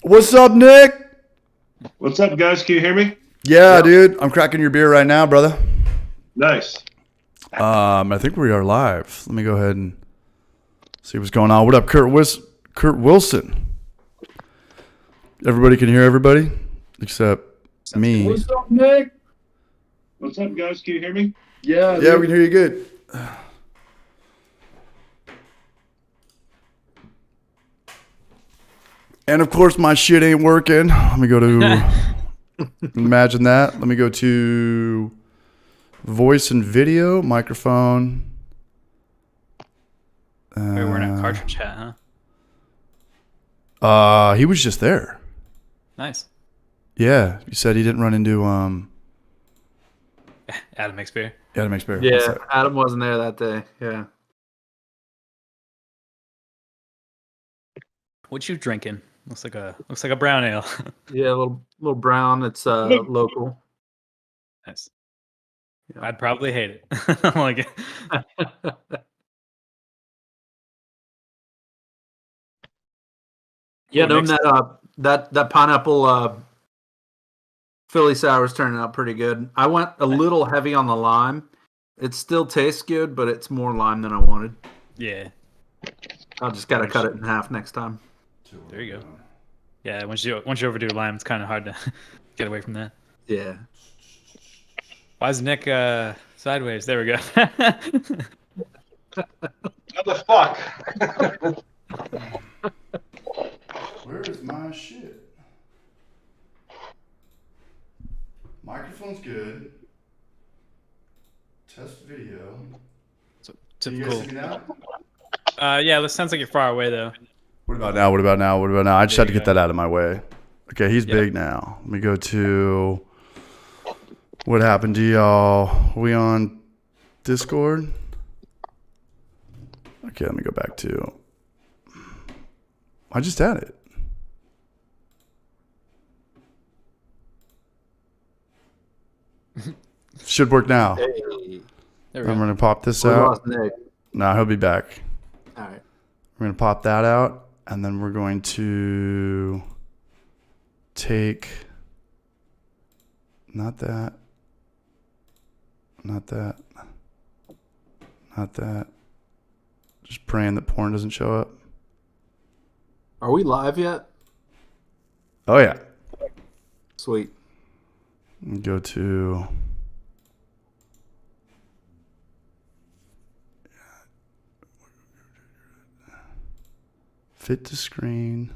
What's up, Nick? What's up, guys? Can you hear me? Yeah, dude. I'm cracking your beer right now, brother. Nice. I think we are live. Let me go ahead and see what's going on. What up, Kurt Wilson? Everybody can hear everybody except me. What's up, Nick? What's up, guys? Can you hear me? Yeah, Yeah, we can hear you good. And of course, my shit ain't working. Let me go to imagine that. Let me go to voice and video, microphone. We're in a cartridge hat, huh? He was just there. Nice. Yeah, you said he didn't run into Adam makes beer. Adam Expert. Yeah, Adam wasn't there that day. Yeah. What you drinking? Looks like a brown ale. Yeah, a little brown. It's local. Nice. I'd probably hate it. I'm like, Yeah, no, that pineapple Philly sour is turning out pretty good. I went a little heavy on the lime. It still tastes good, but it's more lime than I wanted. yeah. I'll just gotta cut it in half next time. There you go. Yeah, once you overdo lime, it's kind of hard to get away from that. Yeah. Why is Nick sideways? There we go. What the fuck? Where is my shit? Microphone's good. Test video. So, Can you guys typical. see me now? Yeah, it sounds like you're far away though. What about now? What about now? What about now? I just had to There get you that out of my way. Okay, he's big now. Let me go to what happened to y'all? We on Discord? Okay, let me go back to. I just had it. Should work now. Hey. There we I'm go. gonna pop this We out. lost Nick. Nah, he'll be back. All right. We're going to pop that out, and then we're going to take, not that, just praying that porn doesn't show up. Are we live yet? Oh, yeah. Sweet. Go to, fit to screen.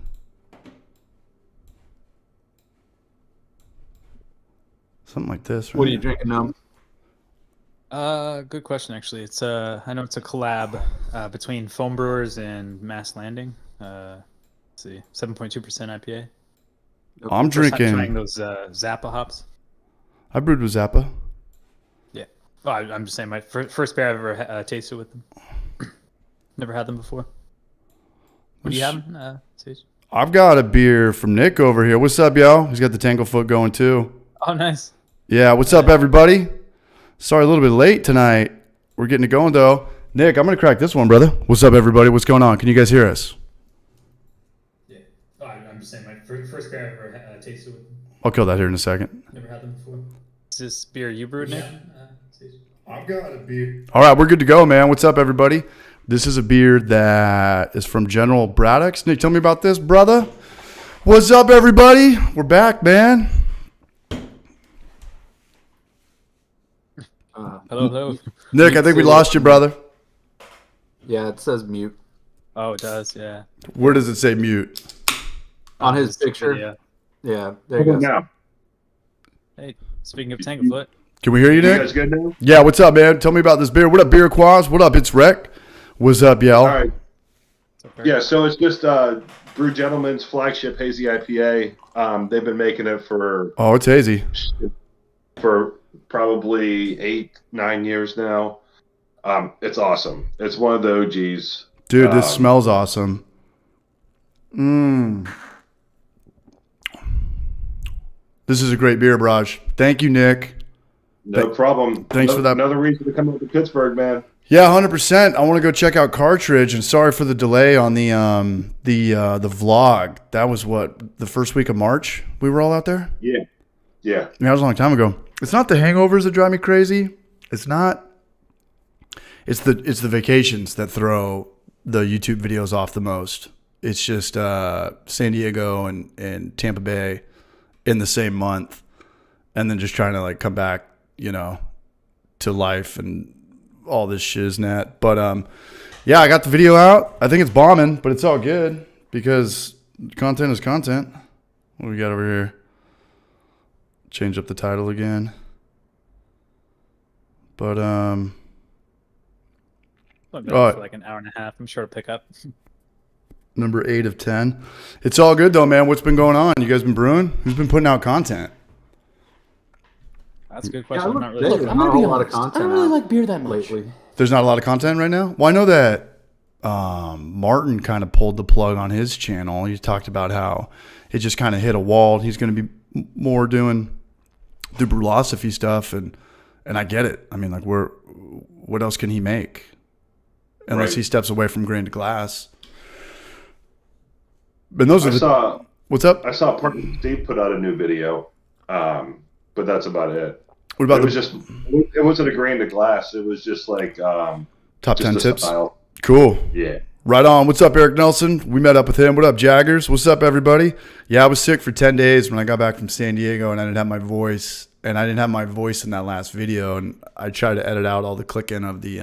Something like this, right? What are you drinking now? Good question actually. It's I know it's a collab between Foam Brewers and Mass Landing. Let's see, 7.2% IPA. I'm First time trying drinking, those Zappa hops. I brewed with Zappa. Yeah. Oh, I'm just saying my first beer I've ever tasted with them. Never had them before. What do you have, Sage? I've got a beer from Nick over here. What's up, yo? He's got the Tanglefoot going too. Oh, nice. Yeah, what's up, everybody? Sorry, a little bit late tonight. We're getting it going, though. Nick, I'm going to crack this one, brother. What's up, everybody? What's going on? Can you guys hear us? Yeah. Oh, I'm just saying my first beer I've ever tasted with them. I'll kill that here in a second. Never had them before. Is this beer you brewed, Nick? Sage? I've got a beer. All right, we're good to go, man. What's up, everybody? This is a beer that is from General Braddock's. Nick, tell me about this, brother. What's up, everybody? We're back, man. Hello. Nick, I think we lost you, brother. Yeah, it says mute Oh, it does, yeah. Where does it say mute? on his This picture. video. Yeah, there you go. Now, Hey, speaking of Tanglefoot, Can we hear you, you Nick? guys good now? Yeah, what's up, man? Tell me about this beer. What up, Beer Quaz? What up, it's Rec? What's up, y'all? All right. Yeah, so it's just Brew Gentleman's flagship hazy IPA. They've been making it for Oh, it's hazy. probably 8-9 years now. It's awesome. It's one of the OGs. Dude, this smells awesome. This is a great beer, Braj. Thank you, Nick. No problem. Thanks for that. Another reason to come up to Pittsburgh, man. Yeah, 100%. I want to go check out Cartridge, and sorry for the delay on the vlog. That was what, the first week of March we were all out there? Yeah. Yeah. That was a long time ago. It's not the hangovers that drive me crazy. It's not. It's the vacations that throw the YouTube videos off the most. It's just San Diego and Tampa Bay in the same month, and then just trying to like come back, to life and all this shiznat. But yeah, I got the video out. I think it's bombing, but it's all good because content is content. What do we got over here? Change up the title again. But I've been for like an hour and a half. I'm sure to pick up. Number 8 of 10. It's all good though, man. What's been going on? You guys been brewing? Who's been putting out content? That's a good question. I'm not really. Look, sure. I'm gonna be a lot of content. I don't really like beer that much lately. There's not a lot of content right now? Well, I know that Martin kind of pulled the plug on his channel. He talked about how it just kind of hit a wall. He's going to be more doing the Brulosophy stuff, and I get it. I mean, like, what else can he make? Unless he steps away from grain to glass. And those are what's up? I saw Partner Steve put out a new video, but that's about it. What about it wasn't a grain to glass. It was just like top just 10 tips? Style. Cool. Yeah. Right on. What's up, Eric Nelson? We met up with him. What up, Jaggers? What's up, everybody? Yeah, I was sick for 10 days when I got back from San Diego, and I didn't have my voice. And I didn't have my voice in that last video, and I tried to edit out all the clicking of the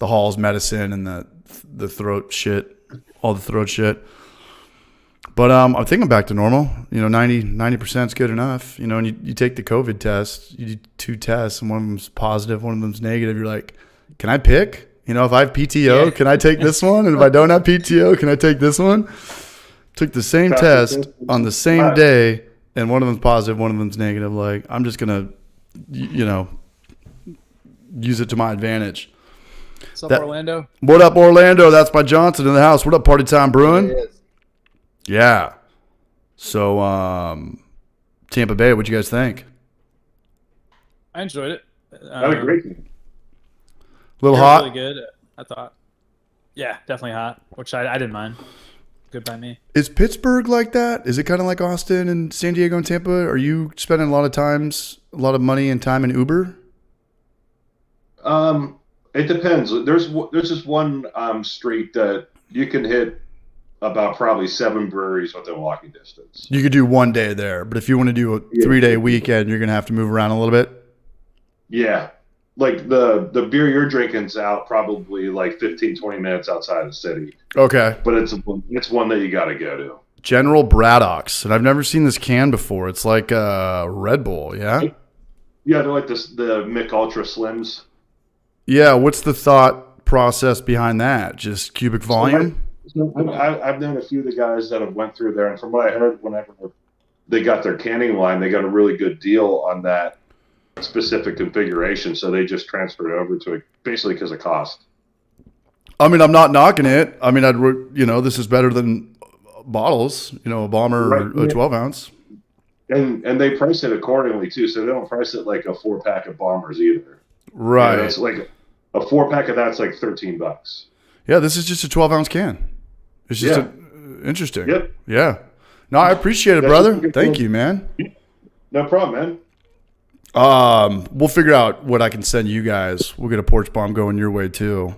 Hall's medicine and the throat shit, all the throat shit. But I think I'm back to normal. 90% is good enough. And you take the COVID test, you do 2 tests, and one of them's positive, one of them's negative. You're like, can I pick? If I have PTO, can I take this one? And if I don't have PTO, can I take this one? Took the same test on the same day, and one of them's positive, one of them's negative. Like, I'm just going to, use it to my advantage. What's up, Orlando? What up, Orlando? That's my Johnson in the house. What up, Party Time Brewing? Yeah. So, Tampa Bay, what'd you guys think? I enjoyed it. I had a great game. Little hot? Really good, I thought. Yeah, definitely hot, which I didn't mind. Good by me. Is Pittsburgh like that? Is it kind of like Austin and San Diego and Tampa? Are you spending a lot of money and time in Uber? It depends. There's just one street that you can hit about probably 7 breweries within walking distance. You could do one day there, but if you want to do a 3-day weekend, you're going to have to move around a little bit. Yeah. Like the beer you're drinking's out probably like 15, 20 minutes outside the city. Okay. But it's one that you got to go to. General Braddock's, and I've never seen this can before. It's like a Red Bull, yeah? Yeah, they're like the Mick Ultra Slims. Yeah, what's the thought process behind that? Just cubic volume? I've known a few of the guys that have went through there, and from what I heard, whenever they got their canning line, they got a really good deal on that specific configuration, so they just transferred it over to it basically because of cost. I mean, I'm not knocking it. I mean, this is better than bottles, a bomber or a 12 ounce. And they price it accordingly too, so they don't price it like a 4-pack of bombers either. Right. It's like a 4-pack of that's like $13. Yeah, this is just a 12 ounce can. It's just interesting. Yep. Yeah. No, I appreciate it, brother. Thank you, man. No problem, man. We'll figure out what I can send you guys. We'll get a porch bomb going your way too.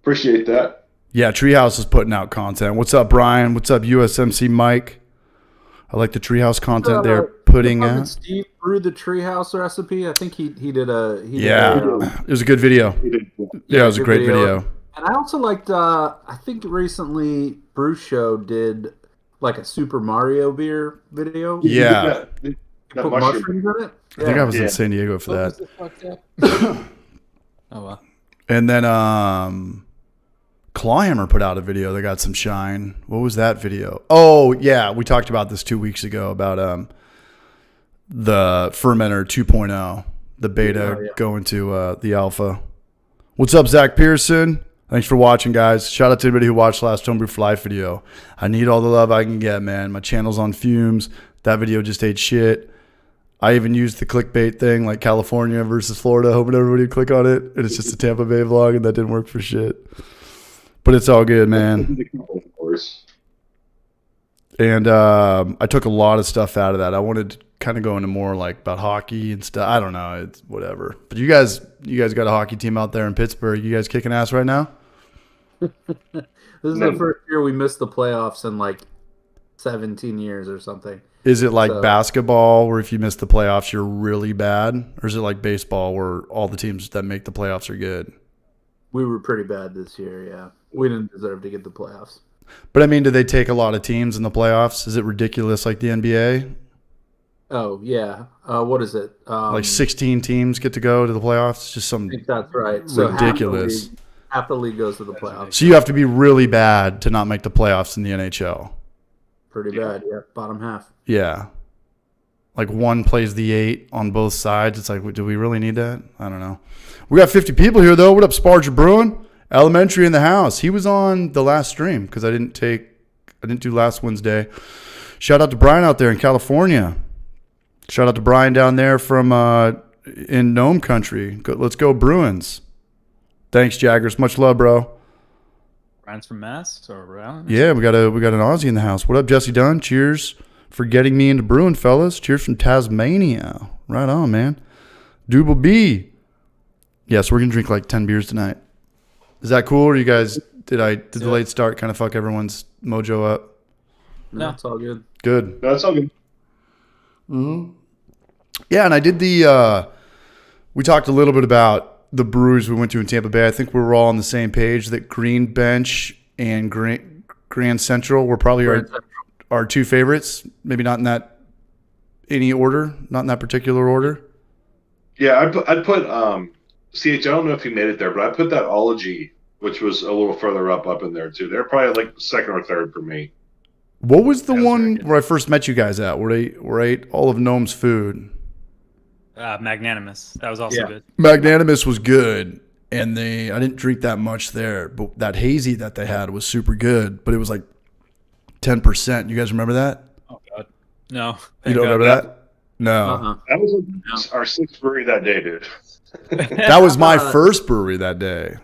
Appreciate that. Yeah, Treehouse is putting out content. What's up, Brian? What's up, USMC Mike? I like the Treehouse content they're putting out. Steve brewed the Treehouse recipe. I think he did a it was a good video. Yeah, it was a great video. And I also liked. I think recently Brew Show did like a Super Mario beer video. Yeah. Put mushrooms in it. I think I was in San Diego for that. Oh wow. And then Clawhammer put out a video that got some shine. What was that video? Oh yeah, we talked about this 2 weeks ago about the fermenter 2.0, the beta going to the alpha. What's up, Zach Pearson? Thanks for watching, guys. Shout out to anybody who watched the last Homebrew for Life video. I need all the love I can get, man. My channel's on fumes. That video just ate shit. I even used the clickbait thing, like California versus Florida, hoping everybody would click on it. And it's just a Tampa Bay vlog, and that didn't work for shit. But it's all good, man. Of course. And I took a lot of stuff out of that. I wanted to kind of go into more like about hockey and stuff. I don't know. It's whatever. But you guys got a hockey team out there in Pittsburgh. You guys kicking ass right now? This is the first year we missed the playoffs in like 17 years or something. Is it like basketball where if you miss the playoffs, you're really bad? Or is it like baseball where all the teams that make the playoffs are good? We were pretty bad this year, yeah. We didn't deserve to get the playoffs. But I mean, do they take a lot of teams in the playoffs? Is it ridiculous like the NBA? Oh, yeah. What is it? Like 16 teams get to go to the playoffs? Just I some think that's right. So ridiculous. Half the league goes to the playoffs. So you have to be really bad to not make the playoffs in the NHL. Pretty bad, yeah. Bottom half. Yeah. Like one plays the 8 on both sides. It's like, do we really need that? I don't know. We got 50 people here, though. What up, Sparger Bruin? Elementary in the house. He was on the last stream because I didn't do last Wednesday. Shout out to Brian out there in California. Shout out to Brian down there from in Nome Country. Let's go Bruins. Thanks, Jaggers. Much love, bro. Brian's from Mass or Rhode Island? Yeah, we got an Aussie in the house. What up, Jesse Dunn? Cheers for getting me into Bruin, fellas. Cheers from Tasmania. Right on, man. Double B. Yeah, so we're gonna drink like 10 beers tonight. Is that cool? Or you guys did the late start kind of fuck everyone's mojo up? No, it's all good. Good. No, it's all good. Mm-hmm. Yeah, and I did we talked a little bit about the breweries we went to in Tampa Bay. I think we were all on the same page that Green Bench and Grand Central were probably our two favorites. Maybe not in that any order, not in that particular order. Yeah, I'd put CH. I don't know if you made it there, but I put that Ology, which was a little further up in there too. They're probably like second or third for me. What was the one where I first met you guys at? Where I ate all of Gnome's food? Magnanimous. That was also good. Magnanimous was good, and I didn't drink that much there, but that hazy that they had was super good. But it was like 10%. You guys remember that? Oh God, no. You don't remember that? No. Uh-huh. That was our sixth brewery that day, dude. That was my first brewery that day.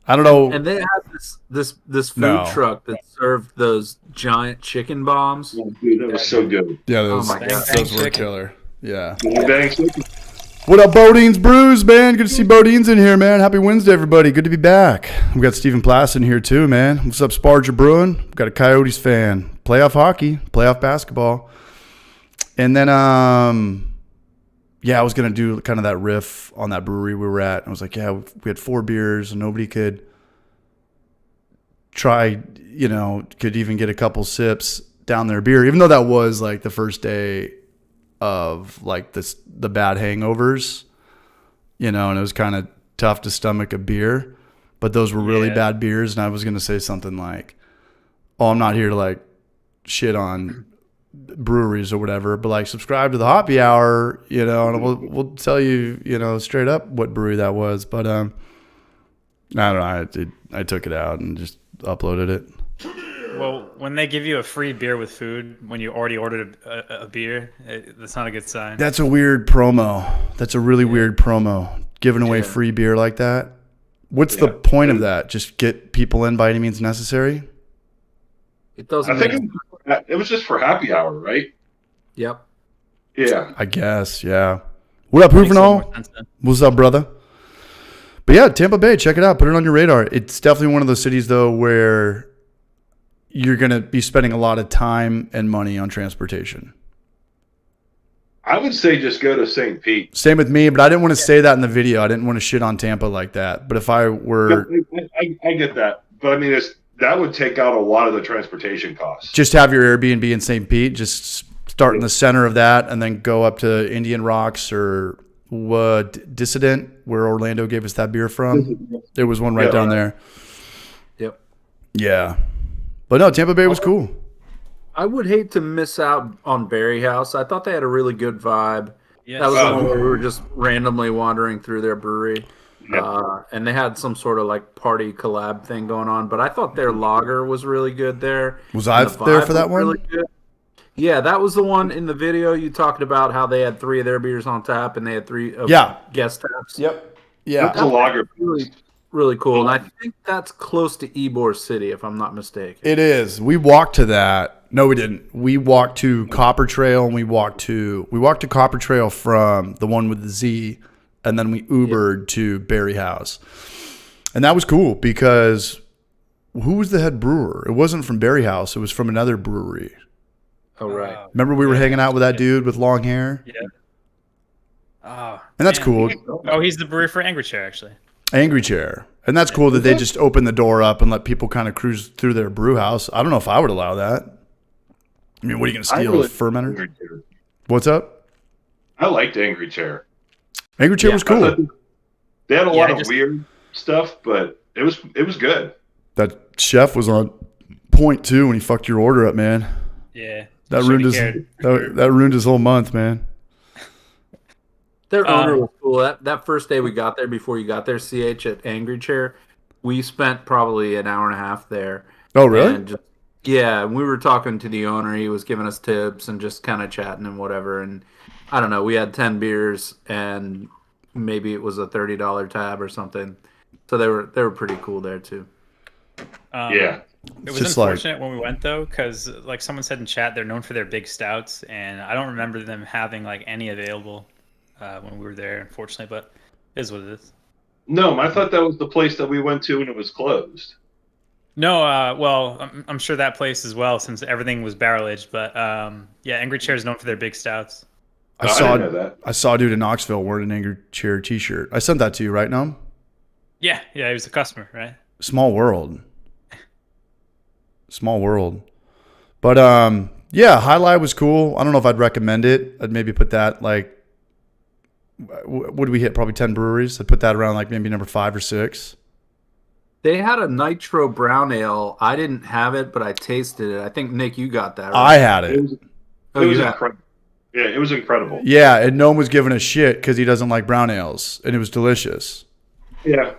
I don't know. And they had this food truck that served those giant chicken bombs. Oh, dude, that was so good. Yeah, Oh my God. those were killer. Yeah. Bang chicken. What up, Bodine's Brews, man? Good to see Bodine's in here, man. Happy Wednesday, everybody. Good to be back. We got Stephen Plass in here, too, man. What's up, Sparger Bruin? We've got a Coyotes fan. Playoff hockey, playoff basketball. And then, I was going to do kind of that riff on that brewery we were at. I was like, yeah, we had 4 beers, and nobody could could even get a couple sips down their beer, even though that was like the first day of like the bad hangovers, and it was kind of tough to stomach a beer, but those were really bad beers. And I was going to say something like, oh, I'm not here to like shit on breweries or whatever, but like subscribe to the Hoppy Hour, and we'll tell you, straight up what brewery that was. But I don't know. I took it out and just uploaded it. Well, when they give you a free beer with food when you already ordered a beer, that's not a good sign. That's a weird promo. That's a really weird promo. Giving away free beer like that. What's the point of that? Just get people in by any means necessary? It doesn't. I think it was just for happy hour, right? Yep. Yeah. I guess, yeah. What up, Hoovenall? What's up, brother? But yeah, Tampa Bay, check it out. Put it on your radar. It's definitely one of those cities, though, where you're going to be spending a lot of time and money on transportation. I would say just go to St. Pete. Same with me, but I didn't want to say that in the video. I didn't want to shit on Tampa like that. But if I were... I get that. But I mean, that would take out a lot of the transportation costs. Just have your Airbnb in St. Pete. Just start in the center of that and then go up to Indian Rocks or Dissident, where Orlando gave us that beer from. There was one right down there. Yep. Yeah. But no, Tampa Bay was cool. I would hate to miss out on Berry House. I thought they had a really good vibe. Yes. That was the one where we were just randomly wandering through their brewery. And they had some sort of like party collab thing going on. But I thought their lager was really good there. Was I there for that one? Really good. Yeah, that was the one in the video you talked about how they had 3 of their beers on tap and they had 3 of Yeah. guest taps. Yep. Yeah. That's a lager. Really, really cool. And I think that's close to Ybor City, if I'm not mistaken. It is. We walked to that. No, we didn't. We walked to Copper Trail, and we walked to Copper Trail from the one with the Z, and then we Ubered to Berry House. And that was cool because who was the head brewer? It wasn't from Berry House. It was from another brewery. Oh, right. Remember we were hanging out with that dude with long hair? Yeah. Oh, And that's man. cool. Oh, he's the brewer for Angry Chair, actually. Angry Chair. And that's cool that they just open the door up and let people kind of cruise through their brew house. I don't know if I would allow that. I mean, what are you going to steal? A fermenter? What's up? I liked Angry Chair. Angry Chair was I cool. thought they had a lot of just- weird stuff, but it was good. That chef was on point too when he fucked your order up, man. Yeah. That Should've ruined his cared. that ruined his whole month, man. Their owner was cool. That first day we got there, before you got there, CH at Angry Chair, we spent probably an hour and a half there. Oh, really? And and we were talking to the owner. He was giving us tips and just kind of chatting and whatever. And I don't know, we had 10 beers and maybe it was a $30 tab or something. So they were pretty cool there too. Yeah. It was just like- unfortunate when we went though, because like someone said in chat, they're known for their big stouts, and I don't remember them having like any available when we were there, unfortunately. But it is what it is. No, I thought that was the place that we went to and it was closed. No, well, I'm sure that place as well, since everything was barrel aged. But yeah, Angry Chair is known for their big stouts. I I saw didn't know that. I saw a dude in Knoxville wearing an Angry Chair t-shirt. I sent that to you, right, Nom? Yeah, he was a customer, right? Small world. Small world. But yeah, Highlight was cool. I don't know if I'd recommend it. I'd maybe put that like what did we hit? Probably 10 breweries. I'd put that around like maybe number 5 or 6. They had a Nitro Brown Ale. I didn't have it, but I tasted it. I think, Nick, you got that, right? I had It it. was, Oh, it was you had- incredible. Yeah, it was incredible. Yeah, and no one was giving a shit because he doesn't like brown ales, and it was delicious. Yeah.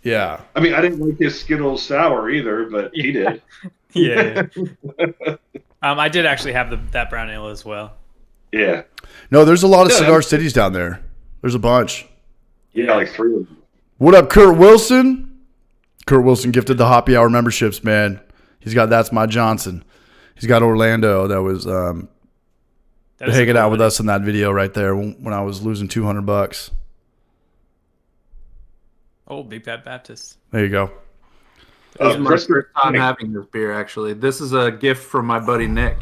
Yeah. I mean, I didn't like his Skittles sour either, but he did. Yeah. I did actually have that brown ale as well. Yeah. No, there's a lot of Yeah, cigar cities down there. There's a bunch. Yeah, like 3 of them. What up, Kurt Wilson? Kurt Wilson gifted the Hoppy Hour memberships, man. He's got That's My Johnson. He's got Orlando that was That is hanging a out cool with one. us in that video right there when I was losing $200. Oh, Big Bad Baptist. There you go. This is my Chris- first time having this beer, actually. This is a gift from my buddy Nick.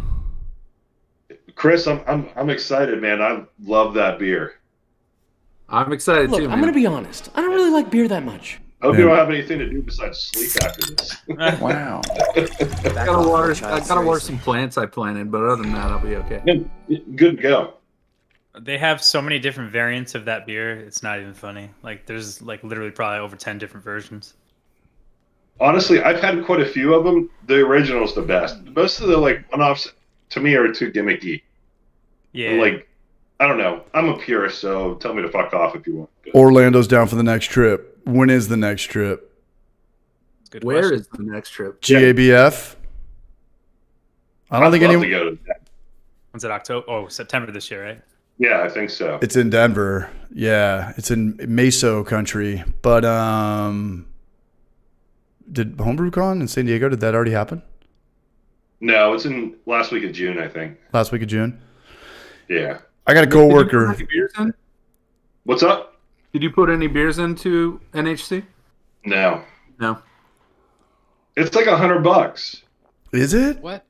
Chris, I'm excited, man. I love that beer. I'm excited Look, too, I'm man. going to be honest. I don't really like beer that much. I hope Yeah. you don't have anything to do besides sleep after this. Wow. I gotta water some plants I planted, but other than that, I'll be okay. Good to go. They have so many different variants of that beer. It's not even funny. Like there's like literally probably over 10 different versions. Honestly, I've had quite a few of them. The original's the best. Most of the like one-offs to me are too gimmicky. Yeah. Like, I don't know. I'm a purist, so tell me to fuck off if you want. Orlando's down for the next trip. When is the next trip? Good Where question. is the next trip? GABF? I don't think I'd love anyone. to go to that. When's it? October? Oh, September this year, right? Yeah, I think so. It's in Denver. Yeah, it's in Meso country. But did HomebrewCon in San Diego? Did that already happen? No, it's in last week of June, I think. Last week of June. Yeah. I got a Did you put coworker. any beers in? What's up? Did you put any beers into NHC? No. No. It's like $100. Is it? What?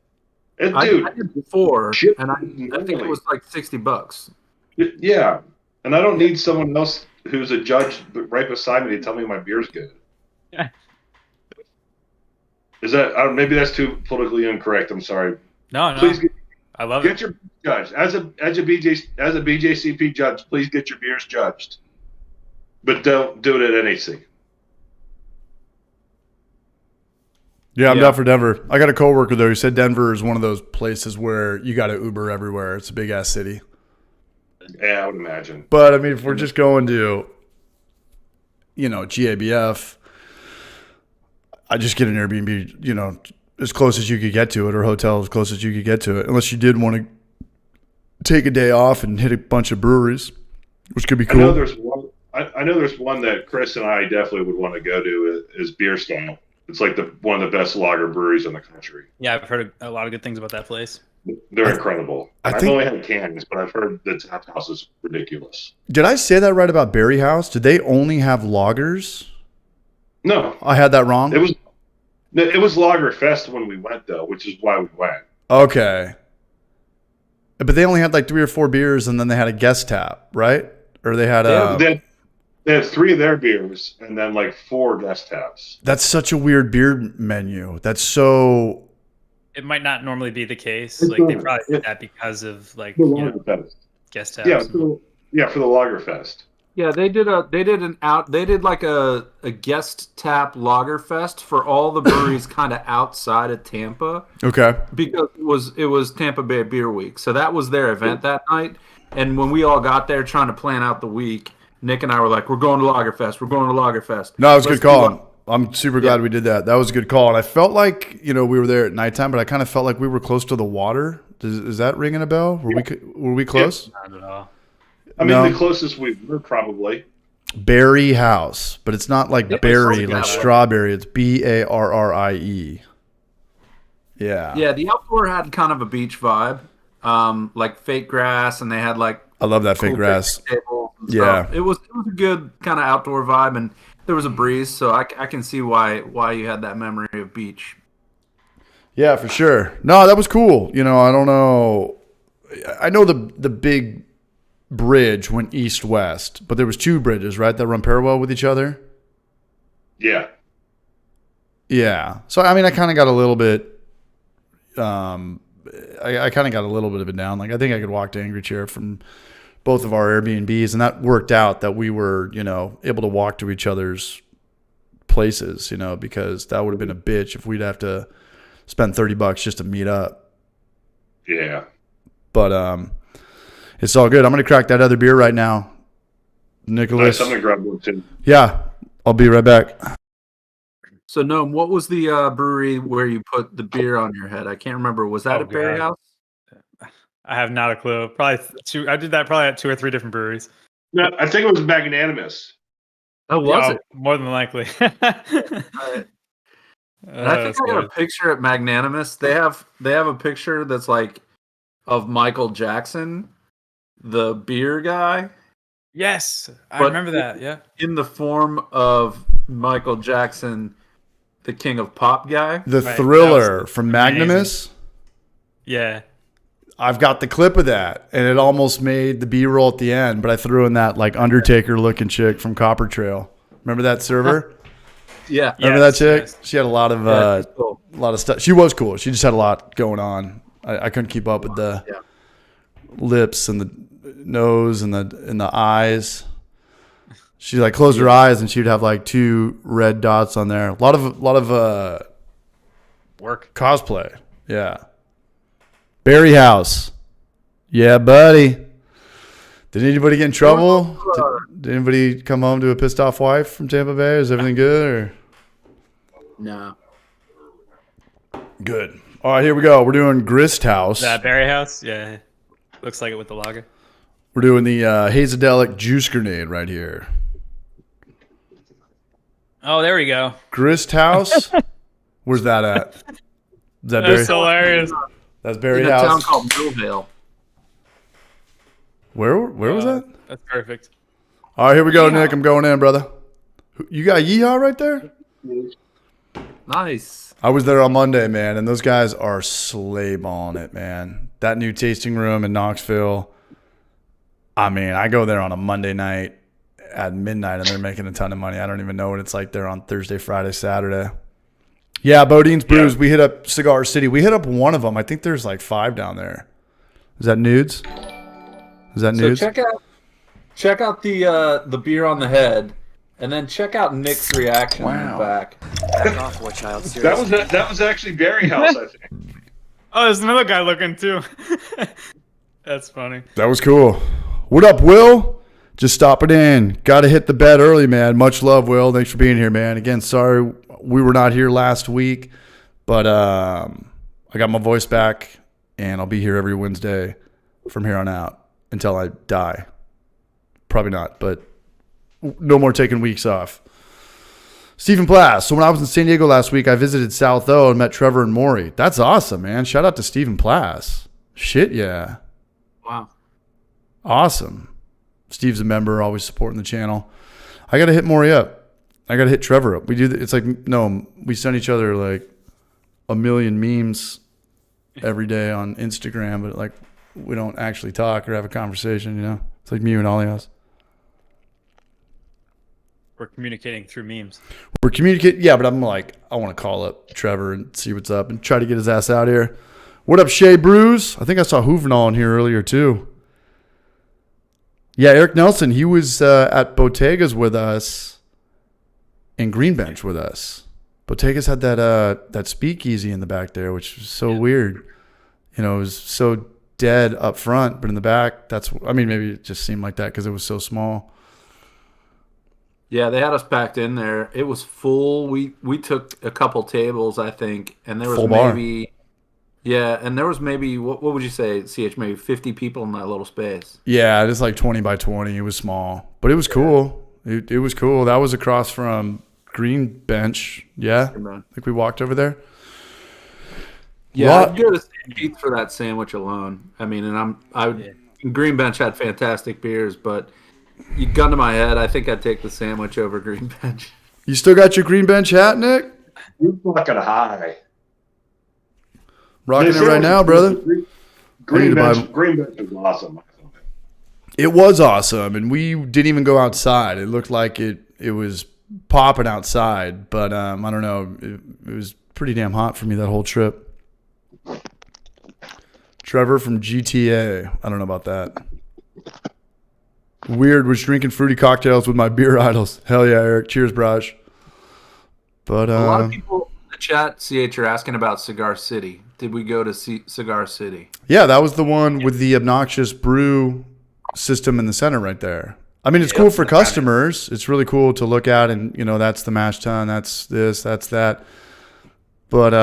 Dude, I did before, shit, and I think it really. was like $60. Yeah. And I don't need someone else who's a judge right beside me to tell me my beer's good. Yeah. Is that maybe that's too politically incorrect? I'm sorry. No, Please I love get it. your judged as a BJCP judge. Please get your beers judged, but don't do it at NAC. Yeah, I'm Yeah. down for Denver. I got a coworker there who said Denver is one of those places where you got to Uber everywhere. It's a big ass city. Yeah, I would imagine. But I mean, if we're just going to, GABF, I just get an Airbnb, as close as you could get to it, or hotel as close as you could get to it, unless you did want to take a day off and hit a bunch of breweries, which could be cool. I know there's one. I know there's one that Chris and I definitely would want to go to is Beer Style. It's like one of the best lager breweries in the country. Yeah, I've heard a lot of good things about that place. They're incredible. I I've think- only had cans, but I've heard the tap house is ridiculous. Did I say that right about Berry House? Did they only have lagers? No, I had that wrong. it was Lager Fest when we went though, which is why we went. Okay. But they only had like 3 or 4 beers, and then they had a guest tap, right? Or they had a. They had 3 of their beers and then like 4 guest taps. That's such a weird beer menu. That's so. It might not normally be the case. It's Like they not. probably did that because of like The you Lager know, Fest. guest tabs. For the Lager Fest. Yeah, they did like a guest tap lager fest for all the breweries kind of outside of Tampa Okay. because it was Tampa Bay Beer Week. So that was their event that night. And when we all got there trying to plan out the week, Nick and I were like, "We're going to Lagerfest. We're going to Lagerfest." No, it was a Let's good do call. it. I'm super glad we did that. That was a good call. And I felt like, we were there at nighttime, but I kind of felt like we were close to the water. Is that ringing a bell? Were we close? Not at all. I mean, No. the closest we were probably. Berry House, but it's not like berry, like House. strawberry. It's Barrie. Yeah. Yeah, the outdoor had kind of a beach vibe, like fake grass, and they had like I love that cool fake grass. picnic tables and Yeah. stuff. It was a good kind of outdoor vibe, and there was a breeze, so I can see why you had that memory of beach. Yeah, for sure. No, that was cool. I don't know. I know the big bridge went east-west, but there was 2 bridges, right, that run parallel with each other? Yeah. Yeah. So, I mean, I kind of got a little bit I kind of got a little bit of it down. Like, I think I could walk to Angry Chair from both of our Airbnbs, and that worked out that we were, able to walk to each other's places, because that would have been a bitch if we'd have to spend $30 just to meet up. Yeah. But it's all good. I'm gonna crack that other beer right now, Nicholas. Nice. I'm going to grab one too. Yeah, I'll be right back. So, Noam, what was the brewery where you put the beer on your head? I can't remember. Was that Oh, at Berry God. House? I have not a clue. Probably 2. I did that probably at 2 or 3 different breweries. No, I think it was Magnanimous. Oh, was Yeah, it? more than likely? And I think I got a picture at Magnanimous. They have a picture that's like of Michael Jackson, the beer guy, Yes, I But- remember that. Yeah. in the form of Michael Jackson, the King of Pop guy. The Right, Thriller that was from amazing. Magnimus. Yeah. I've got the clip of that, and it almost made the B-roll at the end, but I threw in that like Undertaker-looking chick from Copper Trail. Remember that server? Yeah. Remember Yes, that chick? yes. She had a lot of Yeah, it's cool. stuff. She was cool. She just had a lot going on. I couldn't keep up with the Yeah. lips and the nose and the eyes. She like closed her eyes and she'd have like 2 red dots on there. A lot of Work. cosplay. Yeah. Berry House. Yeah, buddy. Did anybody get in trouble? Did anybody come home to a pissed off wife from Tampa Bay? Is everything good or No. good? All right, here we go. We're doing Grist House. That Berry House. Yeah. Looks like it with the lager. We're doing the Hazadelic Juice Grenade right here. Oh, there we go. Grist House. Where's that at? Is that Berry? That's hilarious. That's Berry In a town House. called Millvale. Where was that? That's perfect. All right, here we go, Nick. I'm going in, brother. You got Yeehaw right there? Nice. I was there on Monday, man, and those guys are sleigh balling it, man. That new tasting room in Knoxville. I mean, I go there on a Monday night at midnight, and they're making a ton of money. I don't even know what it's like there on Thursday, Friday, Saturday. Yeah, Bodine's Brews. Yeah. We hit up Cigar City. We hit up one of them. I think there's like 5 down there. Is that nudes? Is that So nudes? check out the beer on the head, and then check out Nick's reaction in the back. Back off, war child. That was actually Berry House, I think. Oh, there's another guy looking too. That's funny. That was cool. What up, Will? Just stopping in. Got to hit the bed early, man. Much love, Will. Thanks for being here, man. Again, sorry we were not here last week. But I got my voice back, and I'll be here every Wednesday from here on out until I die. Probably not, but no more taking weeks off. Stephen Plass. So when I was in San Diego last week, I visited South O and met Trevor and Maury. That's awesome, man. Shout out to Stephen Plass. Shit, yeah. Wow. Awesome. Steve's a member, always supporting the channel. I got to hit Maury up. I got to hit Trevor up. We do. It's like, no, we send each other like a million memes every day on Instagram, but like we don't actually talk or have a conversation, you know? It's like me and Alias. We're communicating through memes. We're communicating. Yeah, but I'm like, I want to call up Trevor and see what's up and try to get his ass out here. What up, Shea Bruce? I think I saw Hoovenall in here earlier too. Yeah, Eric Nelson, he was at Bottega's with us and Green Bench with us. Bottega's had that speakeasy in the back there, which was so weird. You know, it was so dead up front, but in the back, maybe it just seemed like that because it was so small. Yeah, they had us packed in there. It was full. We took a couple tables, I think, and there was Full bar. maybe what would you say, CH, maybe 50 people in that little space. Yeah, it's like 20 by 20. It was small, but it was cool. It was cool. That was across from Green Bench. Yeah, I think we walked over there. Yeah, I'd go to St. Pete's for that sandwich alone. I mean, and Green Bench had fantastic beers, but you gun to my head, I think I'd take the sandwich over Green Bench. You still got your Green Bench hat, Nick? You're fucking high. Rocking it right now, brother. Green Bench is awesome. It was awesome, and we didn't even go outside. It looked like it was popping outside, but I don't know. It was pretty damn hot for me that whole trip. Trevor from GTA. I don't know about that. Weird was drinking fruity cocktails with my beer idols. Hell yeah, Eric. Cheers, Braj. But a lot of people in the chat, CH, are asking about Cigar City. Did we go to Cigar City? Yeah, that was the one with the obnoxious brew system in the center right there. I mean, it's cool for customers. It's really cool to look at, and you know, that's the mash tun, that's this, that's that. But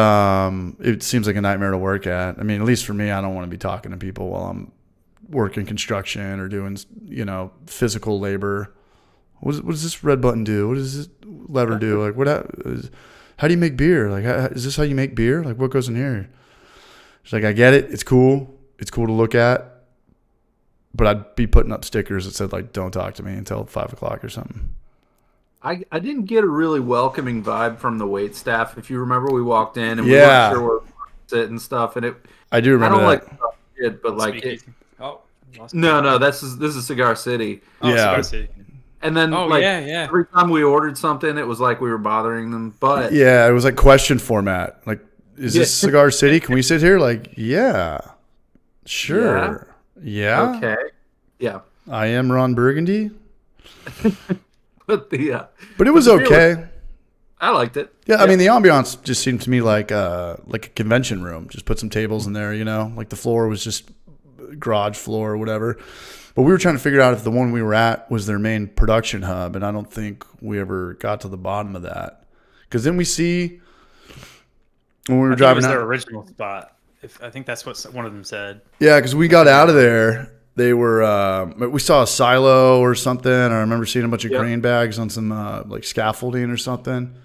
it seems like a nightmare to work at. I mean, at least for me, I don't want to be talking to people while I'm working construction or doing, you know, physical labor. What does this red button do? What does this lever do? Like, how do you make beer? Like, is this how you make beer? Like, what goes in here? It's like, I get it. It's cool. It's cool to look at. But I'd be putting up stickers that said, like, don't talk to me until 5 o'clock or something. I didn't get a really welcoming vibe from the wait staff. If you remember, we walked in and we weren't sure where we sit and stuff. And I do remember I don't that. like it, but like it. Oh, No, this is Cigar City. Oh, Yeah. Cigar City. And then every time we ordered something, it was like we were bothering them. But Yeah, it was like question format. Like, is this Cigar City? Can we sit here? Like, yeah. Sure. Yeah. Okay. Yeah. I am Ron Burgundy. But But it was okay. I liked it. Yeah, I mean, the ambiance just seemed to me like a convention room. Just put some tables in there, you know? Like the floor was just garage floor or whatever. But we were trying to figure out if the one we were at was their main production hub, and I don't think we ever got to the bottom of that. Because then we see when we were driving out. It was their original spot. I think that's what one of them said. Yeah, because we got out of there. They were, we saw a silo or something. I remember seeing a bunch of grain bags on some like scaffolding or something.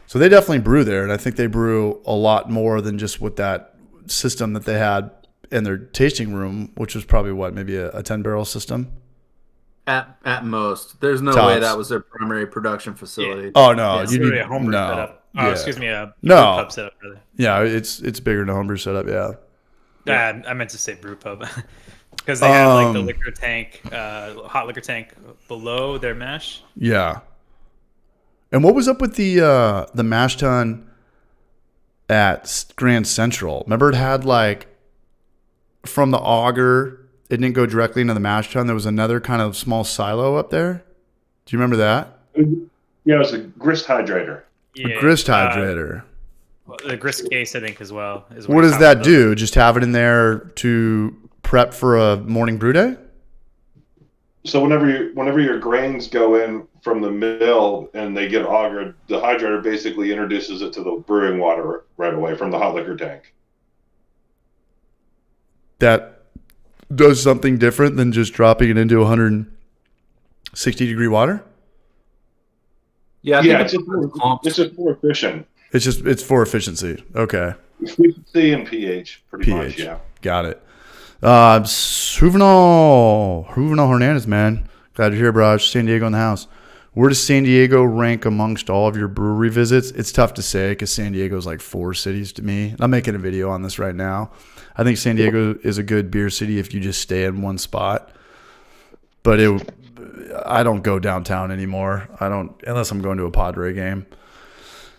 So they definitely brew there, and I think they brew a lot more than just with that system that they had in their tasting room, which was probably maybe a 10-barrel system. At most, there's no Tops. way that was their primary production facility. Yeah. Oh no, It's really a homebrew setup. Oh, Yeah. excuse me, a No. brew pub setup. Rather. Yeah, it's bigger than a homebrew setup. Yeah. I meant to say brew pub because they have like the liquor tank, hot liquor tank below their mash. Yeah. And what was up with the mash tun at Grand Central? Remember, it had like from the auger. It didn't go directly into the mash tun. There was another kind of small silo up there. Do you remember that? Yeah, it was a grist hydrator. Yeah, A grist hydrator. The grist case, I think, as well. What does that do? Just have it in there to prep for a morning brew day? So whenever your grains go in from the mill and they get augered, the hydrator basically introduces it to the brewing water right away from the hot liquor tank. That does something different than just dropping it into 160-degree water? Yeah, I Yeah, think it's just more efficient. It's for efficiency. Okay. Efficiency and pH, pretty much. pH. Yeah. Got it. Juvenal Hernandez, man. Glad you're here, Braj. San Diego in the house. Where does San Diego rank amongst all of your brewery visits? It's tough to say because San Diego's like 4 cities to me. I'm making a video on this right now. I think San Diego is a good beer city if you just stay in one spot. But I don't go downtown anymore. I don't, unless I'm going to a Padre game.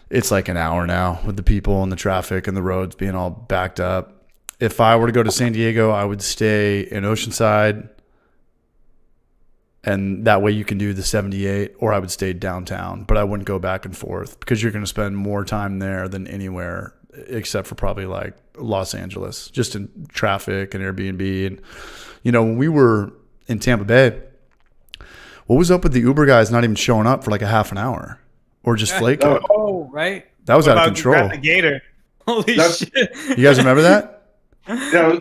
It's like an hour now with the people and the traffic and the roads being all backed up. If I were to go to San Diego, I would stay in Oceanside, and that way you can do the 78, or I would stay downtown, but I wouldn't go back and forth because you're going to spend more time there than anywhere except for probably like Los Angeles, just in traffic and Airbnb. And, when we were in Tampa Bay, what was up with the Uber guys not even showing up for like a half an hour or just flaking? Oh, right. That was What out of about control. Grab the Gator. Holy shit. You guys remember that? Yeah.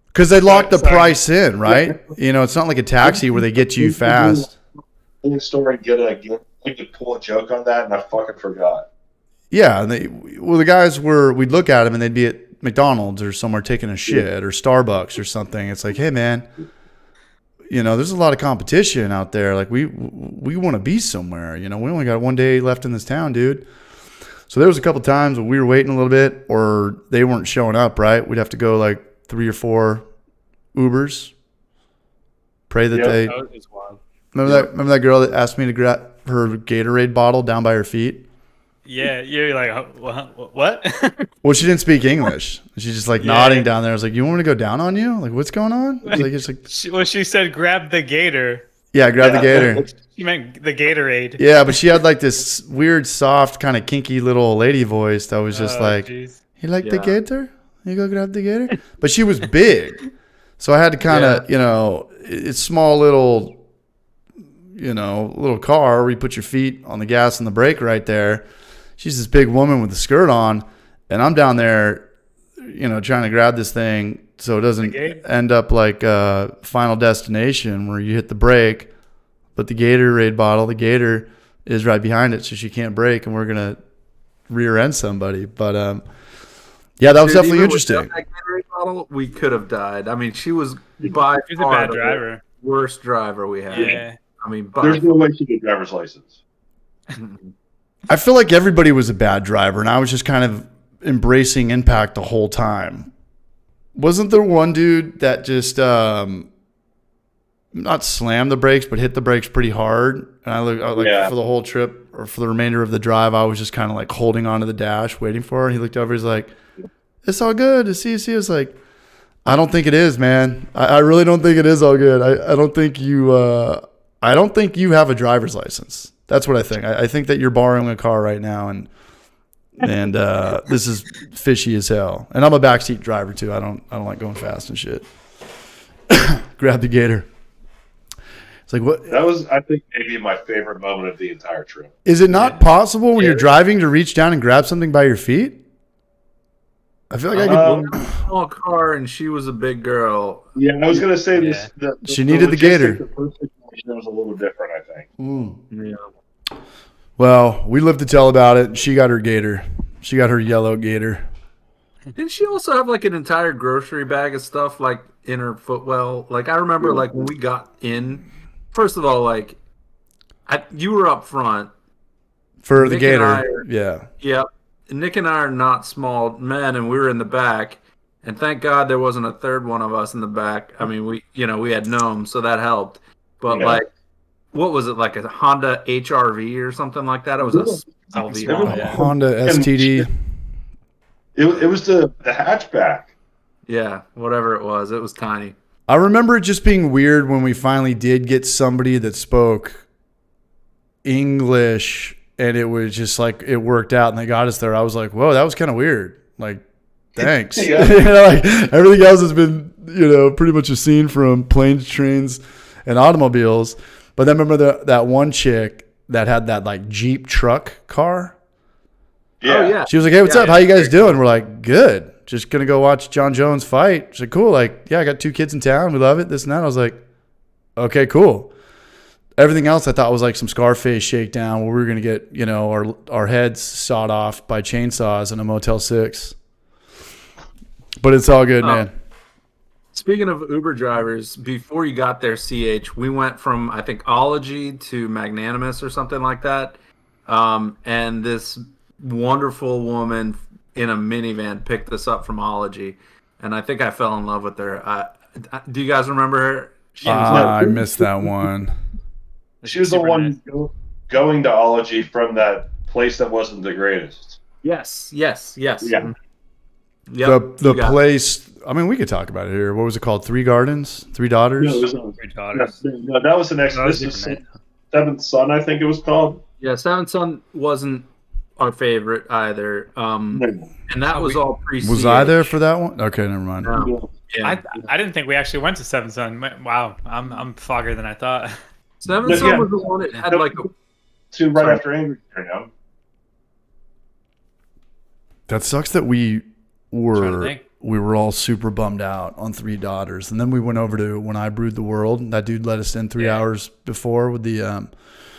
Because they locked the Sorry. price in, right? It's not like a taxi where they get you fast. In the store and I could pull a joke on that, and I fucking forgot. Yeah, and the guys we'd look at them and they'd be at McDonald's or somewhere taking a shit or Starbucks or something. It's like, hey man, there's a lot of competition out there. Like we want to be somewhere. We only got one day left in this town, dude. So there was a couple times when we were waiting a little bit or they weren't showing up, right? We'd have to go like 3 or 4 Ubers. Pray that they That was wild. remember that girl that asked me to grab her Gatorade bottle down by her feet? Yeah, you're like, what? Well, she didn't speak English. She's just like nodding down there. I was like, "You want me to go down on you? Like, what's going on?" It's like, she said, grab the Gator. yeah, grab the Gator. She meant the Gatorade. Yeah, but she had like this weird, soft, kind of kinky little lady voice that was just like, Geez. "You like the Yeah. Gator? You go grab the Gator." But she was big, so I had to kind of, it's small little, little car where you put your feet on the gas and the brake right there. She's this big woman with a skirt on, and I'm down there, trying to grab this thing so it doesn't end up like Final Destination where you hit the brake, but the Gatorade bottle, the Gator, is right behind it, so she can't brake, and we're gonna rear end somebody. But yeah, that was definitely even interesting. without that Gatorade bottle, we could have died. I mean, she was by She's a far bad the driver. worst driver we had. Yeah. I mean, There's no way she get a driver's license. I feel like everybody was a bad driver, and I was just kind of embracing impact the whole time. Wasn't there one dude that just not slammed the brakes, but hit the brakes pretty hard? And I for the whole trip or for the remainder of the drive, I was just kind of like holding onto the dash, waiting for her. And he looked over, he's like, "It's all good." To see, I was like, "I don't think it is, man. I really don't think it is all good. I don't think you. I don't think you have a driver's license." That's what I think. I think that you're borrowing a car right now, and this is fishy as hell. And I'm a backseat driver too. I don't like going fast and shit. Grab the Gator. It's like, what? That was, I think, maybe my favorite moment of the entire trip. Is it not possible when you're driving to reach down and grab something by your feet? I feel like I could. small car, and she was a big girl. Yeah, I was gonna say this. She needed the Gator. The first situation was a little different, I think. Yeah. Well, we live to tell about it. She got her Gator. She got her yellow Gator. Didn't she also have like an entire grocery bag of stuff like in her footwell? Like I remember, like when we got in. First of all, like you were up front For the Nick and I Gator. are- Yeah. Yep. Nick and I are not small men, and we were in the back. And thank God there wasn't a third one of us in the back. I mean, we had gnomes, so that helped. But Yeah. like, what was it, like a Honda HRV or something like that? It was a small Something vehicle. small, yeah. Honda STD. It was the hatchback. Yeah, whatever it was tiny. I remember it just being weird when we finally did get somebody that spoke English, and it was just like it worked out and they got us there. I was like, whoa, that was kind of weird. Like, thanks. Yeah. Like everything else has been, pretty much a scene from Planes, Trains, and automobiles. But then remember that one chick that had that like Jeep truck car? Yeah. Oh, yeah. She was like, "Hey, what's up? How you guys doing?" We're like, "Good. Just gonna go watch John Jones fight." She's like, "Cool. Like, yeah, I got 2 kids in town. We love it. This and that." I was like, "Okay, cool." Everything else I thought was like some Scarface shakedown where we were gonna get, you know, our heads sawed off by chainsaws in a Motel 6. But it's all good, man. Speaking of Uber drivers, before you got there, CH, we went from, I think, Ology to Magnanimous or something like that. And this wonderful woman in a minivan picked us up from Ology. And I think I fell in love with her. Do you guys remember her? I missed that one. She was the one going to Ology from that place that wasn't the greatest. Yes. Yeah. Yep, The place, I mean, we could talk about it here. What was it called? 3 Gardens? 3 Daughters? No, it was, 3 daughters. no, that was the next. That was This is different. Seventh Son, I think it was called. Yeah, Seventh Son wasn't our favorite either. And that was all pre-CH. Was I there for that one? Okay, never mind. No. Yeah. I didn't think we actually went to Seven Sun. Wow, I'm foggier than I thought. Seventh Son was the one that had like a... Two right Sorry. after Angry Turnout. That sucks that we Trying to were think. all super bummed out on 3 Daughters. And then we went over to When I Brewed the World. That dude let us in 3 hours before with the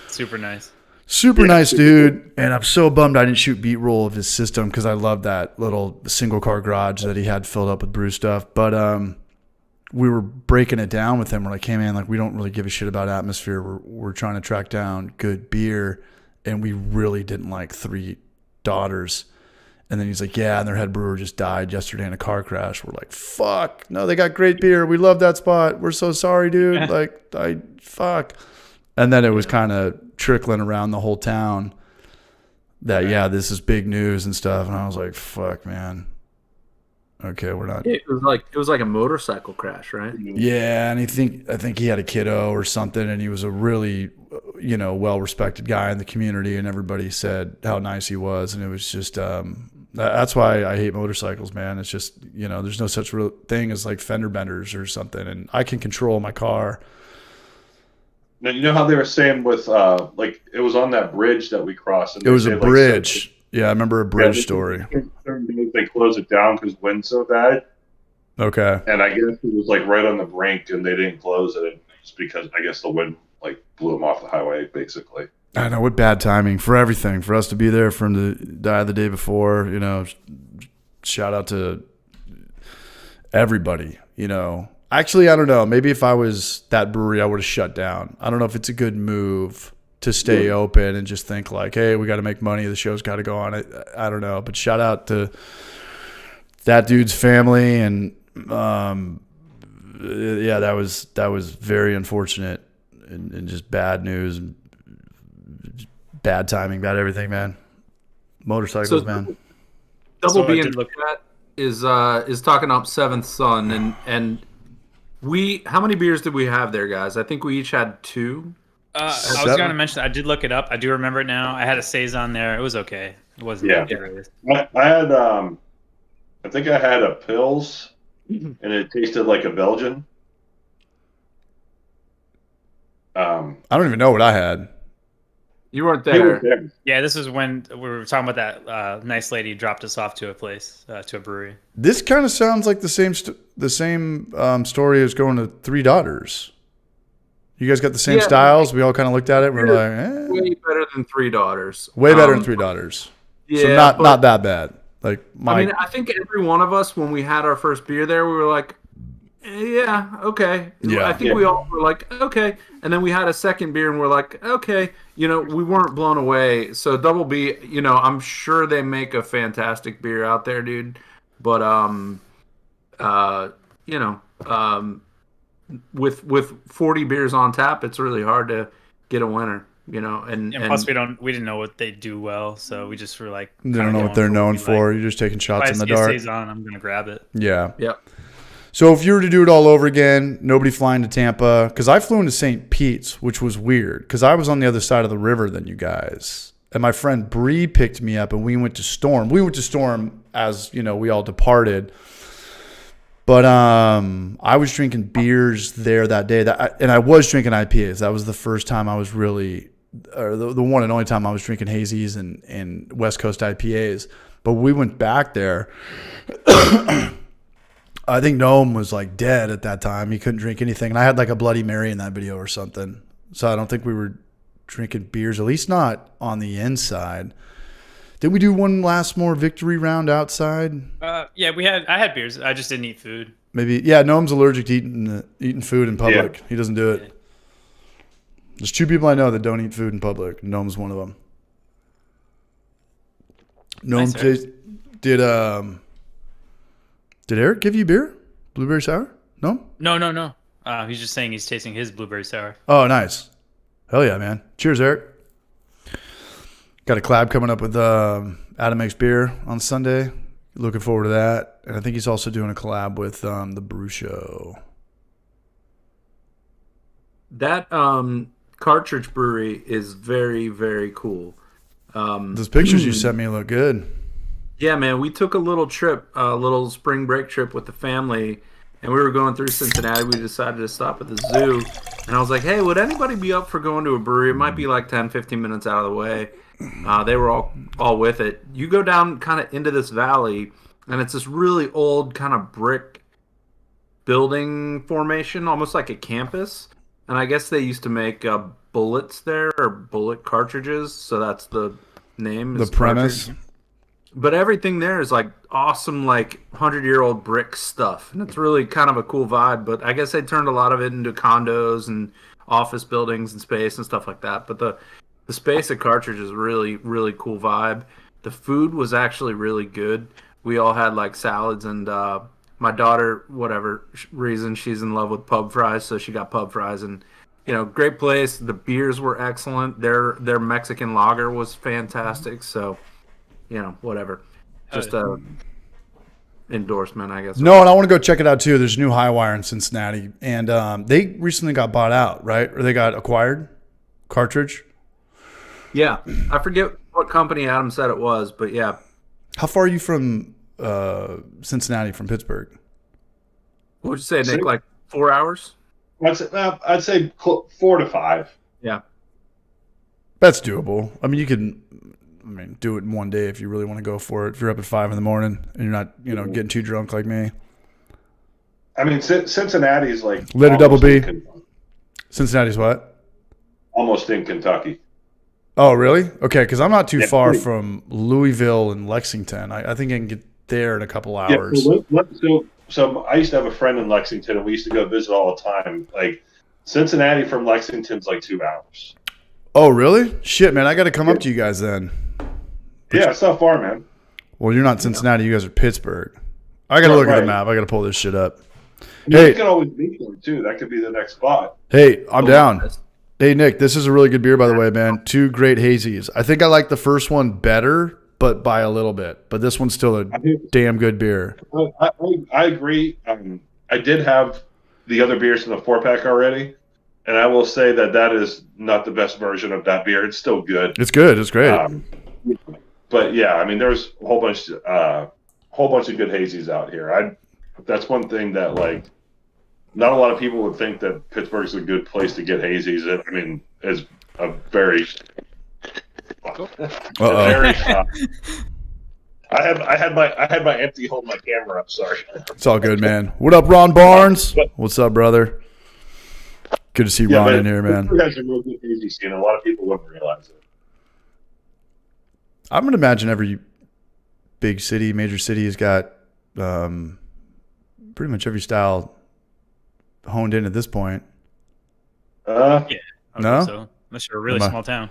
Super nice. super nice dude. And I'm so bummed I didn't shoot beat roll of his system because I love that little single car garage that he had filled up with brew stuff. But we were breaking it down with him. We're like, hey man, like we don't really give a shit about atmosphere. We're trying to track down good beer, and we really didn't like 3 Daughters. And then he's like, yeah, and their head brewer just died yesterday in a car crash. We're like, fuck, no, they got great beer. We love that spot. We're so sorry, dude. Fuck. And then it was kind of trickling around the whole town that, yeah, this is big news and stuff. And I was like, fuck, man. Okay, we're not. It was like a motorcycle crash, right? Yeah, and I think he had a kiddo or something, and he was a really, you know, well-respected guy in the community, and everybody said how nice he was, and it was just that's why I hate motorcycles, man. It's just, you know, there's no such real thing as like fender benders or something, and I can control my car. Now, you know how they were saying with like it was on that bridge that we crossed. And It was they a said, like, bridge. Yeah, I remember a bridge story. They closed it down because wind's so bad, Okay. and I guess it was like right on the brink, and they didn't close it just because I guess the wind like blew them off the highway, basically. I know, what bad timing for everything. For us to be there for him to die the day before, you know, shout out to everybody, you know. Actually, I don't know. Maybe if I was that brewery, I would have shut down. I don't know if it's a good move to stay open and just think like, hey, we got to make money. The show's got to go on. I don't know. But shout out to that dude's family. And yeah, that was very unfortunate and just bad news and bad timing, bad everything, man. Motorcycles, man. Double So I B did in the look- chat is talking up Seventh Son, and we, how many beers did we have there, guys? I think we each had 2. I was 7? going to mention, I did look it up. I do remember it now. I had a Saison there. It was okay. It wasn't Yeah. the greatest. I had I think I had a Pils, and it tasted like a Belgian. I don't even know what I had. You weren't They were there. there. Yeah, this is when we were talking about that nice lady dropped us off to a place, to a brewery. This kind of sounds like the same story as going to 3 Daughters. You guys got the same Yeah. styles. We all kind of looked at it. We're like, Way better than 3 Daughters. way better than 3 Daughters. Yeah, So not that bad. Like my, I mean, I think every one of us, when we had our first beer there, we were like, yeah, okay. Yeah. I think we all were like, okay. And then we had a second beer and we're like, okay. You know, we weren't blown away. So Double B, you know, I'm sure they make a fantastic beer out there, dude. But you know, with 40 beers on tap, it's really hard to get a winner. You know, and plus we didn't know what they do well, so we just were like, they don't know what they're known for. You're just taking shots in the dark. Saison, I'm gonna grab it. Yeah. Yep. So if you were to do it all over again, nobody flying to Tampa, because I flew into St. Pete's, which was weird, because I was on the other side of the river than you guys. And my friend Bree picked me up, and we went to Storm. We went to Storm as, you know, we all departed. But I was drinking beers there that day, and I was drinking IPAs. That was the first time I was really, or the one and only time I was drinking hazies and West Coast IPAs. But we went back there. I think Noam was like dead at that time. He couldn't drink anything, and I had like a Bloody Mary in that video or something. So I don't think we were drinking beers, at least not on the inside. Did we do one last more victory round outside? Yeah, I had beers. I just didn't eat food. Maybe. Yeah, Noam's allergic to eating food in public. Yeah. He doesn't do it. There's 2 people I know that don't eat food in public. Noam's one of them. Noam, Nice, did Eric give you beer? Blueberry sour? No? No. He's just saying he's tasting his blueberry sour. Oh, nice. Hell yeah, man. Cheers, Eric. Got a collab coming up with Adam Makes Beer on Sunday. Looking forward to that. And I think he's also doing a collab with the Brew Show. That cartridge brewery is very, very cool. Those pictures you sent me look good. Yeah, man, we took a little trip, a little spring break trip with the family, and we were going through Cincinnati. We decided to stop at the zoo, and I was like, hey, would anybody be up for going to a brewery? It might be like 10, 15 minutes out of the way. They were all with it. You go down kind of into this valley, and it's this really old kind of brick building formation, almost like a campus. And I guess they used to make bullets there, or bullet cartridges, so that's the name. The premise. Cartridge. But everything there is like awesome, like 100-year-old brick stuff, and it's really kind of a cool vibe. But I guess they turned a lot of it into condos and office buildings and space and stuff like that. But the space at Cartridge is really, really cool vibe. The food was actually really good. We all had like salads, and my daughter, whatever reason, she's in love with pub fries, so she got pub fries. And great place. The beers were excellent. Their Mexican lager was fantastic. So. Whatever. Just a endorsement, I guess. No, and I want to go check it out too. There's a new High Wire in Cincinnati, and they recently got bought out, right? Or they got acquired. Cartridge. Yeah, I forget what company Adam said it was, but yeah. How far are you from Cincinnati from Pittsburgh? What would you say, Nick? Like 4 hours? I'd say 4 to 5. Yeah. That's doable. I mean, you can. Do it in one day if you really want to go for it. If you're up at 5 a.m. and you're not, getting too drunk like me. I mean, Cincinnati's like Later, Double B. Cincinnati's what? Almost in Kentucky. Oh, really? Okay, because I'm not too far from Louisville and Lexington. I think I can get there in a couple hours. Yeah, so I used to have a friend in Lexington, and we used to go visit all the time. Like Cincinnati from Lexington's like 2 hours. Oh, really? Shit, man! I got to come up to you guys then. Yeah, it's not far, man. Well, you're not Cincinnati. You guys are Pittsburgh. I got to look at the map. I got to pull this shit up. You can always meet there, too. That could be the next spot. Hey, I'm down. Hey, Nick, this is a really good beer, by the way, man. 2 great hazies. I think I like the first one better, but by a little bit. But this one's still a damn good beer. I agree. I did have the other beers in the 4-pack already, and I will say that is not the best version of that beer. It's still good. It's good. It's great. But yeah, I mean, there's a whole bunch of good hazies out here. That's one thing that like not a lot of people would think that Pittsburgh's a good place to get hazies. I mean, it's a very, I had my empty hold my camera up. Sorry. It's all good, man. What up, Ron Barnes? What's up, brother? Good to see Ron in here, man. You guys are a real good hazy scene. A lot of people wouldn't realize it. I'm gonna imagine every big city, major city, has got pretty much every style honed in at this point. Yeah. No? So. Unless you're a really small town.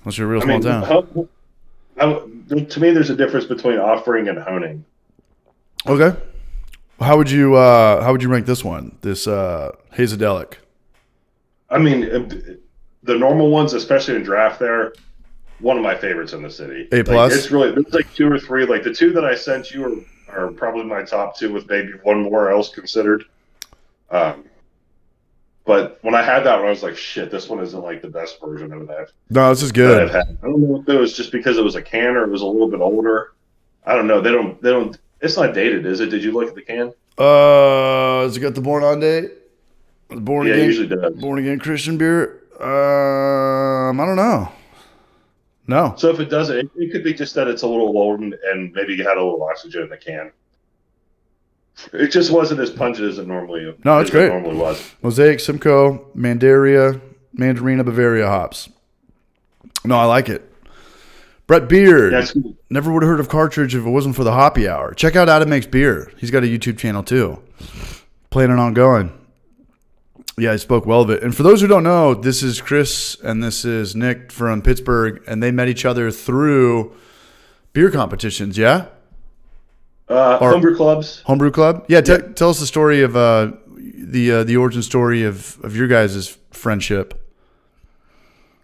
Unless you're a real small town. To me, there's a difference between offering and honing. Okay. How would you rank this one? This Hazadelic? I mean, the normal ones, especially in draft, there, one of my favorites in the city. A+. It's really there's like 2 or 3. Like the 2 that I sent you are probably my top 2, with maybe one more else considered. But when I had that one, I was like, shit, this one isn't like the best version of that. No, this is good. I don't know if it was just because it was a can or it was a little bit older. I don't know. They don't. It's not dated, is it? Did you look at the can? Has it got the Born On date? The Born Yeah, it Again, usually does. Born Again Christian beer? I don't know. No. So if it doesn't, it could be just that it's a little old and maybe you had a little oxygen in the can. It just wasn't as pungent as it normally. No, it's as great. It normally was. Mosaic, Simcoe, Mandarina, Bavaria hops. No, I like it. Brett Beard. That's cool. Never would have heard of Cartridge if it wasn't for the Hoppy Hour. Check out Adam Makes Beer. He's got a YouTube channel too. Planning on going. Yeah, he spoke well of it. And for those who don't know, this is Chris and this is Nick from Pittsburgh, and they met each other through beer competitions, yeah? Homebrew clubs. Homebrew Club? Yeah, tell us the story of the origin story of your guys' friendship.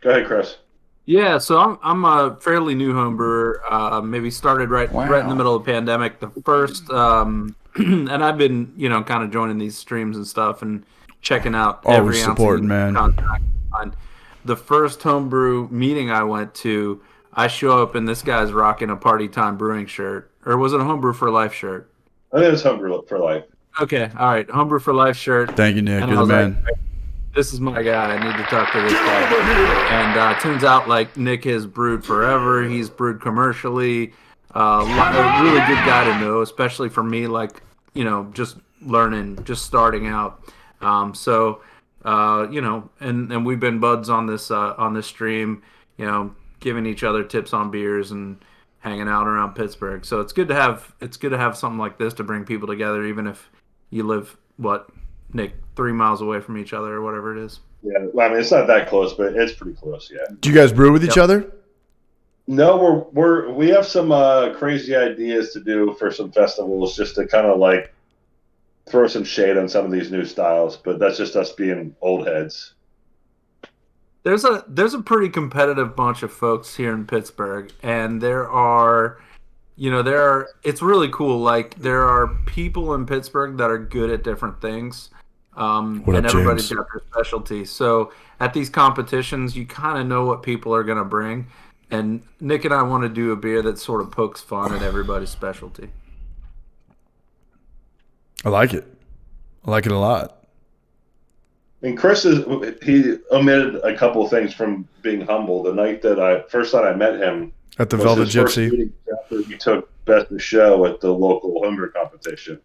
Go ahead, Chris. Yeah, so I'm a fairly new home brewer. Maybe started right in the middle of the pandemic. The first, and I've been kind of joining these streams and stuff and checking out every ounce supporting, man. The first homebrew meeting I went to, I show up and this guy's rocking a Party Time Brewing shirt, or was it a Homebrew for Life shirt? I think it's Homebrew for Life. Okay, all right, Homebrew for Life shirt. Thank you, Nick. And You're the man. Like, this is my guy. I need to talk to this guy. And turns out, like, Nick has brewed forever. He's brewed commercially. A really good guy to know, especially for me, like, just learning, just starting out. And we've been buds on this stream, giving each other tips on beers and hanging out around Pittsburgh. So it's good to have something like this to bring people together, even if you live, Nick, 3 miles away from each other or whatever it is. Yeah, well, I mean, it's not that close, but it's pretty close. Yeah. Do you guys brew with each other? No, we have some crazy ideas to do for some festivals, just to kind of like throw some shade on some of these new styles. But that's just us being old heads. There's a pretty competitive bunch of folks here in Pittsburgh, and it's really cool. Like, there are people in Pittsburgh that are good at different things. And everybody's got their specialty. So at these competitions, you kind of know what people are going to bring. And Nick and I want to do a beer that sort of pokes fun at everybody's specialty. I like it. I like it a lot. And Chris he omitted a couple of things from being humble. The first night I met him at the Velvet Gypsy, after he took best of show at the local homebrew competition,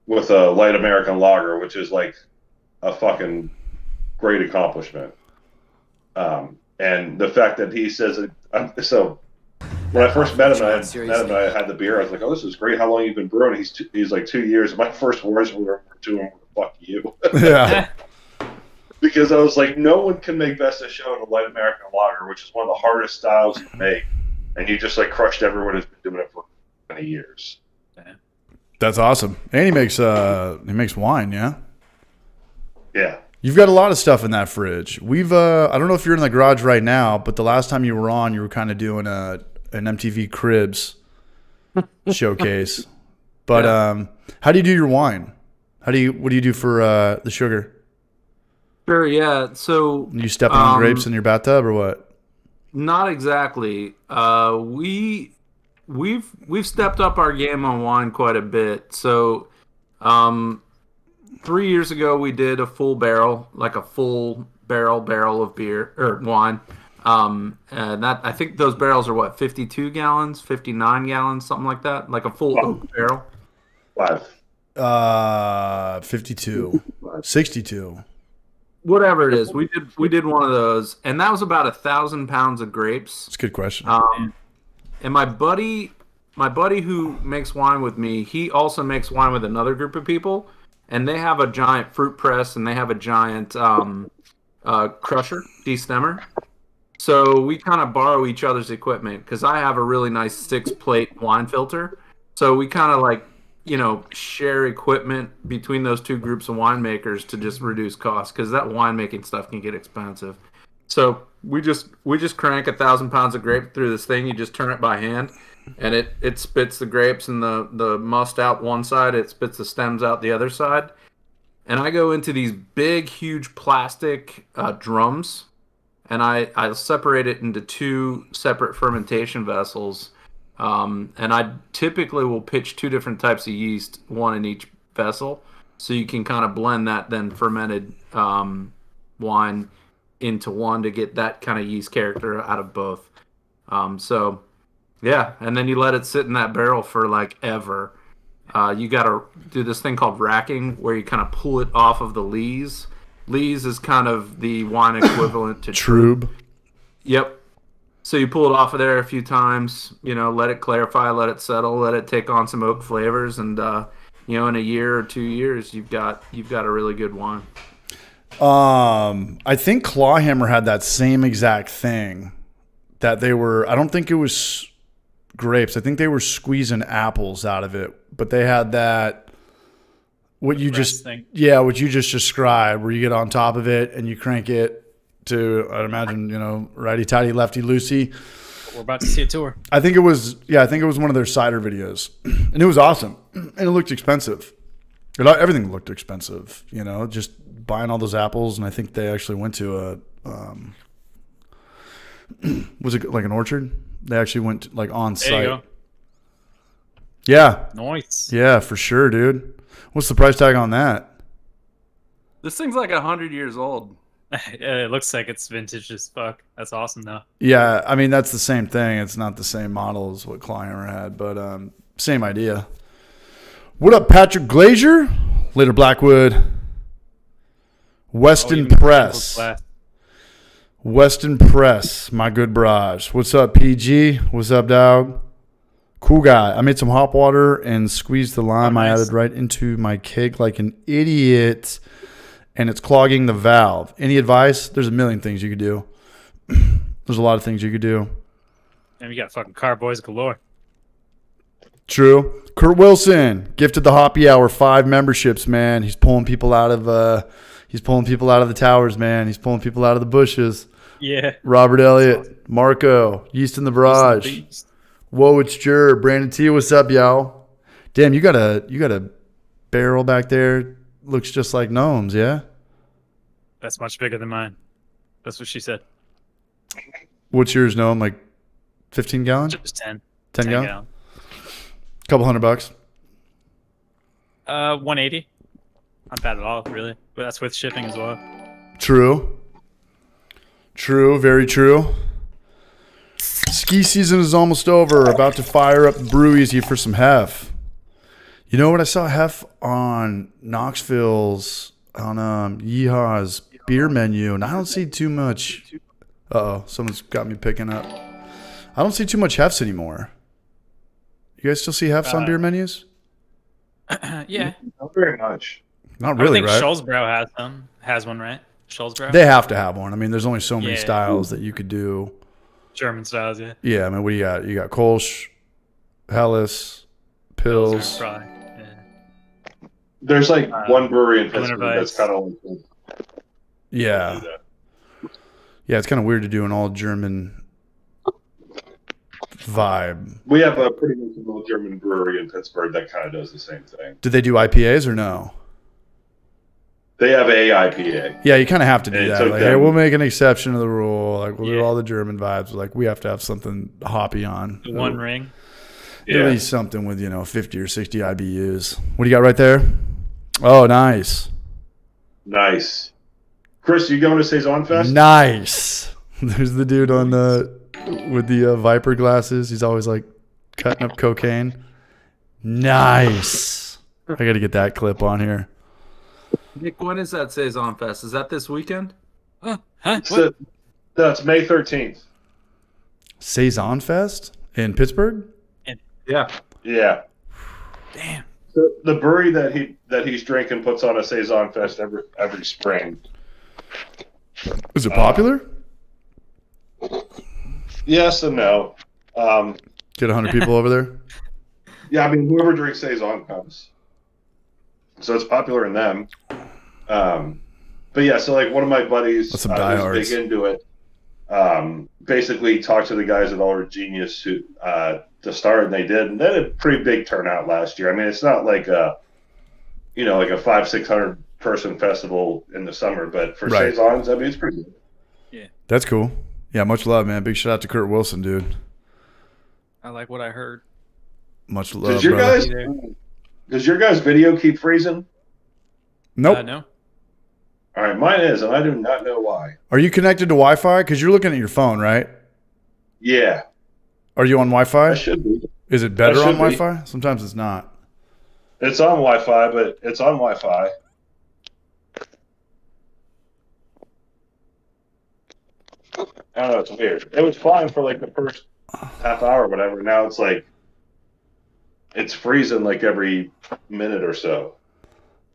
with a light American lager, which is like a fucking great accomplishment. And the fact that he says it, so when I first met him, I had the beer. I was like, "Oh, this is great. How long you been brewing?" He's like 2 years. My first words were to him, "Fuck you." Yeah. Because I was like, no one can make best of show in a light American lager, which is one of the hardest styles to make, and you just like crushed everyone who's been doing it for 20 years. That's awesome. And he makes wine, yeah. Yeah. You've got a lot of stuff in that fridge. We've I don't know if you're in the garage right now, but the last time you were on, you were kind of doing an MTV Cribs showcase. But how do you do your wine? What do you do for the sugar? Sure, yeah. So You stepping on grapes in your bathtub or what? Not exactly. We've stepped up our game on wine quite a bit. So 3 years ago we did a full barrel, like a full barrel of beer or wine. And that, I think those barrels are 52 gallons, 59 gallons, something like that, like a full oak barrel. 52, 62. Whatever it is, we did one of those, and that was about 1,000 pounds of grapes. That's a good question. And my buddy who makes wine with me, he also makes wine with another group of people, and they have a giant fruit press and they have a giant crusher, destemmer. So we kind of borrow each other's equipment because I have a really nice 6-plate wine filter. So we kind of like, share equipment between those two groups of winemakers to just reduce costs, because that winemaking stuff can get expensive. So we just crank 1,000 pounds of grape through this thing. You just turn it by hand, and it spits the grapes and the must out one side. It spits the stems out the other side. And I go into these big, huge plastic drums, and I separate it into 2 separate fermentation vessels. And I typically will pitch 2 different types of yeast, one in each vessel, so you can kind of blend that then fermented wine into one to get that kind of yeast character out of both. So yeah, and then you let it sit in that barrel for like ever. You got to do this thing called racking, where you kind of pull it off of the lees. Lees is kind of the wine equivalent to Trube. Yep. So you pull it off of there a few times, let it clarify, let it settle, let it take on some oak flavors, and in a year or 2 years, you've got a really good wine. I think Clawhammer had that same exact thing. That they were. I don't think it was grapes. I think they were squeezing apples out of it, but they had that. What you just described, where you get on top of it and you crank it to, I'd imagine, righty tighty, lefty loosey. We're about to see a tour. I think it was one of their cider videos, and it was awesome, and it looked expensive. Everything looked expensive, just buying all those apples, and I think they actually went to a, was it like an orchard? They actually went like on site. There you go. Yeah. Nice. Yeah, for sure, dude. What's the price tag on that? This thing's like 100 years old. It looks like it's vintage as fuck. That's awesome, though. Yeah, I mean, that's the same thing. It's not the same model as what Clawhammer had, but same idea. What up, Patrick Glazier? Later, Blackwood. Weston Press. Weston Press, my good barrage. What's up, PG? What's up, dog? Cool guy. I made some hop water and squeezed the lime. Oh, nice. I added right into my keg like an idiot, and it's clogging the valve. Any advice? There's a million things you could do. There's a lot of things you could do. And we got fucking carboys galore. True. Kurt Wilson gifted the Hoppy Hour 5 memberships, man. He's pulling people out of the towers, man. He's pulling people out of the bushes. Yeah. Robert Elliott, Marco, Yeast in the Barrage. Whoa, it's Jur. Brandon T, what's up, y'all? Damn, you got a barrel back there. Looks just like Gnome's, yeah? That's much bigger than mine. That's what she said. What's yours, Gnome? Like 15 gallon? Just 10. 10 gallon? gallon. Couple $100. 180. Not bad at all, really. But that's with shipping as well. True. Very true. Ski season is almost over. About to fire up Brew Easy for some hef. You know what? I saw hef on Knoxville's, on Yeehaw's beer menu, and I don't see too much. Uh-oh, someone's got me picking up. I don't see too much hefs anymore. You guys still see hefs on beer menus? Yeah. Not very much. Not really, I think right? Schulzbrow has one, right? Schulzbrow? They have to have one. I mean, there's only so many Yeah. styles that you could do. German styles, yeah. Yeah, I mean, what do you got? You got Kolsch, Helles, Pils. Probably. Yeah. There's like one brewery in Winter Pittsburgh that's Weiss. kind of like Yeah. Yeah, it's kind of weird to do an all German vibe. We have a pretty much an old German brewery in Pittsburgh that kind of does the same thing. Did they do IPAs or no? They have a IPA. Yeah, you kind of have to do And that. so Like, then- hey, we'll make an exception to the rule. Like, we'll do Yeah. all the German vibes. Like, we have to have something hoppy on. The One Ring. At least something with, 50 or 60 IBUs. What do you got right there? Oh, nice. Nice. Chris, you going to Saison Fest? Nice. There's the dude on with the Viper glasses. He's always like cutting up cocaine. Nice. I got to get that clip on here. Nick, when is that Saison Fest? Is that this weekend? Huh? So, that's May 13th. Saison Fest in Pittsburgh? Yeah. Yeah. Damn. The brewery that he's drinking puts on a Saison Fest every spring. Is it popular? Yes and no. Get 100 people over there? Yeah, I mean, whoever drinks Saison comes. So it's popular in them. But yeah, so like one of my buddies That's some who's diehards. big into it, basically talked to the guys at Oliver Genius who to start, and they did, and they had a pretty big turnout last year. I mean, it's not like a 500-600 person festival in the summer, but for Right. Saisons, I mean, it's pretty good. That's cool. Yeah, much love, man. Big shout out to Kurt Wilson, dude. I like what I heard. Much love, Does your brother. guys' video keep freezing? Nope. No. All right, mine is, and I do not know why. Are you connected to Wi-Fi? Because you're looking at your phone, right? Yeah, Are you on Wi-Fi? I should be. Is it better on should be. Wi-Fi? Sometimes it's not. It's on Wi-Fi, but it's on Wi-Fi. I don't know. It's weird. It was fine for like the first half hour or whatever. Now it's like it's freezing like every minute or so.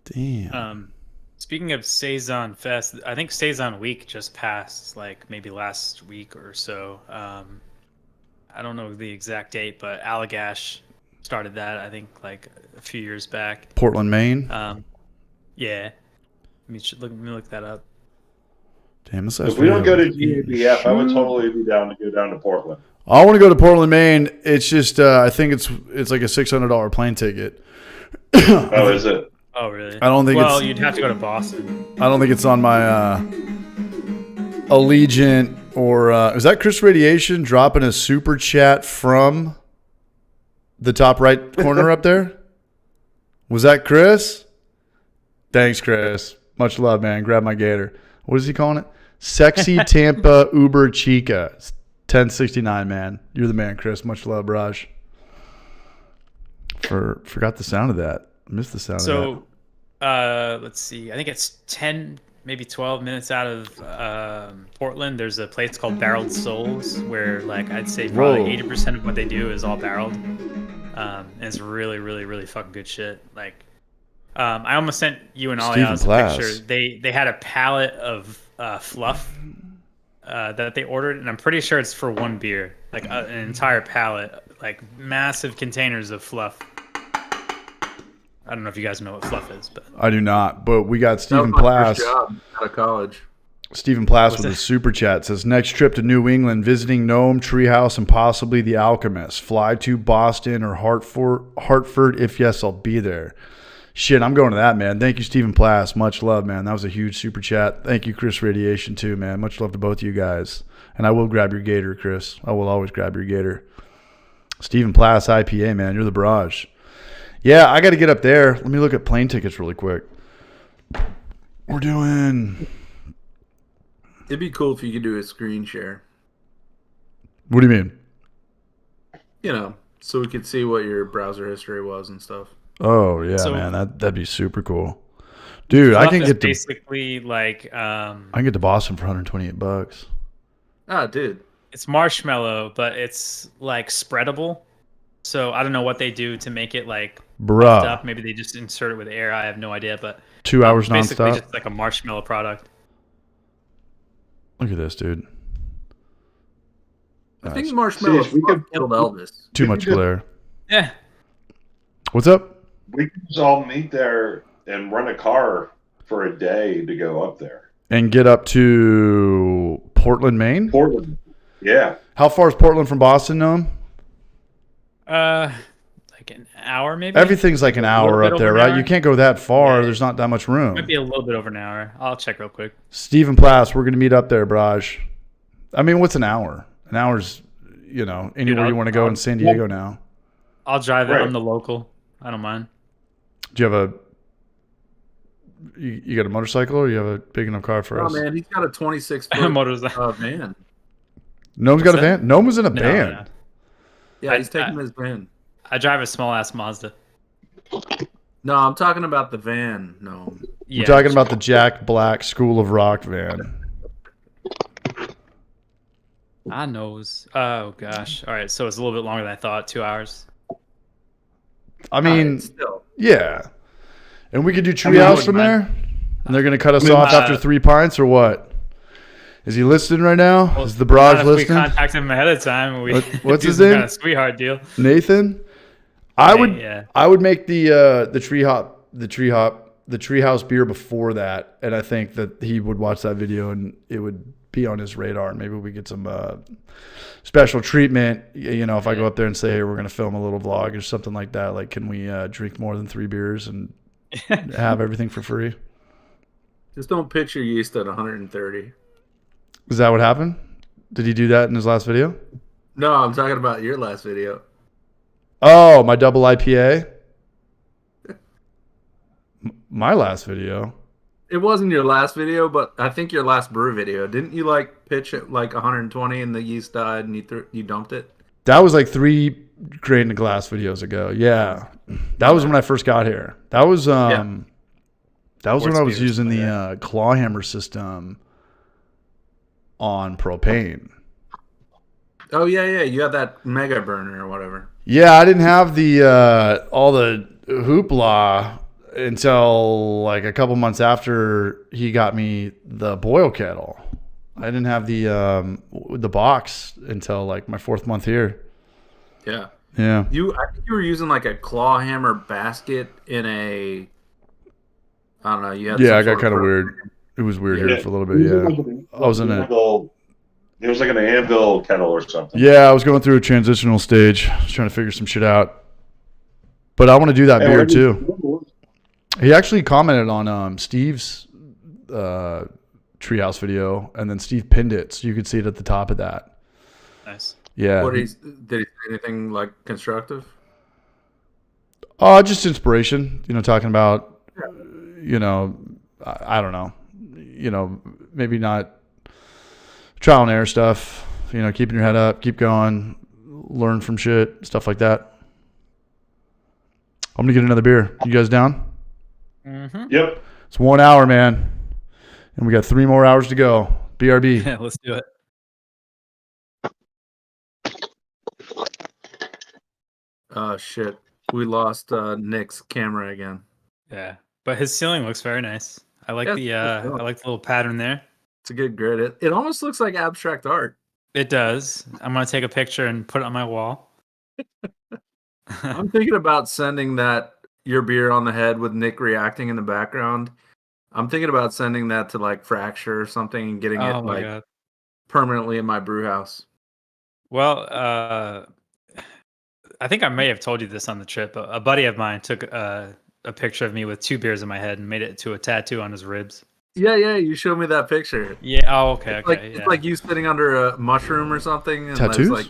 Damn. Speaking of Saison Fest, I think Saison Week just passed, like maybe last week or so. I don't know the exact date, but Allagash started that, I think, like a few years back. Portland, Maine. Yeah. Let me look that up. Damn, this If we don't go to GABF, I would totally be down to go down to Portland. I want to go to Portland, Maine. It's just I think it's like a $600 plane ticket. Oh, is it? Oh, really? I don't think Well, it's- you'd have to go to Boston. I don't think it's on my Allegiant or is that Chris Radiation dropping a super chat from the top right corner up there? Was that Chris? Thanks, Chris. Much love, man. Grab my gator. What is he calling it? Sexy Tampa Uber Chica. It's 1069, man. You're the man, Chris. Much love, Raj. Forgot the sound of that. Missed the sound of that. So, let's see. I think it's 10, maybe 12 minutes out of Portland. There's a place called Barreled Souls where, like, I'd say probably Whoa. 80% of what they do is all barreled. And it's really, really, really fucking good shit. Like, I almost sent you and Ollie Stephen a Plass. picture. They had a pallet of fluff that they ordered, and I'm pretty sure it's for one beer. Like, an entire pallet, like massive containers of fluff. I don't know if you guys know what fluff is, but I do not, but we got That was Stephen my Plass. first job out of college. Stephen Plass What's with that? a super chat says, next trip to New England, visiting Nome, Treehouse, and possibly the Alchemist. Fly to Boston or Hartford. If yes, I'll be there. Shit, I'm going to that, man. Thank you, Stephen Plass. Much love, man. That was a huge super chat. Thank you, Chris Radiation, too, man. Much love to both of you guys. And I will grab your gator, Chris. I will always grab your gator. Stephen Plass, IPA, man. You're the barrage. Yeah, I got to get up there. Let me look at plane tickets really quick. We're doing... It'd be cool if you could do a screen share. What do you mean? You know, so we could see what your browser history was and stuff. Oh, yeah, So- man. That'd be super cool. Dude, I fluff can is get to basically like I can get to Boston for $128. Ah, dude. it's marshmallow, but it's like spreadable. So I don't know what they do to make it like puffed up. Bruh. Maybe they just insert it with air. I have no idea, but 2 hours basically nonstop. just like a marshmallow product. Look at this, dude. I think Nice. Marshmallow See, if we could- killed Elvis. Too much glare. Yeah. What's up? We could just all meet there and rent a car for a day to go up there. And get up to Portland, Maine? Portland. Yeah. How far is Portland from Boston, Noam? Like an hour maybe. Everything's like an A little hour bit up there, over an right? hour? You can't go that far. Yeah. There's not that much room. Might be a little bit over an hour. I'll check real quick. Stephen Plass, we're going to meet up there, Braj. I mean, what's an hour? An hour's, anywhere you want to go in San Diego now. I'll drive it. Right. I'm the local. I don't mind. Do you have you got a motorcycle or you have a big enough car for Oh, us? man, he's got a 26-foot Motorcycle. van. Noam's got a What's that? van? Noam was in a No, band. no. Yeah, he's taking his van. I drive a small ass Mazda. No, I'm talking about the van. No. Yeah. We're talking about the Jack Black School of Rock van. I knows. Oh gosh. All right. So it's a little bit longer than I thought. 2 hours. I mean, Still. yeah. And we could do I Treehouse wouldn't from mind. there? And they're going to cut us I mean, off after 3 pints or what? Is he listening right now? Is the Not barrage if we listening? contact him ahead of time. We What's do his some name? kind of sweetheart deal. Nathan? Yeah. I would make the treehouse beer before that, and I think that he would watch that video and it would be on his radar, and maybe we get some special treatment. If I go up there and say, "Hey, we're going to film a little vlog or something like that," like, can we drink more than 3 beers and have everything for free? Just don't pitch your yeast at 130. Is that what happened? Did he do that in his last video? No, I'm talking about your last video. Oh, my double IPA. My last video. It wasn't your last video, but I think your last brew video. Didn't you like pitch at like 120 and the yeast died and you dumped it? That was like 3 grain to glass videos ago. Yeah, that was when I first got here. That was That was when Quartz I was beers, using like the claw hammer system on propane. Oh yeah. You had that mega burner or whatever. Yeah, I didn't have the all the hoopla until like a couple months after he got me the boil kettle. I didn't have the box until like my 4th month here. Yeah. Yeah. I think you were using like a claw hammer basket in a. I don't know. You had Yeah, some I got sort kind of program. weird. It was weird Yeah. here for a little bit. Yeah, I was in it. It was like an anvil kettle or something. Yeah, I was going through a transitional stage. I was trying to figure some shit out. But I want to do that beer too. He actually commented on Steve's treehouse video, and then Steve pinned it, so you could see it at the top of that. Nice. Yeah. Did he say anything like constructive? Just inspiration. Talking about, I don't know. Maybe not trial and error stuff. Keeping your head up, keep going, learn from shit, stuff like that. I'm gonna get another beer. You guys down? Mm-hmm. Yep. It's 1 hour, man, and we got 3 more hours to go. BRB. Yeah, let's do it. Oh shit. We lost Nick's camera again. Yeah, but his ceiling looks very nice. I like Yeah, the little pattern there. It's a good grid. It almost looks like abstract art. It does. I'm gonna take a picture and put it on my wall. I'm thinking about sending that your beer on the head with Nick reacting in the background. I'm thinking about sending that to like Fracture or something and getting Oh it my like god. permanently in my brew house. Well, I think I may have told you this on the trip. A buddy of mine took a picture of me with 2 beers in my head and made it to a tattoo on his ribs. Yeah, you showed me that picture. Yeah. Oh, okay. It's like Okay. it's like you sitting under a mushroom or something. And Tattoos? there's like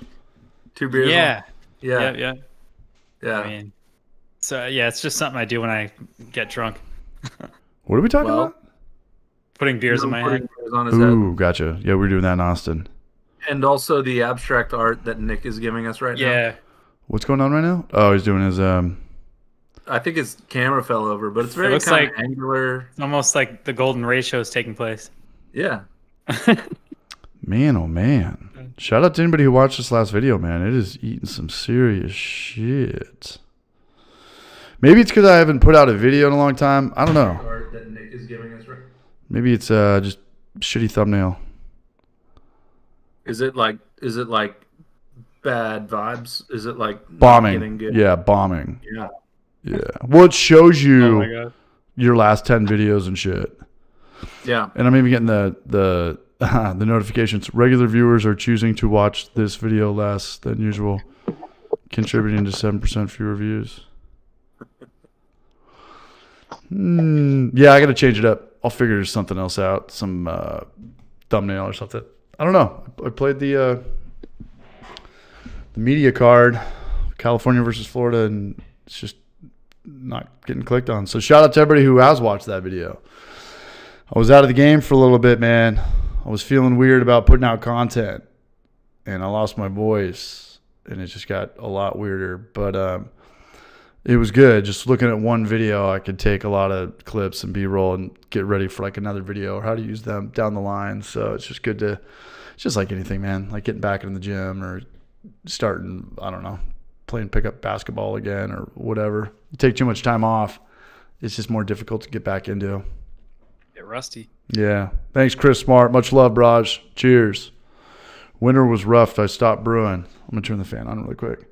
2 beers. Yeah. Yeah. I mean, so yeah, it's just something I do when I get drunk. What are we talking Well, about? Putting beers in my Putting head. beers on his head. Ooh, gotcha. Yeah, we're doing that in Austin. And also the abstract art that Nick is giving us right now. Yeah. What's going on right now? Oh, he's doing his I think his camera fell over, but it's very looks kind of like- angular. It's almost like the golden ratio is taking place. Yeah. Man, oh man. Shout out to anybody who watched this last video, man. It is eating some serious shit. Maybe it's because I haven't put out a video in a long time. I don't know. Art that Nick is giving us right. Maybe it's just shitty thumbnail. Is it like bad vibes? Is it like not Bombing. getting good? Yeah, bombing. Yeah. Yeah. Well, it shows Oh my you god. your last 10 videos and shit. Yeah. And I'm even getting the notifications. Regular viewers are choosing to watch this video less than usual, contributing to 7% fewer views. Yeah, I got to change it up. I'll figure something else out, some thumbnail or something. I don't know. I played the media card, California versus Florida, and it's just not getting clicked on. So shout out to everybody who has watched that video. I was out of the game for a little bit, man. I was feeling weird about putting out content, and I lost my voice, and it just got a lot weirder. But it was good. Just looking at one video, I could take a lot of clips and B-roll and get ready for like another video or how to use them down the line. So it's just good to, it's just like anything, man. Like getting back in the gym or starting, I don't know, playing pickup basketball again or whatever. You take too much time off, it's just more difficult to get back into. Get rusty. Yeah. Thanks, Chris Smart. Much love, Braj. Cheers. Winter was rough. I stopped brewing. I'm going to turn the fan on really quick.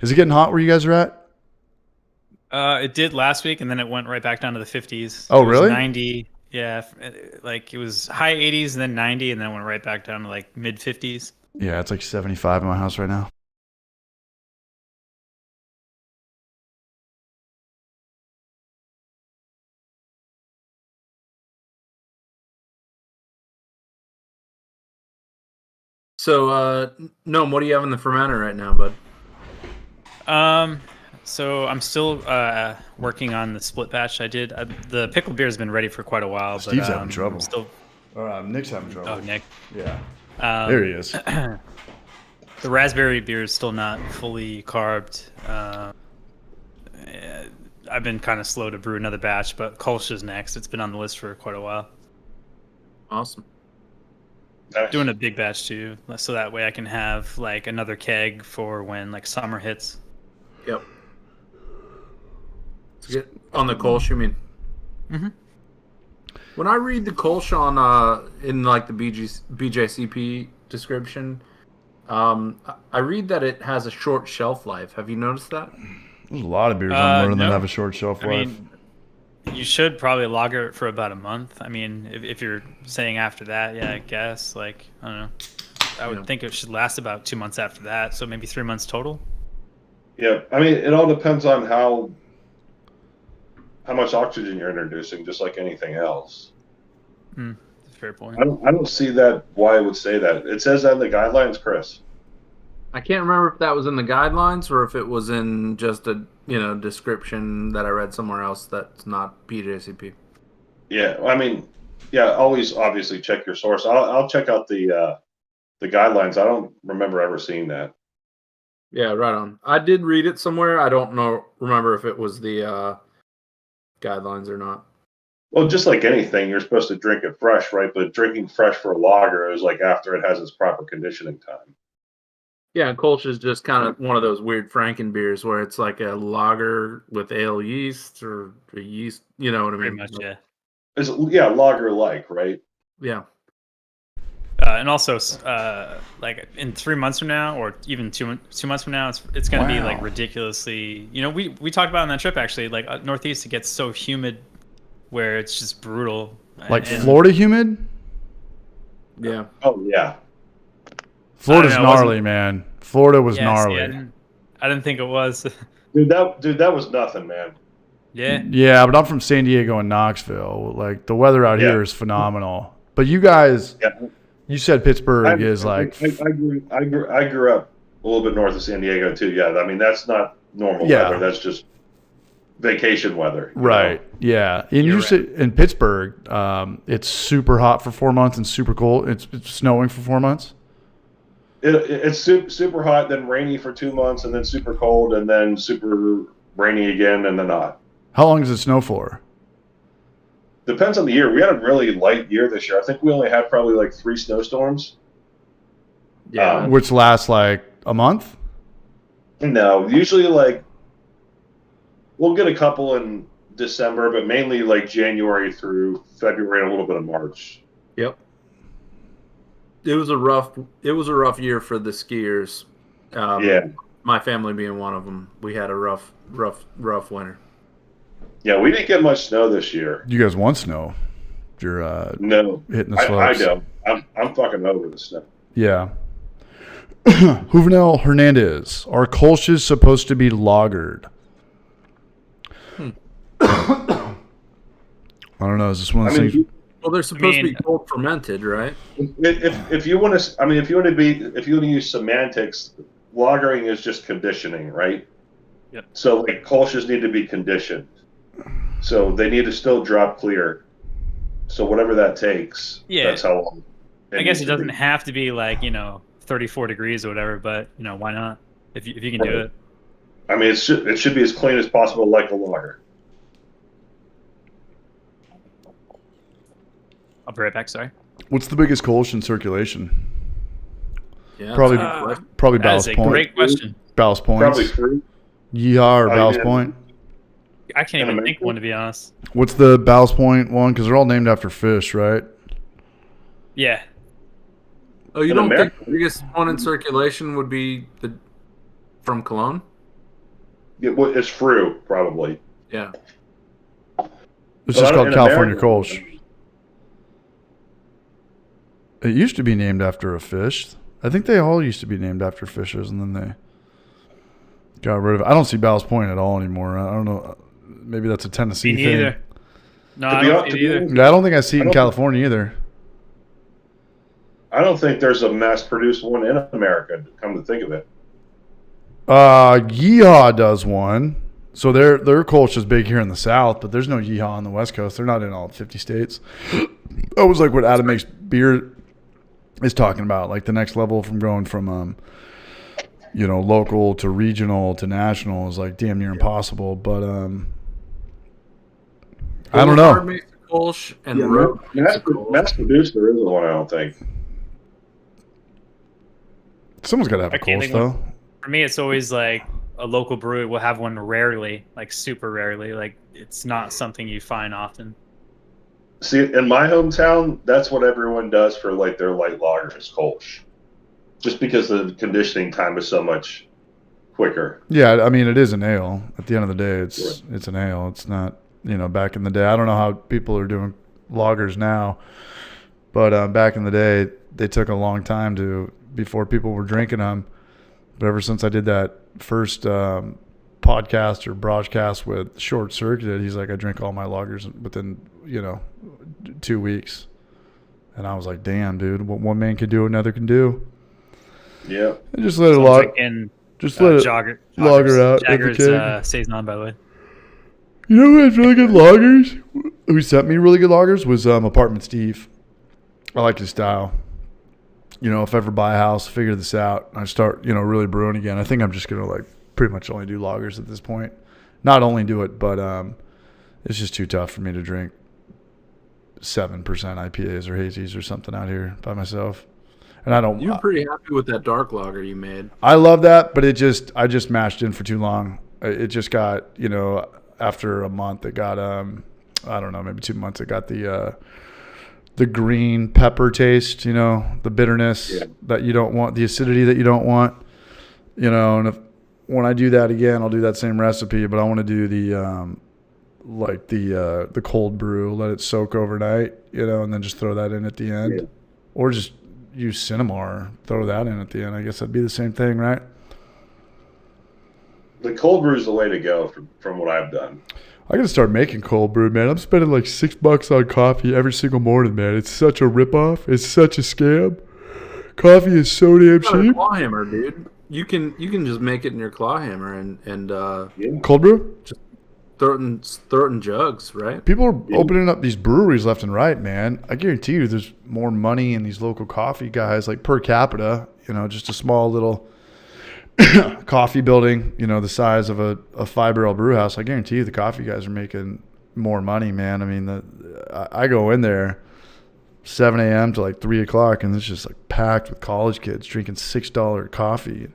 Is it getting hot where you guys are at? It did last week, and then it went right back down to the 50s. Oh, It was really? 90. Yeah, like it was high 80s and then 90, and then it went right back down to like mid 50s. Yeah, it's like 75 in my house right now. So, Noam, what do you have in the fermenter right now, bud? So I'm still working on the split batch I did. The pickled beer has been ready for quite a while. Steve's but, having trouble. Still, Nick's having trouble. oh, Nick. Yeah. There he is. The raspberry beer is still not fully carbed. I've been kind of slow to brew another batch, but Kolsch is next. It's been on the list for quite a while. Awesome. Nice. Doing a big batch too, so that way I can have like another keg for when like summer hits. Yep. On the Kolsch, you mean? Mm-hmm. When I read the Kolsch on in like the BJCP description, I read that it has a short shelf life. Have you noticed that? There's a lot of beers on Murder that no. have a short shelf life. I mean, you should probably lager it for about a month. I mean, if you're saying after that, yeah, I guess. Like, I don't know. I would think it should last about 2 months after that, so maybe 3 months total. Yeah, I mean, it all depends on how much oxygen you're introducing, just like anything else. That's a fair point. I don't see that why it would say that. It says that in the guidelines, Chris. I can't remember if that was in the guidelines or if it was in just a description that I read somewhere else that's not BJCP. Yeah, I mean, yeah, always obviously check your source. I'll check out the guidelines. I don't remember ever seeing that. Yeah, right on. I did read it somewhere. I don't remember if it was the guidelines or not. Well, just like anything, you're supposed to drink it fresh, right? But drinking fresh for a lager is like after it has its proper conditioning time. Yeah, and Kolsch is just kind of one of those weird Franken beers where it's like a lager with ale yeast or a yeast, you know what I mean? Pretty much, yeah. It's lager-like, right? Yeah. And also, like in 3 months from now, or even 2 months from now, it's going to be like ridiculously. We talked about on that trip actually. Like Northeast, it gets so humid, where it's just brutal. Like Florida humid? Yeah. Oh yeah. Florida's gnarly, man. Florida was gnarly. I didn't think it was. Dude, that was nothing, man. Yeah. Yeah, but I'm from San Diego and Knoxville. Like the weather out here is phenomenal. But you guys, you said Pittsburgh is like. I grew up a little bit north of San Diego too. Yeah, I mean that's not normal weather. That's just vacation weather. Right. know? Yeah. And you said in Pittsburgh, it's super hot for 4 months and super cold. It's snowing for 4 months. It's super hot, then rainy for 2 months, and then super cold, and then super rainy again, and then not. How long does it snow for? Depends on the year. We had a really light year this year. I think we only had probably like 3 snowstorms. Yeah. Which lasts like a month? No, usually like we'll get a couple in December, but mainly like January through February and a little bit of March. Yep. It was a rough year for the skiers. Yeah. My family being one of them. We had a rough winter. Yeah, we didn't get much snow this year. You guys want snow? You're No, hitting the I slopes. don't. I'm fucking over the snow. Yeah. Juvenal Hernandez. Are Kolsch's supposed to be lagered? I don't know. Is this one of those things? Well, they're supposed to be cold fermented, right? If you want to, if you want to use semantics, lagering is just conditioning, right? Yep. So like Kolsch's need to be conditioned, so they need to still drop clear. So whatever that takes, that's how long. I guess it doesn't have to be like 34 degrees or whatever, but why not? If you can do it. I mean, it should be as clean as possible, like a lager. I'll be right back. Sorry. What's the biggest Kolsch in circulation? Yeah, Probably That Ballast is a Point. great question. Ballast Points. Probably free. Yeehaw or Ballast yeah. Point. I can't even think one, to be honest. What's the Ballast Point one? Because they're all named after fish, right? Yeah. Oh, you In don't America? think the biggest one in circulation would be from Cologne? It's Fru, probably. Yeah. It's just called in California America- Kolsch. It used to be named after a fish. I think they all used to be named after fishes, and then they got rid of it. I don't see Ballast Point at all anymore. I don't know. Maybe that's a Tennessee Me thing. neither. No, To I be don't hon- see to it be either. honest, Yeah, I don't think I see it in I don't- California either. I don't think there's a mass-produced one in America. Come to think of it. Yeehaw does one. So their Kolsch is big here in the South, but there's no Yeehaw on the West Coast. They're not in all 50 states. That was like what Adam Makes Beer is talking about, like the next level from going from local to regional to national is like damn near impossible. But I don't know. Makes a Kolsch and Yeah, Rogue makes a Kolsch. mass-produced, there isn't one, I don't think. Someone's got to have a I can't Kolsch think though. For me, it's always like a local brewery will have one rarely, like super rarely. Like it's not something you find often. See, in my hometown, that's what everyone does for like their light lager is Kolsch, just because the conditioning time is so much quicker. Yeah, I mean it is an ale. At the end of the day, it's an ale. It's not back in the day. I don't know how people are doing lagers now, but back in the day, they took a long time before people were drinking them. But ever since I did that first podcast or broadcast with Short Circuit, he's like, I drink all my lagers within 2 weeks, and I was like, damn, dude, what one man can do, another can do. Yeah, and just let it lager out. Jagger's Saison, by the way. You know who has really good lagers? Who sent me really good lagers was Apartment Steve. I like his style. If I ever buy a house, figure this out, I start, really brewing again. I think I'm just gonna like pretty much only do lagers at this point. Not only do it, but it's just too tough for me to drink 7% IPAs or hazies or something out here by myself. And I don't. You're pretty happy with that dark lager you made. I love that, but I just mashed in for too long. It just got, after a month, it got I don't know, maybe 2 months, it got the green pepper taste, the bitterness that you don't want, the acidity that you don't want, and when I do that again, I'll do that same recipe, but I want to do the cold brew, let it soak overnight, and then just throw that in at the end, or just use Cinnamar, throw that in at the end. I guess that'd be the same thing, right? the cold brew is the way to go from what I've done. I gotta start making cold brew, man. I'm spending like $6 on coffee every single morning, man. It's such a ripoff. It's such a scam. Coffee is so damn cheap. Claw hammer, dude. You can just make it in your claw hammer and Cold brew? just throw it in jugs, right? People are opening up these breweries left and right, man. I guarantee you there's more money in these local coffee guys, like per capita, just a small little coffee building, the size of a 5-barrel brew house. I guarantee you the coffee guys are making more money, man. I mean, I go in there 7 a.m. to like 3 o'clock, and it's just like packed with college kids drinking $6 coffee.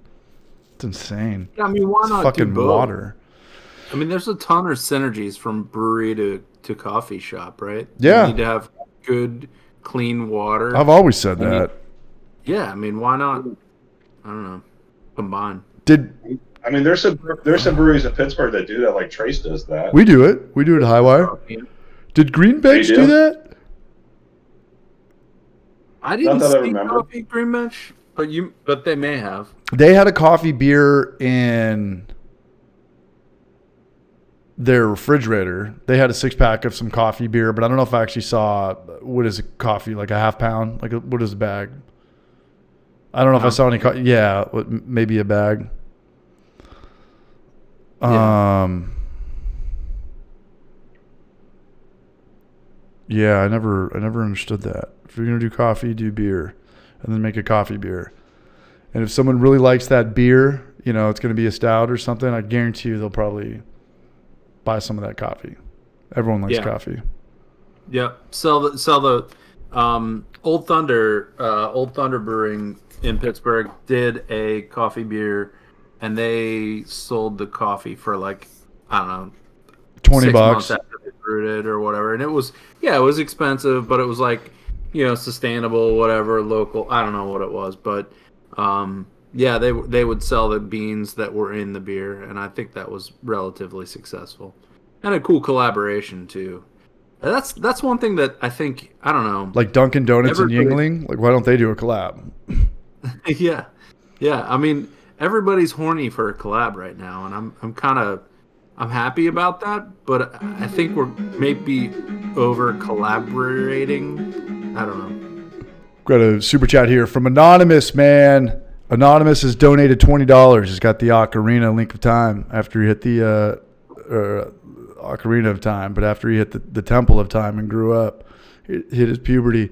It's insane. Yeah, I mean, why It's not fucking do both? water. I mean, there's a ton of synergies from brewery to coffee shop, right? Yeah. You need to have good, clean water. I've always said that. Yeah, I mean, why not? I don't know. Combine. I mean, there's some breweries in Pittsburgh that do that, like Trace does that. We do it. We do it at Highwire. Did Green Bench They do do? that? I didn't Not that I see remember. coffee Green Bench, but they may have. They had a coffee beer in their refrigerator. They had a 6-pack of some coffee beer, but I don't know if I actually saw, what is a coffee, like a half pound? Like what is a bag? I don't know if I saw any yeah, maybe a bag. Yeah, I never understood that. If you're gonna do coffee, do beer, and then make a coffee beer. And if someone really likes that beer, it's gonna be a stout or something. I guarantee you they'll probably buy some of that coffee. Everyone likes coffee. Yep. Sell the Old Thunder Brewing in Pittsburgh did a coffee beer, and they sold the coffee for like, I don't know, $20. 6 months after they brewed it or whatever. And it was expensive, but it was like, sustainable, whatever, local. I don't know what it was, but they would sell the beans that were in the beer, and I think that was relatively successful and a cool collaboration too. And that's one thing that I think, I don't know, Like Dunkin' Donuts and Everybody- Yingling. Like, why don't they do a collab? yeah. I mean, everybody's horny for a collab right now, and I'm happy about that. But I think we're maybe over collaborating. I don't know. Got a super chat here from Anonymous, man. Anonymous has donated $20. He's got the Ocarina Link of Time after he hit the Ocarina of Time, but after he hit the Temple of Time and grew up, hit his puberty.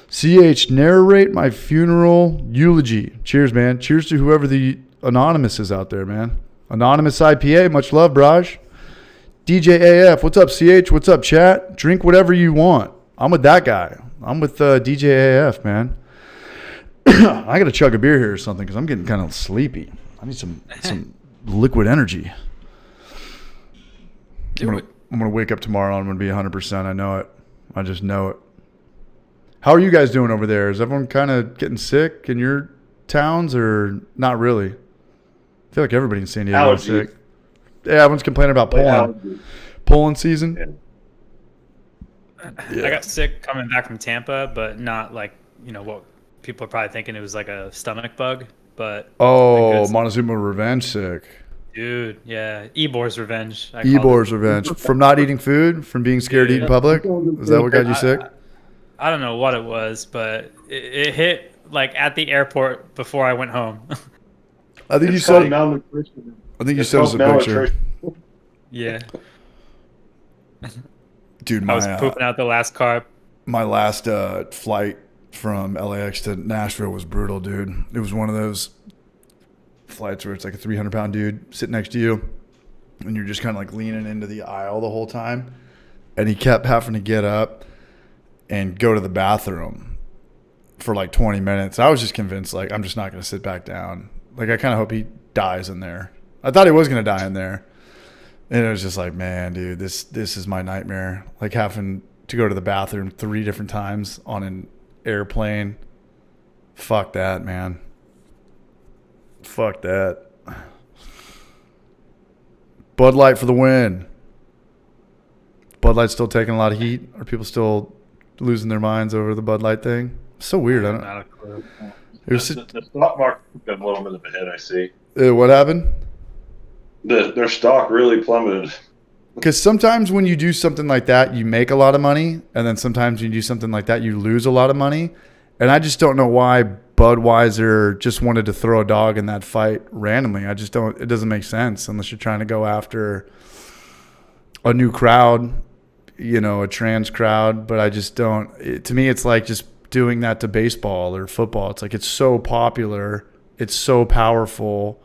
CH, narrate my funeral eulogy. Cheers, man. Cheers to whoever the Anonymous is out there, man. Anonymous IPA, much love, Braj. DJ AF, what's up, CH? What's up, chat? Drink whatever you want. I'm with that guy. I'm with DJ AF, man. I got to chug a beer here or something because I'm getting kind of sleepy. I need some liquid energy. I'm gonna wake up tomorrow and I'm gonna be 100%. I know it. I just know it. How are you guys doing over there? Is everyone kind of getting sick in your towns or not really? I feel like everybody in San Diego is sick. Yeah, everyone's complaining about pollen season. Yeah. I got sick coming back from Tampa, but not like, what people are probably thinking it was like a stomach bug. But Montezuma revenge sick. Dude, yeah. Ebor's revenge. Ebor's revenge. From not eating food? From being scared to eat in public? Is that what got you sick? I don't know what it was, but it hit like at the airport before I went home. I think you said us a picture. Yeah. Dude, I was pooping out the last carb. My last flight from LAX to Nashville was brutal, dude. It was one of those flights where it's like a 300-pound dude sitting next to you, and you're just kind of like leaning into the aisle the whole time. And he kept having to get up and go to the bathroom for like 20 minutes. I was just convinced, like, I'm just not going to sit back down. Like, I kind of hope he dies in there. I thought he was going to die in there. And it was just like, man, dude, this is my nightmare. Like having to go to the bathroom 3 different times on an airplane. Fuck that, man. Fuck that. Bud Light for the win. Bud Light's still taking a lot of heat. Are people still losing their minds over the Bud Light thing? It's so weird. I don't. Not a clue. The stock market's been a little bit of a hit, I see. What happened? Their stock really plummeted. Because sometimes when you do something like that, you make a lot of money, and then sometimes when you do something like that, you lose a lot of money. And I just don't know why Budweiser just wanted to throw a dog in that fight randomly. I just don't. It doesn't make sense unless you're trying to go after a new crowd, a trans crowd. But I just don't. To me, it's like just doing that to baseball or football. It's like it's so popular, it's so powerful,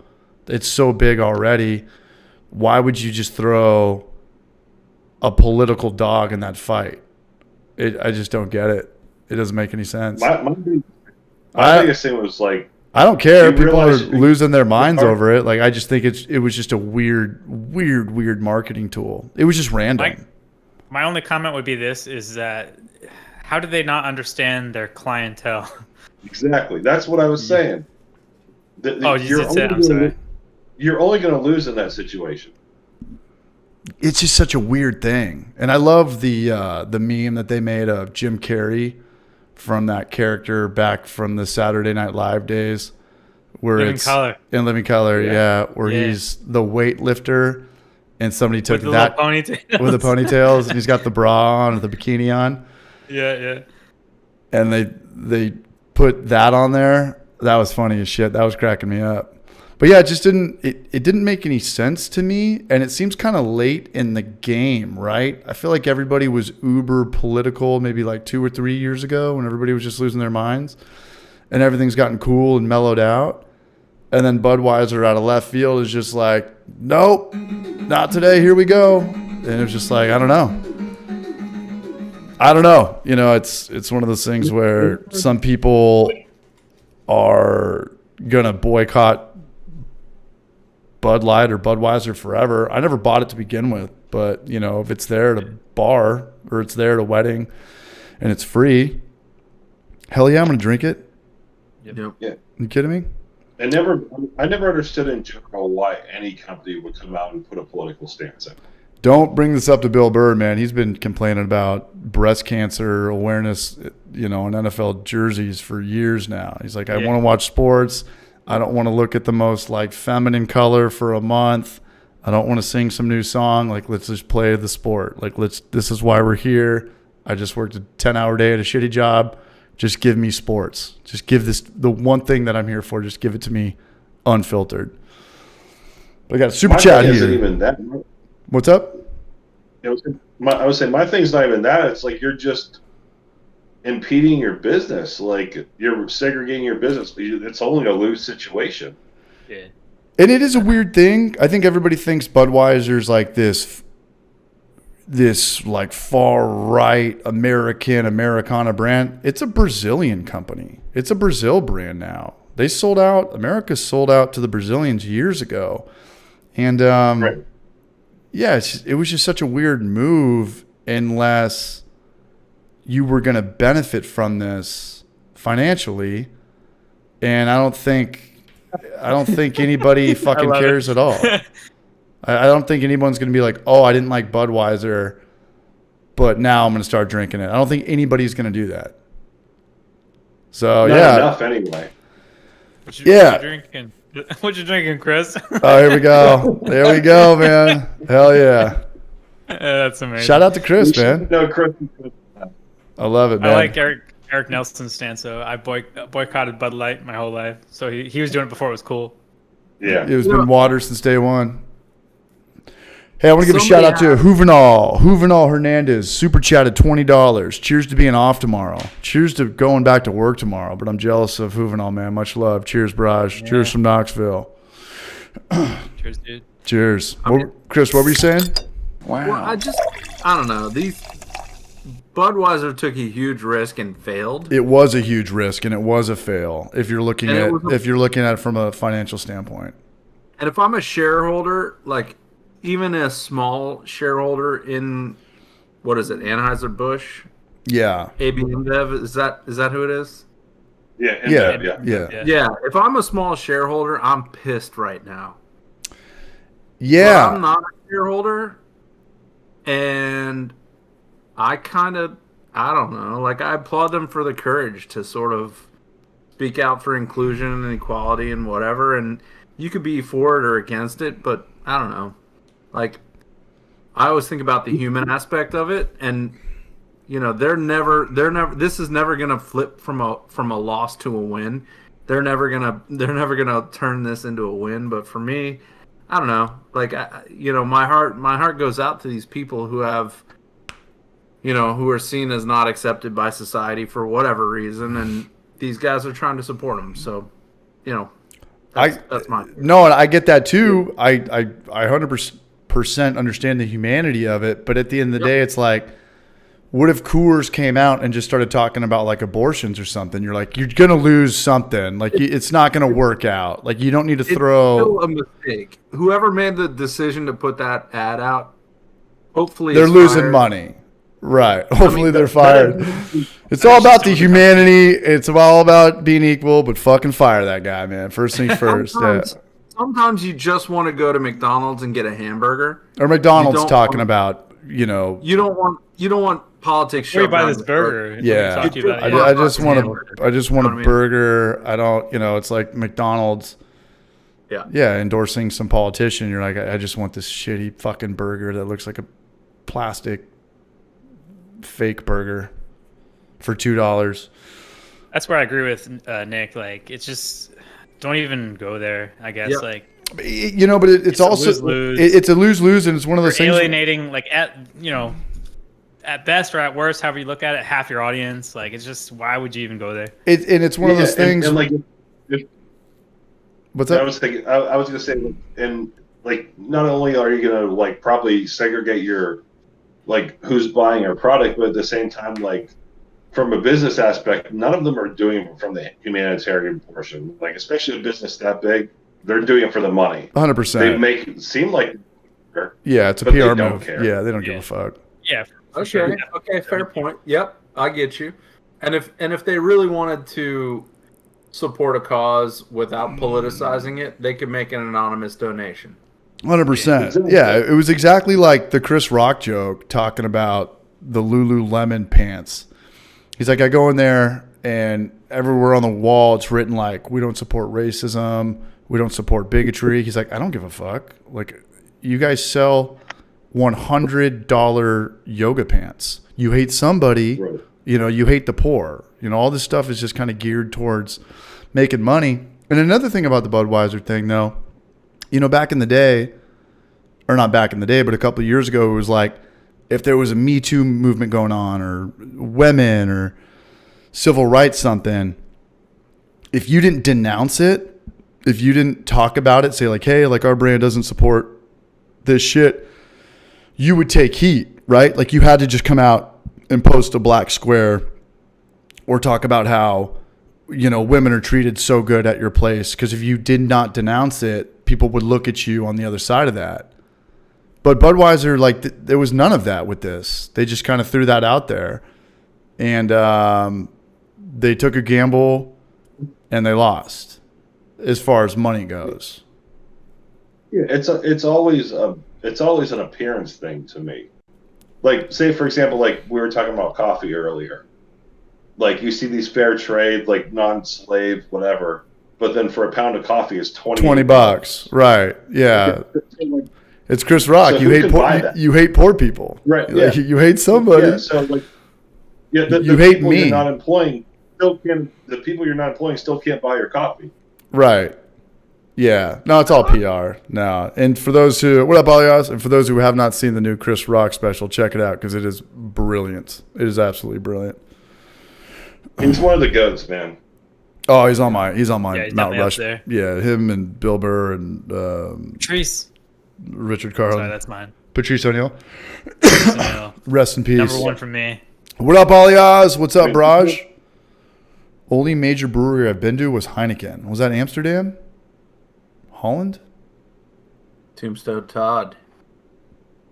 it's so big already. Why would you just throw a political dog in that fight? I just don't get it. It doesn't make any sense. My biggest thing was like, I don't care. People are losing their minds over it. Like, I just think it was just a weird marketing tool. It was just random. My only comment would be this: is that how do they not understand their clientele? Exactly. That's what I was saying. I'm sorry. You're only going to lose in that situation. It's just such a weird thing. And I love the meme that they made of Jim Carrey from that character back from the Saturday Night Live days. Where Living Color. In Living Color, yeah. Where he's the weightlifter and somebody took that with the ponytails and he's got the bra on or the bikini on. Yeah. And they put that on there. That was funny as shit. That was cracking me up. But yeah, it didn't make any sense to me, and it seems kind of late in the game, right? I feel like everybody was uber political maybe like 2 or 3 years ago when everybody was just losing their minds, and everything's gotten cool and mellowed out. And then Budweiser out of left field is just like, nope, not today, here we go. And it was just like, I don't know. It's one of those things where some people are going to boycott Bud Light or Budweiser forever. I never bought it to begin with, but if it's there at a bar or it's there at a wedding and it's free, hell yeah, I'm gonna drink it. Yep. Yeah. You kidding me? I never understood in general why any company would come out and put a political stance in. Don't bring this up to Bill Burr, man. He's been complaining about breast cancer awareness, on NFL jerseys for years now. He's like, I want to watch sports. I don't want to look at the most like feminine color for a month. I don't want to sing some new song. Like, let's just play the sport. Like, this is why we're here. I just worked a 10-hour day at a shitty job. Just give me sports. Just give this the one thing that I'm here for. Just give it to me unfiltered. But I got a super My chat thing isn't here. even that. What's up? I would say my thing's not even that. It's like you're just impeding your business. Like you're segregating your business. It's only a lose situation. Yeah. And it is a weird thing. I think everybody thinks Budweiser's like this like far right Americana brand. It's a Brazilian company. It's a Brazil brand now. They sold out. America sold out to the Brazilians years ago. And Right. yeah, it was just such a weird move unless you were going to benefit from this financially. And I don't think anybody fucking love cares it. at all. I don't think anyone's going to be like, oh, I didn't like Budweiser, but now I'm going to start drinking it. I don't think anybody's going to do that. So, Not yeah. enough anyway. What Yeah. you drinking? What you drinking, Chris? Oh, here we go. There we go, man. Hell yeah. That's amazing. Shout out to Chris, man. No, Chris. I love it, man. I like Eric Nelson's stance. So I boycotted Bud Light my whole life. So he was doing it before it was cool. Yeah. It has been water since day one. Hey, I want to give a Somebody shout out to Juvenal Hernandez. Super chatted $20. Cheers to being off tomorrow. Cheers to going back to work tomorrow. But I'm jealous of Juvenal, man. Much love. Cheers, Braj. Yeah. Cheers from Knoxville. Cheers, dude. Cheers. Chris, what were you saying? Well, I don't know. These Budweiser took a huge risk and failed. It was a huge risk and it was a fail if you're looking And at it from a financial standpoint. And if I'm a shareholder, like even a small shareholder in what is it, Anheuser-Busch, Yeah. AB InBev, is that who it is? Yeah. Yeah. Yeah. If I'm a small shareholder, I'm pissed right now. Yeah. But I'm not a shareholder, and I don't know, like I applaud them for the courage to sort of speak out for inclusion and equality and whatever, and you could be for it or against it, but I don't know. Like, I always think about the human aspect of it, and you know, this is never gonna flip from a loss to a win. They're never gonna turn this into a win. But for me, I don't know. Like, my heart goes out to these people who have, who are seen as not accepted by society for whatever reason, and these guys are trying to support them. So, that's my No, and I get that too. I 100% understand the humanity of it, but at the end of the day, it's like, what if Coors came out and just started talking about like abortions or something? You're like, you're gonna lose something. Like, it's not gonna work out. Like, you don't need to throw. It's still a mistake. Whoever made the decision to put that ad out, hopefully They're is losing fired. money. Right. Hopefully they're fired. It's all about the humanity. It's all about being equal, but fucking fire that guy, man. First things first. Yeah. Sometimes you just want to go to McDonald's and get a hamburger. Or McDonald's don't talking want- about, You don't want politics Where you shoved buy down this your burger? throat. Let me Yeah. talk to you about it. I just want hamburger. a You know what I mean? burger. I don't, it's like McDonald's. Yeah. Yeah, endorsing some politician. You're like, I just want this shitty fucking burger that looks like a plastic fake burger for $2. That's where I agree with Nick. Like, it's just don't even go there. I guess Yep. like But it's a also lose-lose. it's a lose-lose, and it's one of those you're things. alienating. Like at best or at worst, however you look at it, half your audience. Like, it's just why would you even go there? It's one of those things. And like, What's I that? was thinking, I was gonna say, and like, not only are you gonna like probably segregate your like who's buying your product, but at the same time, like from a business aspect, none of them are doing it from the humanitarian portion. Like, especially a business that big, they're doing it for the money. 100%. They make it seem like, Yeah, it's a but they PR don't move. care. Yeah, they don't give Yeah. a fuck. Yeah. for Okay. sure. Okay. Fair point. Yep. I get you. And if they really wanted to support a cause without politicizing it, they could make an anonymous donation. 100%. Yeah, it was exactly like the Chris Rock joke talking about the Lululemon pants. He's like, I go in there and everywhere on the wall it's written like, we don't support racism, we don't support bigotry. He's like, I don't give a fuck. Like, you guys sell $100 yoga pants. You hate somebody, Right. You know, you hate the poor. You know, all this stuff is just kind of geared towards making money. And another thing about the Budweiser thing, though, you know, back in the day, or not back in the day, but a couple of years ago, it was like if there was a Me Too movement going on or women or civil rights something, if you didn't denounce it, if you didn't talk about it, say like, hey, like our brand doesn't support this shit, you would take heat, right? Like you had to just come out and post a black square or talk about how, you know, women are treated so good at your place. Because if you did not denounce it, people would look at you on the other side of that. But Budweiser, like, there was none of that with this. They just kind of threw that out there. And they took a gamble and they lost as far as money goes. Yeah, it's always an appearance thing to me. Like, say, for example, like we were talking about coffee earlier. Like, you see these fair trade, like non-slave, whatever. But then for a pound of coffee, it's $20. Right. Yeah. It's Chris Rock. So you hate poor people. Right. Like, Yeah. you hate somebody. Yeah. So like, yeah, you hate people me. You're not employing the people you're not employing still can't buy your coffee. Right. Yeah. No, it's all PR. No. And for those who, what up, Alias? And for those who have not seen the new Chris Rock special, check it out because it is brilliant. It is absolutely brilliant. He's one of the goats, man. Oh, he's on my he's Mount definitely up Rush. there. Yeah, him and Bill Burr and Patrice. Richard Carlin. Sorry, that's mine. Patrice O'Neal. So, Rest in peace. number one from me. What up, Alias? What's up, Braj? Only major brewery I've been to was Heineken. Was that Amsterdam? Holland? Tombstone Todd.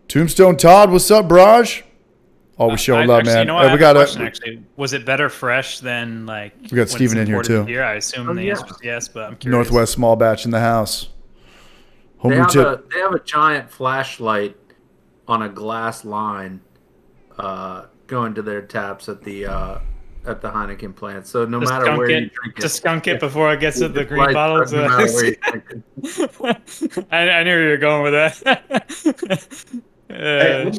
Tombstone Todd, what's up, Braj? Always showing love, actually, man. You know what? Hey, I have a question, actually. Was it better fresh than like? We got Steven in here, too. Here? I assume the answer is yes, but I'm curious. Northwest Small Batch in the house. They Homebrew tip. have a giant flashlight on a glass line going to their taps at the Heineken plant. So no Just matter skunk where it. you drink it, Just skunk it before it gets to the it's green light, bottles. no matter where you drink it. I knew where you were going with that. Hey,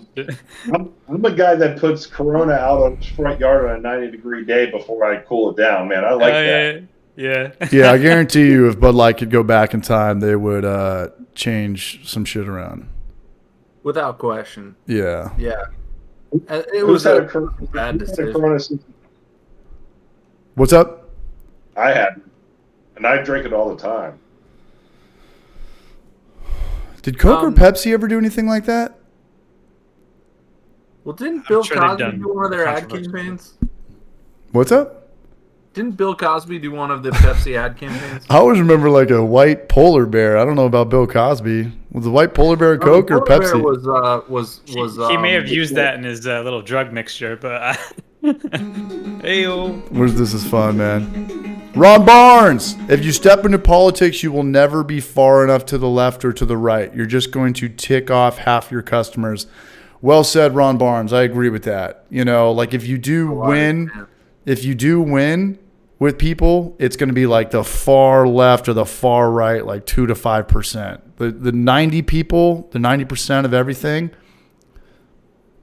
I'm a guy that puts Corona out on his front yard on a 90-degree day before I cool it down, man. I like that. Yeah. Yeah, I guarantee you if Bud Light could go back in time, they would change some shit around. Without question. Yeah. Yeah. It Who's was had a Corona- bad who's had a decision. Corona since What's up? I had, and I drink it all the time. Did Coke or Pepsi ever do anything like that? Well, didn't Bill sure they've Cosby done do one of their ad controversial campaigns? What's up? Didn't Bill Cosby do one of the Pepsi ad campaigns? I always remember like a white polar bear. I don't know about Bill Cosby. Was the white polar bear Coke or Polar Bear Pepsi? was He may have used that in his little drug mixture, but Heyo. Where's this is fun, man. Ron Barnes. If you step into politics, you will never be far enough to the left or to the right. You're just going to tick off half your customers. Well said, Ron Barnes. I agree with that. You know, like if you do win with people, it's going to be like the far left or the far right, like 2 to 5%. The 90 people, the 90% of everything,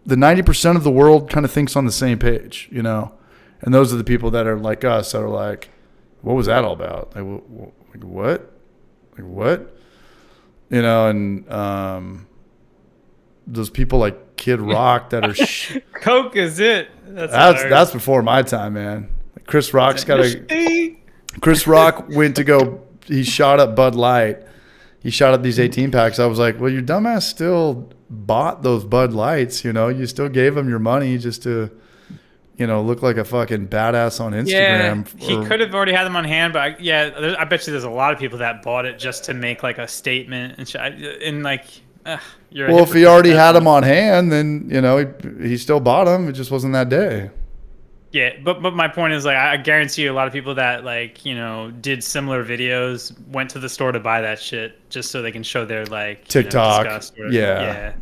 the 90% of the world kind of thinks on the same page, you know? And those are the people that are like us that are like, what was that all about? Like what? Like what? You know, and those people like Kid Rock that are Coke is it. that's before my time, man. Chris Rock went to go. He shot up Bud Light. He shot up these 18 packs. I was like, well, your dumbass still bought those Bud Lights. You know, you still gave him your money just to, you know, look like a fucking badass on Instagram. Yeah, he could have already had them on hand, but I bet you there's a lot of people that bought it just to make like a statement and like. Well, if he already had them on hand, then you know he still bought them. It just wasn't that day. Yeah, but my point is like I guarantee you a lot of people that like you know did similar videos went to the store to buy that shit just so they can show their like TikTok. disgust or, Yeah.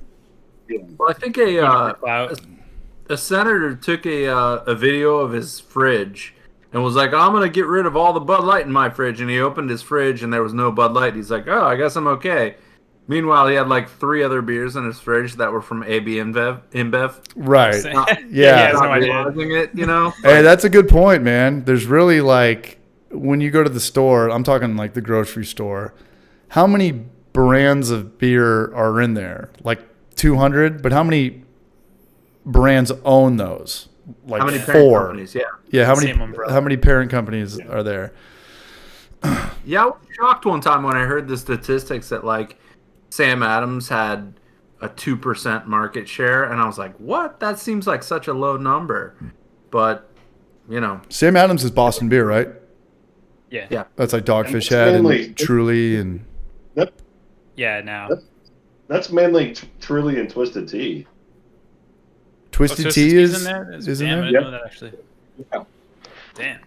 Well, I think a senator took a video of his fridge and was like, I'm gonna get rid of all the Bud Light in my fridge, and he opened his fridge and there was no Bud Light. He's like, oh, I guess I'm okay. Meanwhile, he had like 3 other beers in his fridge that were from AB InBev. Right. Not, Yeah. no not idea. realizing it, you know? Hey, that's a good point, man. There's really like when you go to the store, I'm talking like the grocery store, how many brands of beer are in there? Like 200, but how many brands own those? Like How many parent 4. companies? Yeah. Yeah, Same umbrella. how many parent companies are there? Yeah, I was shocked one time when I heard the statistics that like Sam Adams had a 2% market share, and I was like, "What? That seems like such a low number." But you know, Sam Adams is Boston beer, right? Yeah. That's like Dogfish That's Head mainly- and Truly and Yeah. Now. That's mainly Truly and Twisted Tea. Twisted Oh, Tea Tea's is in there. is in Damn, I there. didn't know that actually. Yeah. Damn.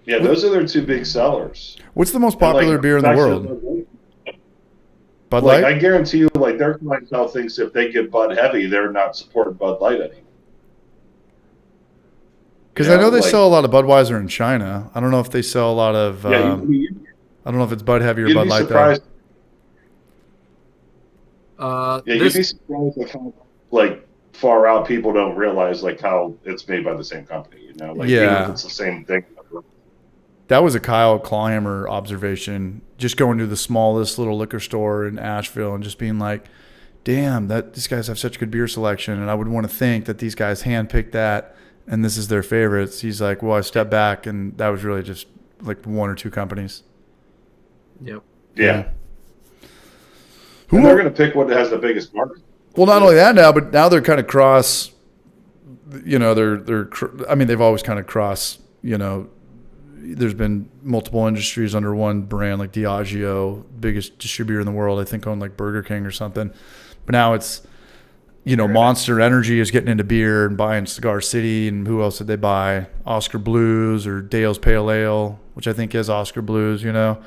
Yeah, those are their 2 big sellers. What's the most And, like, popular beer in the actually, world? Bud Like, Light? I guarantee you, like, their clientele thinks if they get Bud Heavy, they're not supporting Bud Light anymore. Because Yeah, I know they like- sell a lot of Budweiser in China. I don't know if they sell a lot of. Yeah, I don't know if it's Bud Heavy or you'd Bud be Light surprised. though. Yeah, you'd be surprised like how like far out people don't realize like how it's made by the same company. You know, like even Yeah. if it's the same thing. That was a Kyle Clawhammer observation. Just going to the smallest little liquor store in Asheville and just being like, "Damn, these guys have such good beer selection." And I would want to think that these guys handpicked that, and this is their favorites. He's like, "Well, I stepped back, and that was really just like 1 or 2 companies." yep. Yeah, Who and they're are- going to pick what has the biggest market. Well, not only that now, but now they're kind of cross. You know, I mean, they've always kind of cross. You know, there's been multiple industries under one brand, like Diageo, biggest distributor in the world, I think, owned like Burger King or something. But now it's, you know, Monster Energy is getting into beer and buying Cigar City, and who else did they buy? Oscar Blues or Dale's Pale Ale, which I think is Oscar Blues. You know.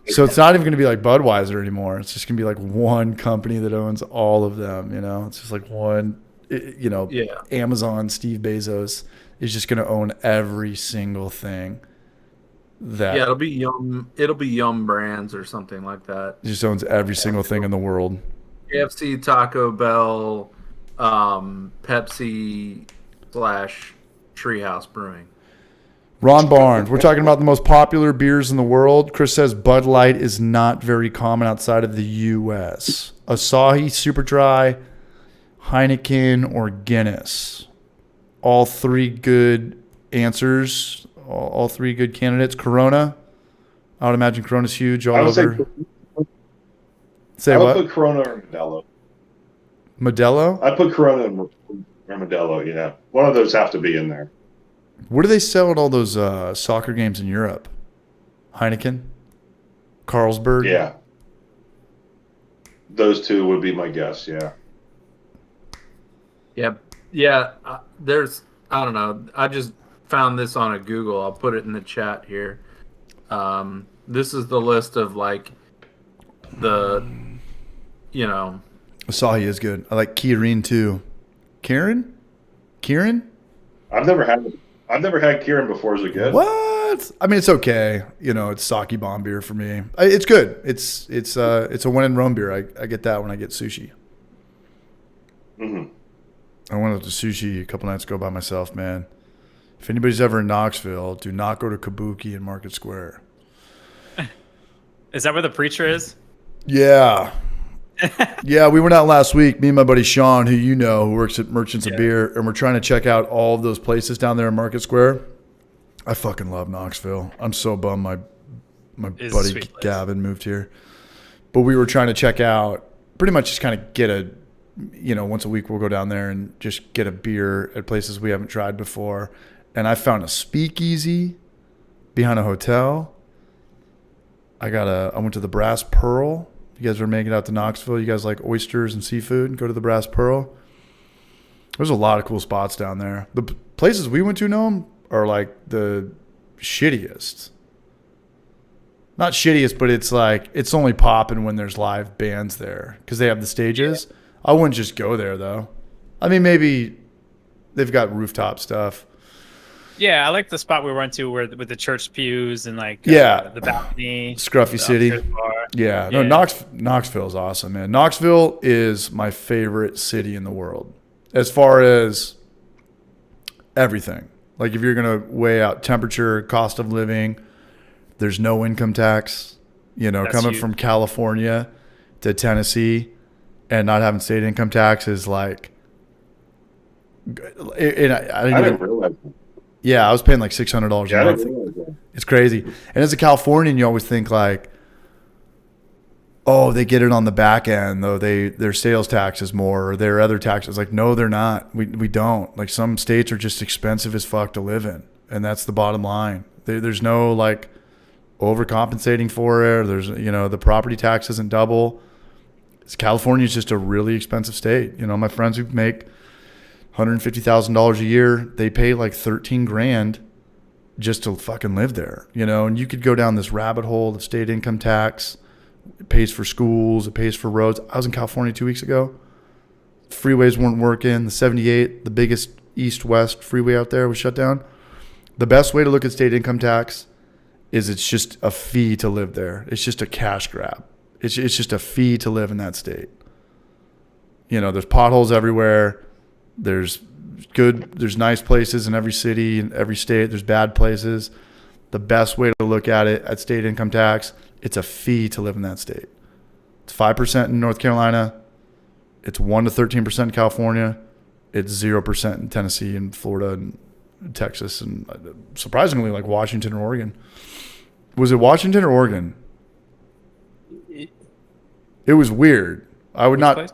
So it's not even going to be like Budweiser anymore. It's just going to be like one company that owns all of them. You know, it's just like one. You know, Yeah. Amazon, Steve Bezos is just going to own every single thing. That Yeah, it'll be Yum Brands or something like that. just owns every single thing in the world. KFC, Taco Bell, Pepsi / Treehouse Brewing. Ron Barnes, we're talking about the most popular beers in the world. Chris says Bud Light is not very common outside of the U.S. Asahi, Super Dry, Heineken, or Guinness. All 3 good answers. All 3 good candidates. Corona. I would imagine Corona's huge all I would over. Say I would what? put Corona or Modelo. Modelo? I put Corona or Modelo. Yeah, one of those have to be in there. Where do they sell at all those soccer games in Europe? Heineken? Carlsberg? Yeah, those 2 would be my guess. Yeah. Yeah. There's, I don't know. I just found this on a Google. I'll put it in the chat here. This is the list of like the, you know, Asahi is good. I like Kirin too. Kirin? I've never had Kieran before. Is it good? What? I mean, it's okay. You know, it's sake bomb beer for me. It's good. It's a when in Rome beer. I get that when I get sushi. Mm-hmm. I went out to sushi a couple nights ago by myself, man. If anybody's ever in Knoxville, do not go to Kabuki in Market Square. Is that where the preacher is? Yeah. Yeah, we went out last week, me and my buddy Sean, who you know, who works at Merchants of Beer, and we're trying to check out all of those places down there in Market Square. I fucking love Knoxville. I'm so bummed my It's a buddy sweet place. Gavin moved here. But we were trying to check out, pretty much just kind of get a, you know, once a week we'll go down there and just get a beer at places we haven't tried before. And I found a speakeasy behind a hotel. I went to the Brass Pearl. You guys are making it out to Knoxville. You guys like oysters and seafood? Go to the Brass Pearl. There's a lot of cool spots down there. The places we went to, Noam, are like the shittiest. Not shittiest, but it's like it's only popping when there's live bands there because they have the stages. Yeah. I wouldn't just go there though. I mean, maybe they've got rooftop stuff. Yeah, I like the spot we went to where with the church pews and like the balcony, Scruffy the City. bar. Yeah, no, Yeah. Knoxville is awesome, man. Knoxville is my favorite city in the world as far as everything. Like if you're gonna weigh out temperature, cost of living, there's no income tax. You know, That's coming huge. from California to Tennessee and not having state income tax is like. And I didn't I even. didn't realize that. Yeah, I was paying like $600 Yeah, a I month. didn't realize that. It's crazy. And as a Californian, you always think like, oh, they get it on the back end, though their sales tax is more or their other taxes. Like, no, they're not. We don't. Like some states are just expensive as fuck to live in. And that's the bottom line. There's no like overcompensating for it. There's, the property tax isn't double. California is just a really expensive state. My friends who make $150,000 a year, they pay like 13 grand just to fucking live there, and you could go down this rabbit hole of state income tax. It pays for schools. It pays for roads. I was in California 2 weeks ago. Freeways weren't working. The 78, the biggest east-west freeway out there, was shut down. The best way to look at state income tax is it's just a fee to live there. It's just a cash grab. It's just a fee to live in that state. There's potholes everywhere. There's nice places in every city, in every state. There's bad places. The best way to look at it at state income tax, it's a fee to live in that state. It's 5% in North Carolina. It's 1 to 13% in California. It's 0% in Tennessee and Florida and Texas and surprisingly like Washington or Oregon. Was it Washington or Oregon? It was weird. I would not.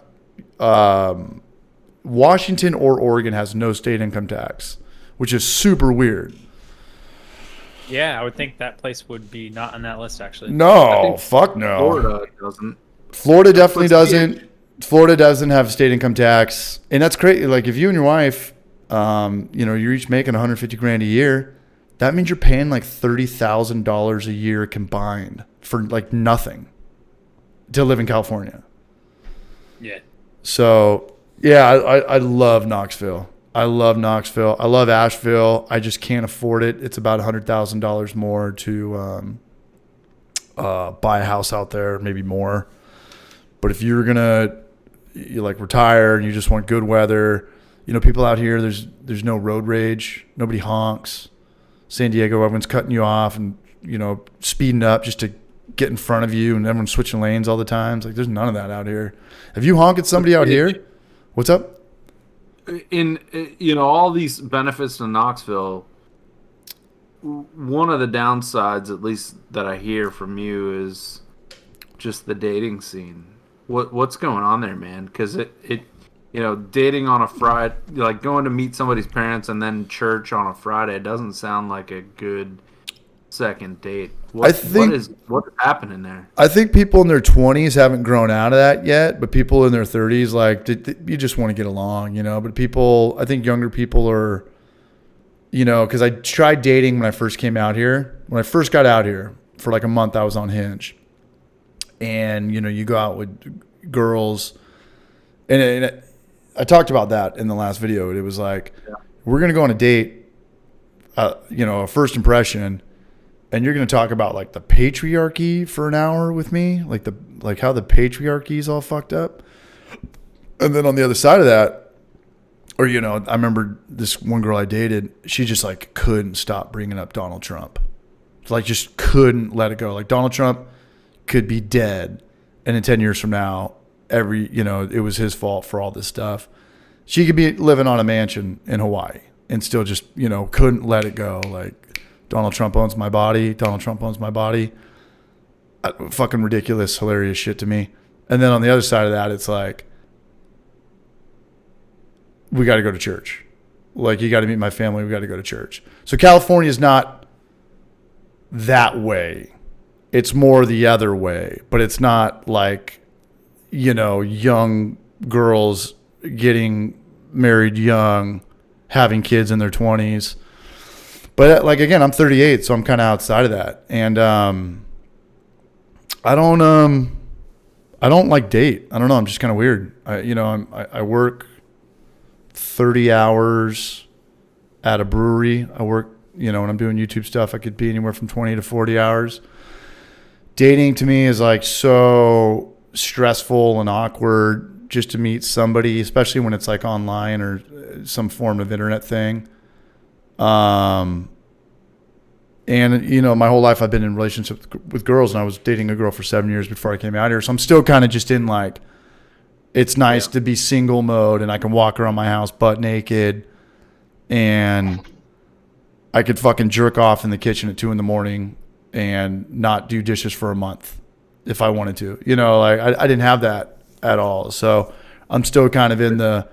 Washington or Oregon has no state income tax, which is super weird. Yeah, I would think that place would be not on that list, actually. No, fuck no. Florida doesn't. Florida definitely doesn't. Florida doesn't have state income tax, and that's crazy. Like if you and your wife, you're each making 150 grand a year, that means you're paying like $30,000 a year combined for like nothing to live in California. Yeah. So yeah, I love Knoxville. I love Knoxville. I love Asheville. I just can't afford it. It's about $100,000 more to buy a house out there, maybe more. But if you're you like retire and you just want good weather, people out here, there's no road rage. Nobody honks. San Diego, everyone's cutting you off and, speeding up just to get in front of you and everyone's switching lanes all the time. It's like there's none of that out here. Have you honked at somebody out here? What's up? In all these benefits to Knoxville, one of the downsides, at least that I hear from you, is just the dating scene. What's going on there, man? Because dating on a Friday, like going to meet somebody's parents and then church on a Friday, doesn't sound like a good second date. What is happening there? I think people in their 20s haven't grown out of that yet, but people in their 30s, like, you just want to get along, But I think younger people are, because I tried dating when I first came out here. When I first got out here, for like a month, I was on Hinge. And, you go out with girls. And I talked about that in the last video. It was like, we're going to go on a date, a first impression. And you're going to talk about like the patriarchy for an hour with me, like how the patriarchy is all fucked up. And then on the other side of that, or, I remember this one girl I dated, she just like couldn't stop bringing up Donald Trump. Like just couldn't let it go. Like Donald Trump could be dead. And in 10 years from now, it was his fault for all this stuff. She could be living on a mansion in Hawaii and still just, couldn't let it go. Like, Donald Trump owns my body. Donald Trump owns my body. Fucking ridiculous, hilarious shit to me. And then on the other side of that, it's like, we got to go to church. Like, you got to meet my family. We got to go to church. So California is not that way. It's more the other way. But it's not like, young girls getting married young, having kids in their 20s. But like again, I'm 38, so I'm kind of outside of that, and I don't like date. I don't know. I'm just kind of weird. I work 30 hours at a brewery. I work, when I'm doing YouTube stuff, I could be anywhere from 20 to 40 hours. dating to me is like so stressful and awkward just to meet somebody, especially when it's like online or some form of internet thing. And you know, my whole life I've been in relationships with girls, and I was dating a girl for 7 years before I came out here. So I'm still kind of just in like, it's nice to be single mode, and I can walk around my house butt naked, and I could fucking jerk off in the kitchen at 2 a.m. and not do dishes for a month if I wanted to. You know, like I didn't have that at all. So I'm still kind of in the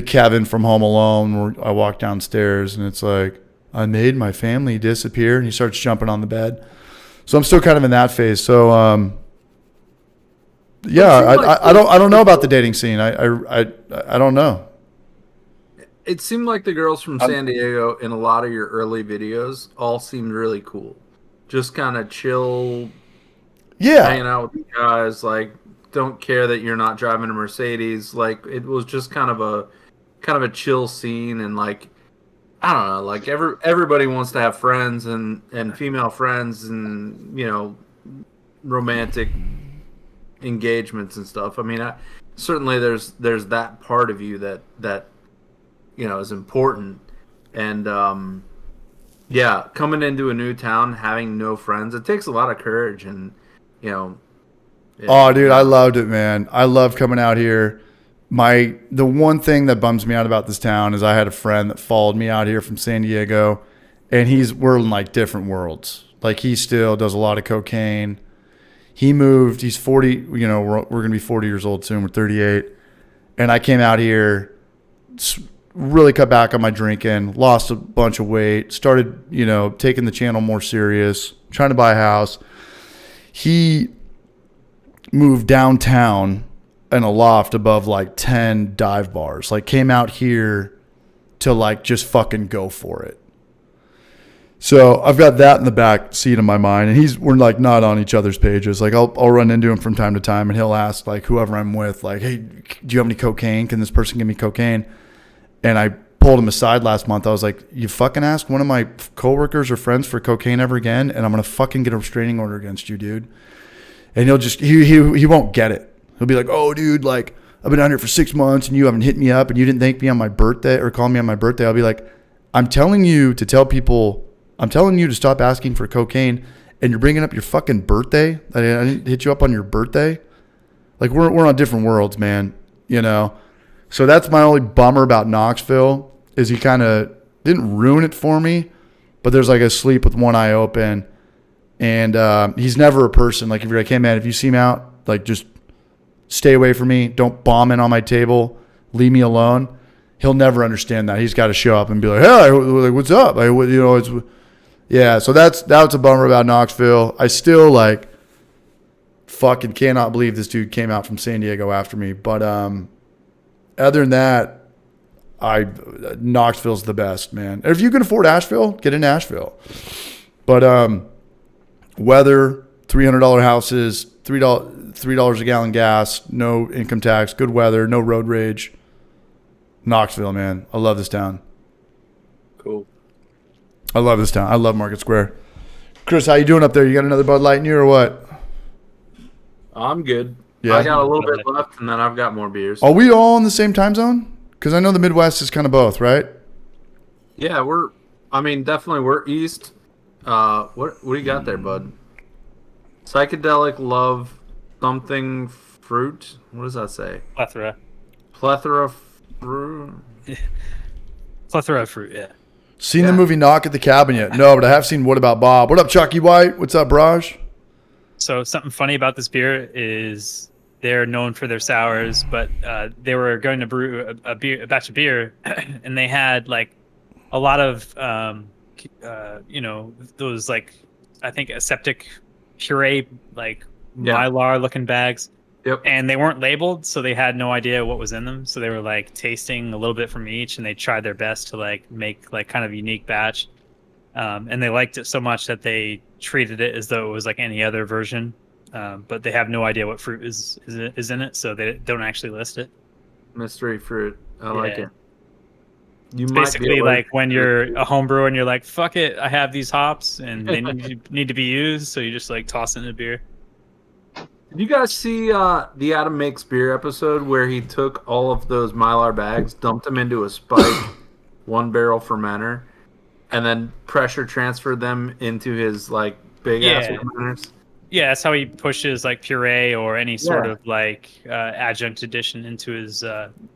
Kevin from Home Alone where I walk downstairs and it's like, I made my family disappear, and he starts jumping on the bed. So I'm still kind of in that phase. So I don't know about the dating scene. I don't know. It seemed like the girls from San Diego in a lot of your early videos all seemed really cool. Just kind of chill, hanging out with the guys, like don't care that you're not driving a Mercedes. Like it was just kind of a chill scene, and like I don't know, like everybody wants to have friends and female friends and, you know, romantic engagements and stuff. I mean, certainly there's that part of you that you know is important, and coming into a new town having no friends, it takes a lot of courage, and you know. Oh, dude, I loved it, man. I love coming out here. The one thing that bums me out about this town is I had a friend that followed me out here from San Diego, and we're in like different worlds. Like he still does a lot of cocaine. He moved. He's 40. You know, we're going to be 40 years old soon. We're 38. And I came out here, really cut back on my drinking, lost a bunch of weight, started, you know, taking the channel more serious, trying to buy a house. He moved downtown in a loft above like 10 dive bars. Like came out here to like just fucking go for it. So I've got that in the back seat of my mind, and we're like not on each other's pages. Like I'll run into him from time to time, and he'll ask like whoever I'm with, like, hey, do you have any cocaine? Can this person give me cocaine? And I pulled him aside last month. I was like, you fucking ask one of my coworkers or friends for cocaine ever again, and I'm gonna fucking get a restraining order against you, dude. And he'll just he won't get it. He'll be like, oh, dude, like I've been out here for 6 months, and you haven't hit me up, and you didn't thank me on my birthday or call me on my birthday. I'll be like, I'm telling you to tell people. I'm telling you to stop asking for cocaine, and you're bringing up your fucking birthday. I didn't hit you up on your birthday. Like we're on different worlds, man. You know. So that's my only bummer about Knoxville is he kind of didn't ruin it for me, but there's like a sleep with one eye open, and he's never a person like if you're like, hey man, if you see him out, like just stay away from me. Don't bomb in on my table. Leave me alone. He'll never understand that. He's got to show up and be like, hey, like what's up? Like, you know, it's. Yeah, so that's a bummer about Knoxville. I still like fucking cannot believe this dude came out from San Diego after me. But other than that, Knoxville's the best, man. If you can afford Asheville, get in Asheville. But weather, $300 houses, $3 a gallon gas, no income tax, good weather, no road rage. Knoxville, man. I love this town. Cool. I love this town. I love Market Square. Chris, how you doing up there? You got another Bud Light in you or what? I'm good. Yeah. I got a little bit left, and then I've got more beers. Are we all in the same time zone? Because I know the Midwest is kind of both, right? Yeah, definitely we're east. What do you got there, bud? Psychedelic love something fruit. What does that say? Plethora fruit. Plethora of fruit, yeah. Seen the movie Knock at the Cabin yet? No, but I have seen What About Bob. What up, Chucky White? What's up, Braj? So something funny about this beer is they're known for their sours, but they were going to brew a batch of beer, and they had like a lot of those like I think aseptic puree like Mylar looking bags. Yep. And they weren't labeled, so they had no idea what was in them. So they were like tasting a little bit from each, and they tried their best to like make like kind of a unique batch. And they liked it so much that they treated it as though it was like any other version. But they have no idea what fruit is in it, so they don't actually list it. Mystery fruit. I like it. You It's might be basically allergic like when you're a home brewer and you're like, fuck it, I have these hops and they need to be used, so you just like toss it in the beer. Did you guys see the Adam Makes Beer episode where he took all of those Mylar bags, dumped them into a Spike 1-barrel fermenter, and then pressure transferred them into his like big ass Yeah. fermenters? Yeah, that's how he pushes like puree or any sort Yeah. of like adjunct addition into his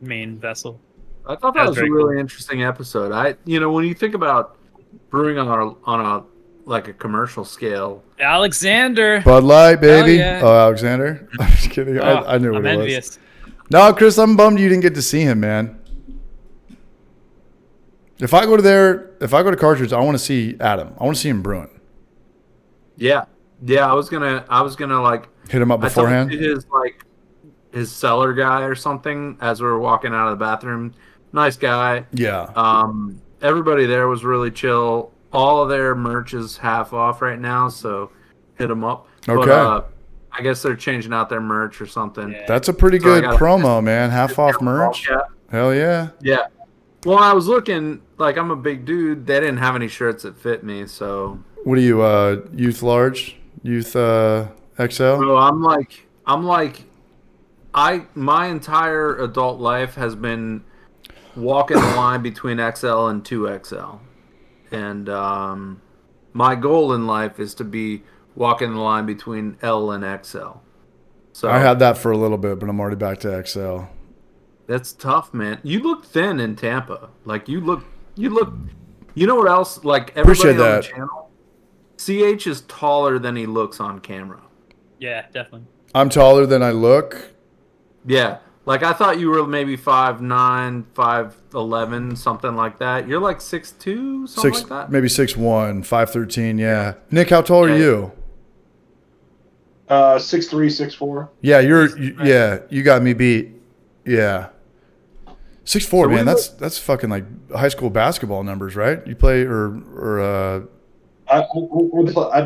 main vessel. I thought that That's was a very really cool. interesting episode. When you think about brewing on a like a commercial scale, Alexander. Bud Light, baby. yeah. Oh, Alexander. I'm just kidding. Oh, I knew what I'm it envious. was. No, Chris, I'm bummed you didn't get to see him, man. If I go to Cartridge, I want to see Adam. I want to see him brewing. yeah, I was gonna like Hit him up I talked beforehand. to his cellar guy or something as we were walking out of the bathroom. Nice guy. Yeah. Everybody there was really chill. All of their merch is half off right now, so hit them up. Okay. But, I guess they're changing out their merch or something. Yeah. That's a pretty So I good got a- promo, man. Half off merch. Yeah. Hell yeah. Yeah. Well, I was looking, like, I'm a big dude. They didn't have any shirts that fit me, so. What are you, youth large? Youth XL? Bro, my entire adult life has been walking the line between XL and 2XL. And my goal in life is to be walking the line between L and XL. So I had that for a little bit, but I'm already back to XL. that's tough, man. You look thin in Tampa. Like you look. You know what else? Like everybody Appreciate on the that. channel, CH is taller than he looks on camera. Yeah, definitely. I'm taller than I look. Yeah, like I thought you were maybe 5'9", 5'11", something like that. You're like 6'2", something like that. Maybe 6'1", 5'13", yeah. Nick, how tall are Okay. you? 6'3", 6'4". Yeah, you got me beat. Yeah. 6'4", So man, we that's fucking like high school basketball numbers, right? You play or I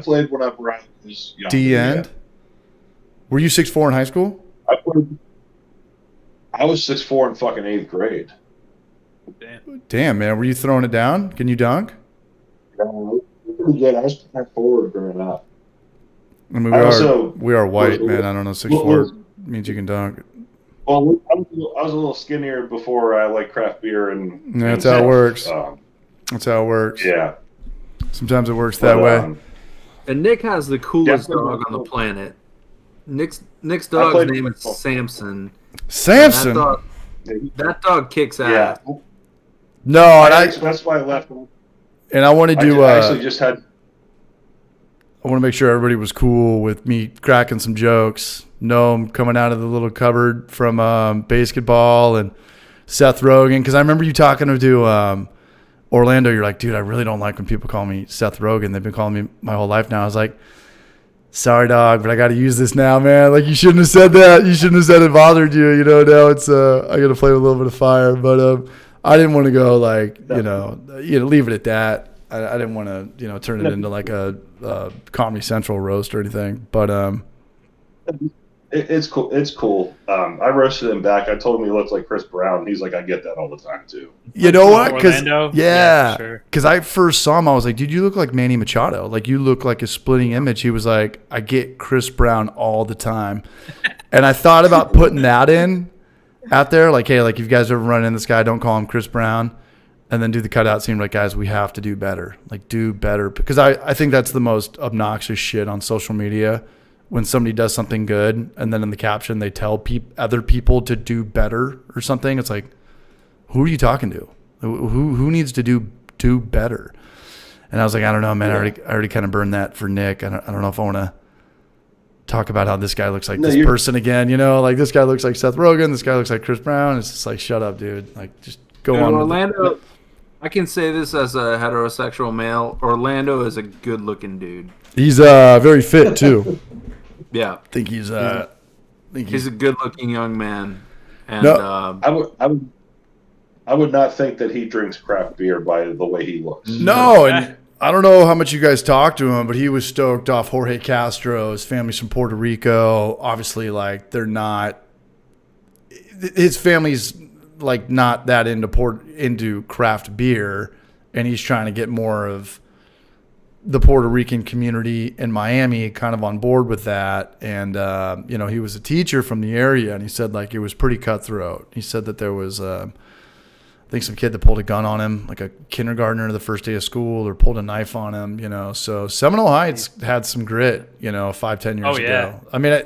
played whenever I was young. D end? Were you 6'4" in high school? I was 6'4" in fucking 8th grade. Damn, man, were you throwing it down? Can you dunk? Pretty good. I was playing forward growing up. I mean, I also- we are white, man. I don't know. 6'4" means you can dunk. Well, I was a little skinnier before I like craft beer and. That's and how it stuff. works. That's how it works. Yeah. Sometimes it works that way. And Nick has the coolest Yeah. dog on the planet. Nick's I dog's played name is football. Samson. Samson. That dog kicks Yeah. ass. No, and That's why I left. I wanted to. I actually just had. I want to make sure everybody was cool with me cracking some jokes. Noam coming out of the little cupboard from basketball and Seth Rogen. Because I remember you talking to Orlando. You're like, dude, I really don't like when people call me Seth Rogen. They've been calling me my whole life now. I was like, sorry, dog, but I got to use this now, man. Like, you shouldn't have said that. You shouldn't have said it bothered you. You know, now it's I got to play with a little bit of fire. But I didn't want to go like, leave it at that. I didn't want to, turn it into like a Comedy Central roast or anything. But It's cool. It's cool. I roasted him back. I told him he looked like Chris Brown. He's like, I get that all the time too. you know what? Because Orlando? yeah, for sure. because I first saw him, I was like, dude, you look like Manny Machado. Like, you look like a splitting image. He was like, I get Chris Brown all the time. And I thought about putting that in out there, like, hey, like, if you guys ever run into this guy, don't call him Chris Brown. And then do the cutout scene, like, guys, we have to do better. Like, do better. Because I think that's the most obnoxious shit on social media, when somebody does something good and then in the caption they tell other people to do better or something. It's like, who are you talking to? Who needs to do better? And I was like, I don't know, man. I already kind of burned that for Nick. I don't know if I want to talk about how this guy looks like this person again. Like, this guy looks like Seth Rogen. This guy looks like Chris Brown. It's just like, shut up, dude. Like, just go on. Orlando, I can say this as a heterosexual male. Orlando is a good-looking dude. He's very fit too. Yeah, I think he's he's a good-looking young man. And No. I would not think that he drinks craft beer by the way he looks. No, and I don't know how much you guys talked to him, but he was stoked off Jorge Castro. His family's from Puerto Rico. Obviously, like, they're not. His family's like not that into craft beer, and he's trying to get more of the Puerto Rican community in Miami kind of on board with that. And, he was a teacher from the area, and he said like it was pretty cutthroat. He said that there was, I think some kid that pulled a gun on him, like a kindergartner the first day of school, or pulled a knife on him, so Seminole Heights had some grit, 5-10 years ago. I mean,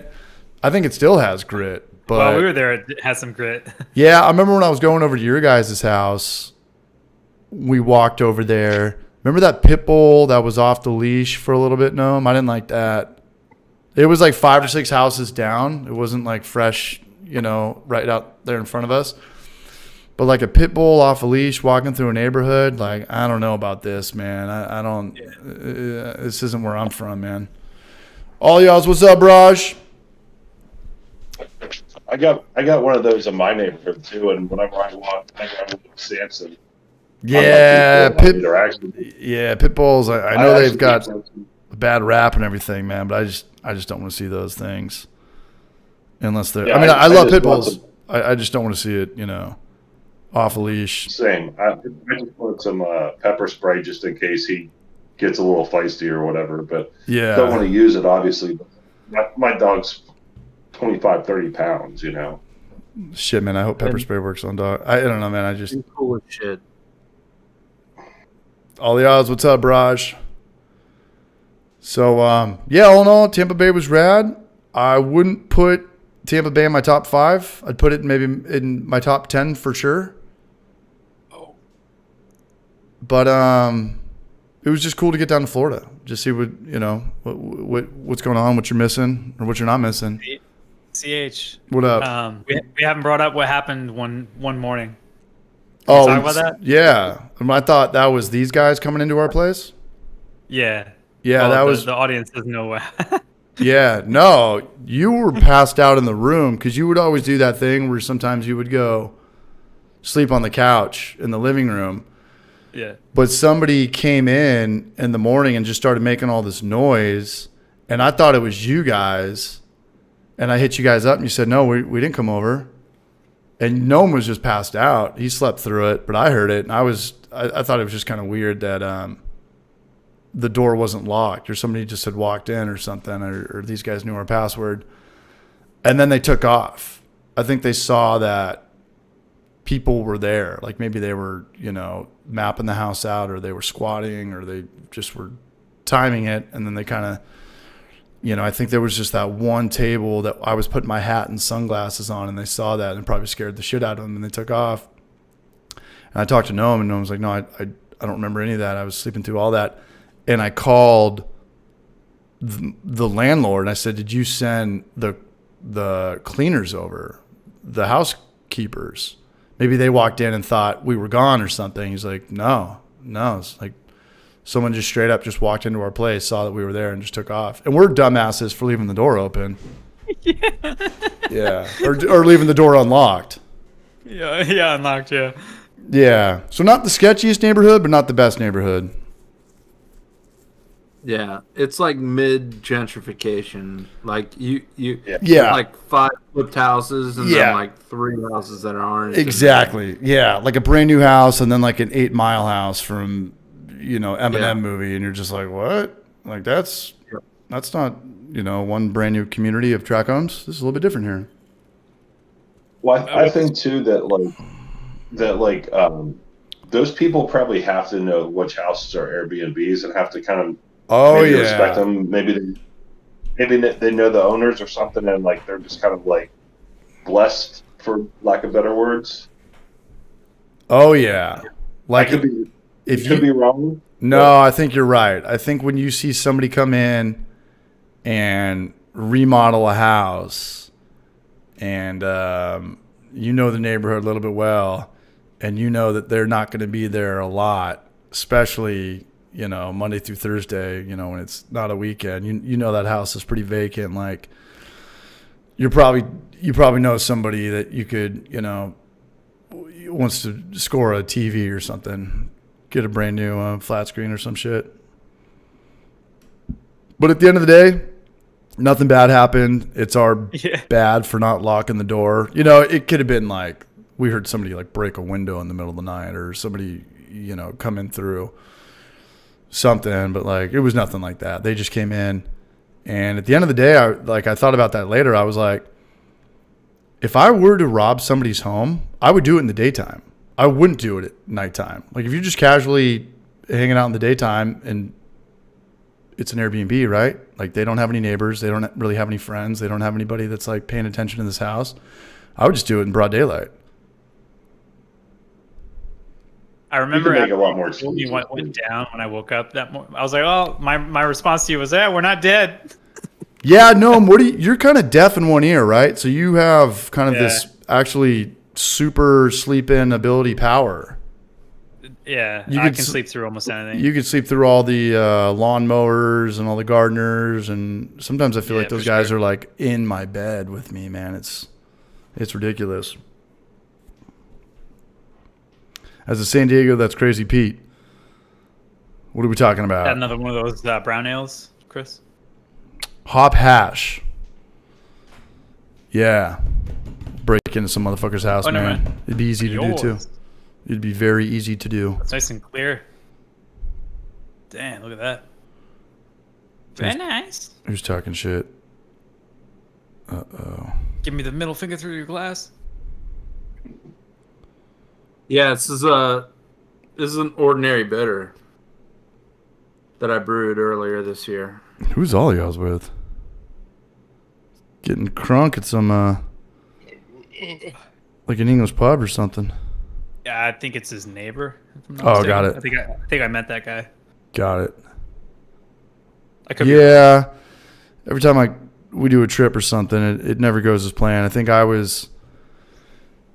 I think it still has grit, but While we were there, it had some grit. yeah, I remember when I was going over to your guys' house, we walked over there. Remember that pit bull that was off the leash for a little bit? No, I didn't like that. It was like 5 or 6 houses down. It wasn't like fresh, right out there in front of us. But like a pit bull off a leash walking through a neighborhood, like, I don't know about this, man. I don't, this isn't where I'm from, man. All y'all's, what's up, Raj? I got one of those in my neighborhood too, and whenever I walk with Samson, Yeah, pit pit bulls. I know they've got a bad rap and everything, man, but I just don't want to see those things unless they're. Yeah, I love pit bulls. I just don't want to see it, off a leash. Same. I just put some pepper spray just in case he gets a little feisty or whatever. But yeah, don't want to use it obviously. My dog's 25, 30 pounds. Shit, man. I hope pepper spray works on dog. I don't know, man. I just cool with shit. All the odds. What's up, Raj? So, all in all, Tampa Bay was rad. I wouldn't put Tampa Bay in my top 5. I'd put it maybe in my top 10 for sure. Oh. But it was just cool to get down to Florida. Just see what's going on, what you're missing, or what you're not missing. CH. What up? We haven't brought up what happened one morning. Oh, talk about that? Yeah. I thought that was these guys coming into our place. Yeah. Yeah, that was the audience doesn't know what. Yeah, no, you were passed out in the room because you would always do that thing where sometimes you would go sleep on the couch in the living room. Yeah. But somebody came in the morning and just started making all this noise, and I thought it was you guys. And I hit you guys up, and you said, no, we didn't come over. And Noam was just passed out. He slept through it, but I heard it, and I thought it was just kind of weird that the door wasn't locked, or somebody just had walked in or something, or these guys knew our password. And then they took off. I think they saw that people were there. Like maybe they were, mapping the house out, or they were squatting, or they just were timing it. And then they kind of, I think there was just that one table that I was putting my hat and sunglasses on, and they saw that and probably scared the shit out of them, and they took off. And I talked to Noam, and Noam was like, no, I don't remember any of that. I was sleeping through all that. And I called the landlord, and I said, did you send the cleaners over, the housekeepers? Maybe they walked in and thought we were gone or something. He's like, no. It's like someone just straight up just walked into our place, saw that we were there, and just took off. And we're dumbasses for leaving the door open. Yeah. Or leaving the door unlocked. Yeah, unlocked, yeah. Yeah. So not the sketchiest neighborhood, but not the best neighborhood. Yeah, it's like mid gentrification. Like you Yeah. like 5 flipped houses and Yeah. then like 3 houses that aren't. Exactly. Yeah, like a brand new house, and then like an 8 Mile house from Eminem movie, and you're just like, what? Like that's not one brand new community of tract homes. This is a little bit different here. Well, I think too that those people probably have to know which houses are Airbnbs and have to kind of respect them. Maybe they know the owners or something, and like they're just kind of like blessed, for lack of better words. Oh yeah, like could be wrong. No, I think you're right. I think when you see somebody come in and remodel a house, and the neighborhood a little bit well, and you know that they're not going to be there a lot, especially Monday through Thursday, when it's not a weekend, that house is pretty vacant. Like you probably know somebody that you could, wants to score a TV or something, get a brand new flat screen or some shit. But at the end of the day, nothing bad happened. It's our bad for not locking the door. It could have been like we heard somebody like break a window in the middle of the night or somebody, coming through something, but like it was nothing like that. They just came in, and at the end of the day, I thought about that later. I was like, if I were to rob somebody's home, I would do it in the daytime. I wouldn't do it at nighttime. Like if you're just casually hanging out in the daytime and it's an Airbnb, right? Like they don't have any neighbors. They don't really have any friends. They don't have anybody that's like paying attention to this house. I would just do it in broad daylight. I remember make a lot after more you told me excuses. what went down when I woke up that morning. I was like, oh, my response to you was, we're not dead. Yeah, no, Morty, you're kind of deaf in one ear, right? So you have kind of this actually super sleep-in ability power. Yeah, You I could can sleep through almost anything. You could sleep through all the lawn mowers and all the gardeners, and sometimes I feel like those guys are like in my bed with me, man. It's ridiculous. As a San Diego, that's Crazy Pete. What are we talking about? Got another one of those brown ales, Chris? Hop hash. Yeah. Break into some motherfucker's house, Oh, no, man. It'd be easy to do, too. Yours. It'd be very easy to do. It's nice and clear. Damn, look at that. Very nice. Who's talking shit? Uh-oh. Give me the middle finger through your glass. Yeah, this is an ordinary bitter that I brewed earlier this year. Who's all y'all's with? Getting crunk at some, like an English pub or something. Yeah, I think it's his neighbor. if I'm not Oh, mistaken. got it. I think I met that guy. Got it. I could be Yeah. Every time we do a trip or something, it never goes as planned. I think I was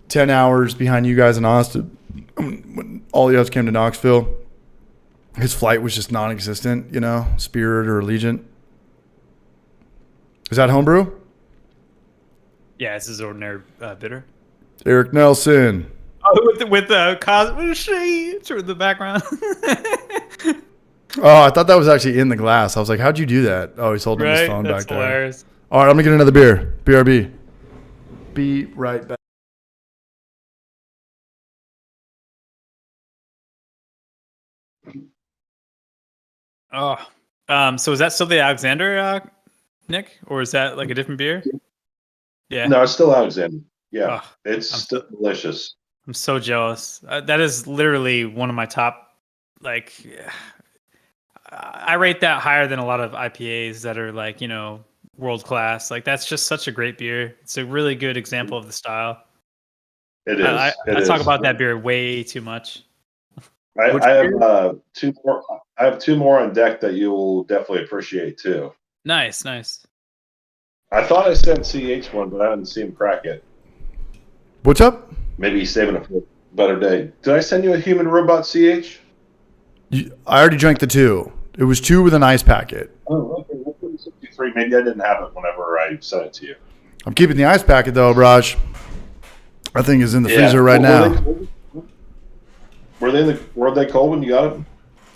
10 hours behind you guys in Austin when all the others came to Knoxville. His flight was just non-existent, Spirit or Allegiant. Is that homebrew? Yeah, it's his ordinary bitter. Eric Nelson. Oh, with the cosmic shades through the background. Oh, I thought that was actually in the glass. I was like, how'd you do that? Oh, he's holding his Right? phone That's back there. hilarious. All right, I'm going to get another beer. BRB. Be right back. Oh, so is that still the Alexander, Nick, or is that like a different beer? Yeah. No, it's still Alexander. Yeah, Oh, it's I'm still delicious. I'm so jealous. That is literally one of my top. Like, I rate that higher than a lot of IPAs that are like world class. Like that's just such a great beer. It's a really good example of the style. It is. I It talk is. about that beer way too much. I Which have two more. I have two more on deck that you will definitely appreciate too. Nice. I thought I sent CH one, but I haven't seen him crack it. What's up? Maybe he's saving it for a better day. Did I send you a human robot CH? I already drank the 2. It was 2 with an ice packet. Oh, okay. Well, 63. Maybe I didn't have it whenever I sent it to you. I'm keeping the ice packet though, Raj. I think is in the freezer right Well, now. Were they cold when you got them?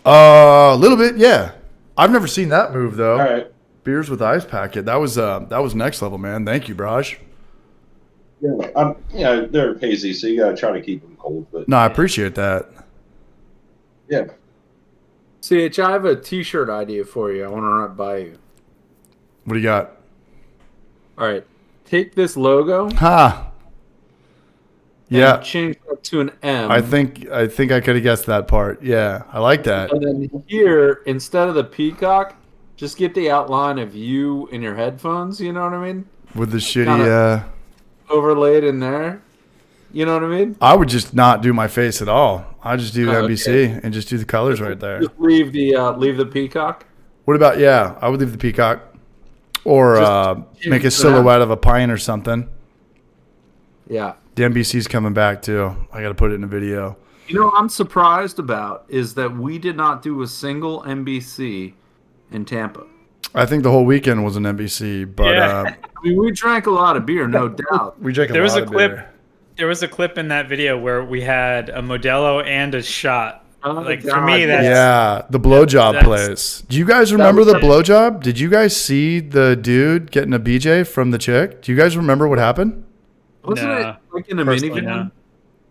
A little bit, yeah. I've never seen that move though. All right. Beers with ice packet. That was next level, man. Thank you, Raj. Yeah, they're hazy, so you gotta try to keep them cold. But No, I appreciate that. yeah, CH, I have a T-shirt idea for you. I want to run it by you. What do you got? All right, take this logo. Ha. Yeah. And change it to an M. I think I could have guessed that part. Yeah, I like that. And then here, instead of the peacock, just get the outline of you in your headphones. You know what I mean? With the shitty. Overlaid in there. You know what I mean? I would just not do my face at all. I just do Oh, NBC and just do the colors right there. Just leave the peacock. What about I would leave the peacock, or Just make a change silhouette of a pine or something. Yeah. The NBC's coming back too. I got to put it in a video. You know what I'm surprised about is that we did not do a single NBC in Tampa. I think the whole weekend was an NBC, but Yeah. I mean, we drank a lot of beer, no doubt. we drank a There was lot a of clip. beer. There was a clip in that video where we had a Modelo and a shot. Oh, Like for God. me, that's Yeah, the blowjob That's- place. Do you guys remember was the it. blowjob? Did you guys see the dude getting a BJ from the chick? Do you guys remember what happened? Wasn't No. it like in a Personally, minivan? no.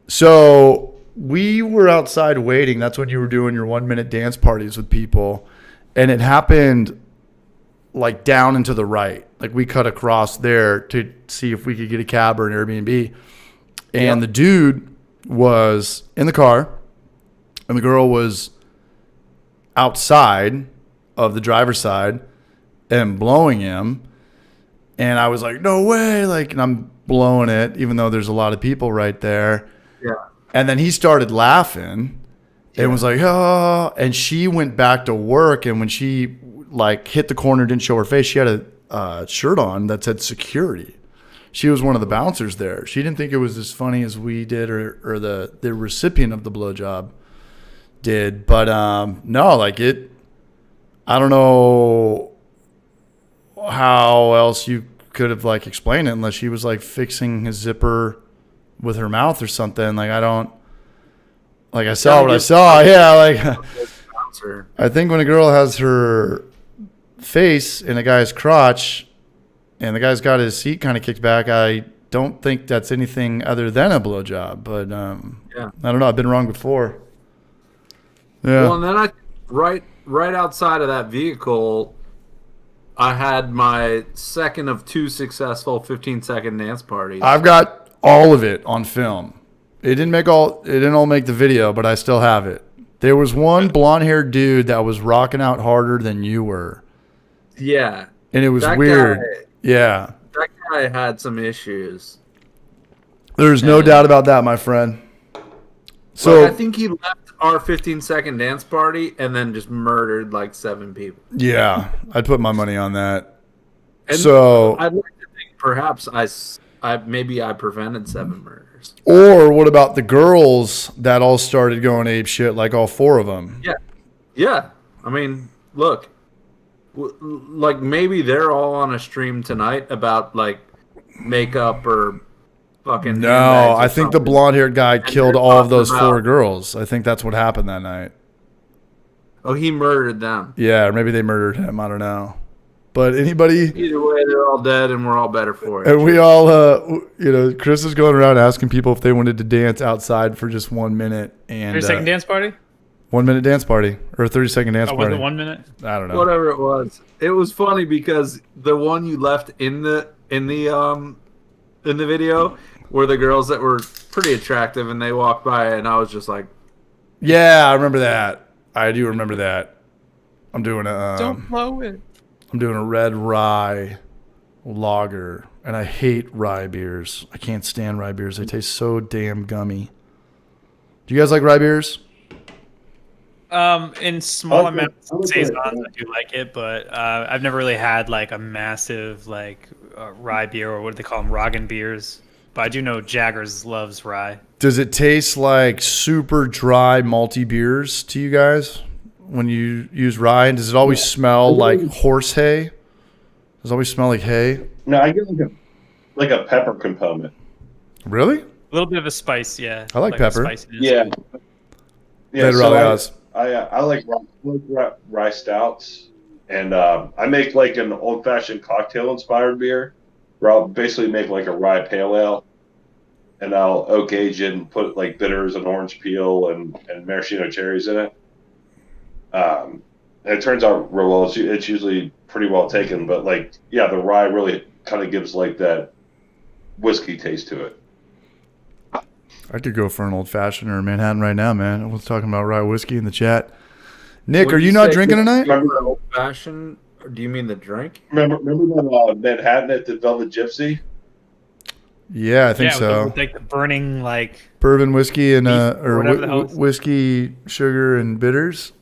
So we were outside waiting. That's when you were doing your 1 minute dance parties with people. And it happened like down and to the right. Like we cut across there to see if we could get a cab or an Airbnb. And the dude was in the car and the girl was outside of the driver's side and blowing him. And I was like, no way. Like, and I'm blowing it, even though there's a lot of people right there. Yeah. And then he started laughing and was like, oh, and she went back to work. And when she like hit the corner, didn't show her face, she had a shirt on that said security. She was one of the bouncers there. She didn't think it was as funny as we did or the recipient of the blowjob did. But no, like it, I don't know how else you could have like explained it unless she was like fixing his zipper with her mouth or something. Like I don't, like I saw what I saw. Yeah, like I think when a girl has her face in a guy's crotch and the guy's got his seat kind of kicked back, I don't think that's anything other than a blowjob. But I don't know. I've been wrong before. Yeah. Well, and then right outside of that vehicle, I had my second of 2 successful 15-second dance parties. I've got all of it on film. It didn't all make the video, but I still have it. There was one blonde-haired dude that was rocking out harder than you were. Yeah. And it was weird. Yeah. That guy had some issues. There's no doubt about that, my friend. So I think he left our 15-second dance party and then just murdered like 7 people. Yeah, I'd put my money on that. And so I'd like to think perhaps I prevented 7 murders. Or what about the girls that all started going ape shit, like all 4 of them? Yeah. I mean, look, like maybe they're all on a stream tonight about like makeup or fucking. No, I think the blonde-haired guy killed all of those 4 girls. I think that's what happened that night. Oh, he murdered them. Yeah, or maybe they murdered him. I don't know. But anybody. Either way, they're all dead, and we're all better for it. And we all, Chris is going around asking people if they wanted to dance outside for just 1 minute. And 30-second dance party? 1 minute dance party or a 30-second dance Was party. it 1 minute? I don't know. Whatever it was. It was funny because the one you left in the video were the girls that were pretty attractive, and they walked by, and I was just like, yeah, I remember that. I do remember that. I'm doing a Don't blow it. I'm doing a red rye lager, and I hate rye beers. I can't stand rye beers. They taste so damn gummy. Do you guys like rye beers? In small amounts, saisons, I do like it, but I've never really had like a massive like rye beer, or what do they call them, Roggen beers. But I do know Jaggers loves rye. Does it taste like super dry malty beers to you guys when you use rye? And does it always smell like horse hay? Does it always smell like hay? No, I get like a pepper component. Really? A little bit of a spice, yeah. I like pepper. Yeah. I like rye stouts, and I make like an old-fashioned cocktail-inspired beer, where I'll basically make like a rye pale ale, and I'll oak age it and put like bitters and orange peel and maraschino cherries in it. And it turns out real well. It's usually pretty well taken, but like, yeah, the rye really kind of gives like that whiskey taste to it. I could go for an old fashioned or a Manhattan right now, man. I was talking about rye whiskey in the chat. Nick, are you not drinking tonight? Remember old fashioned? Or do you mean the drink? Remember that Manhattan at the Velvet Gypsy? Yeah, I think so. With like the burning like bourbon whiskey and whatever the hell it's- whiskey, sugar, and bitters.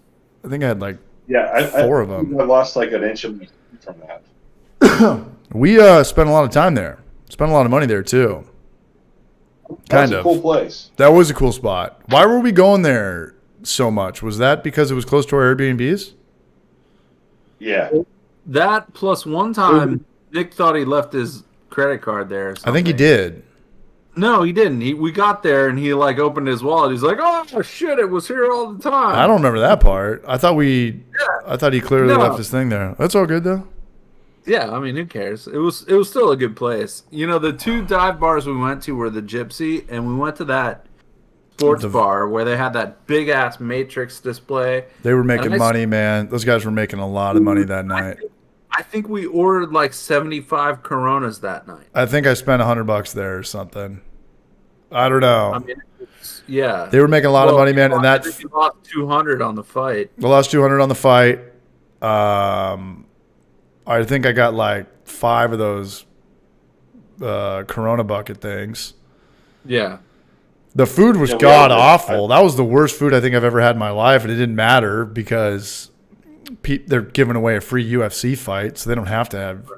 I think I had like 4 of them. I lost like an inch of meat from that. We spent a lot of time there. Spent a lot of money there too. That's a cool place. That was a cool spot. Why were we going there so much? Was that because it was close to our Airbnbs? Yeah. That plus one time, Nick thought he left his credit card there. Or something. I think he did. No, he didn't. We got there and he like opened his wallet. He's like, "Oh shit, it was here all the time." I don't remember that part. I thought he clearly left his thing there. That's all good though. Yeah, I mean, who cares? It was still a good place. You know, the 2 dive bars we went to were the Gypsy, and we went to that sports bar where they had that big ass Matrix display. They were making money, man. Those guys were making a lot of money that night. I think we ordered like 75 Coronas that night. I think I spent $100 there or something. I don't know. I mean, yeah. They were making a lot of money, man. And I think you lost 200 on the fight. I lost 200 on the fight. I think I got like 5 of those Corona bucket things. Yeah. The food was god awful. That was the worst food I think I've ever had in my life, and it didn't matter because they're giving away a free UFC fight, so they don't have to have,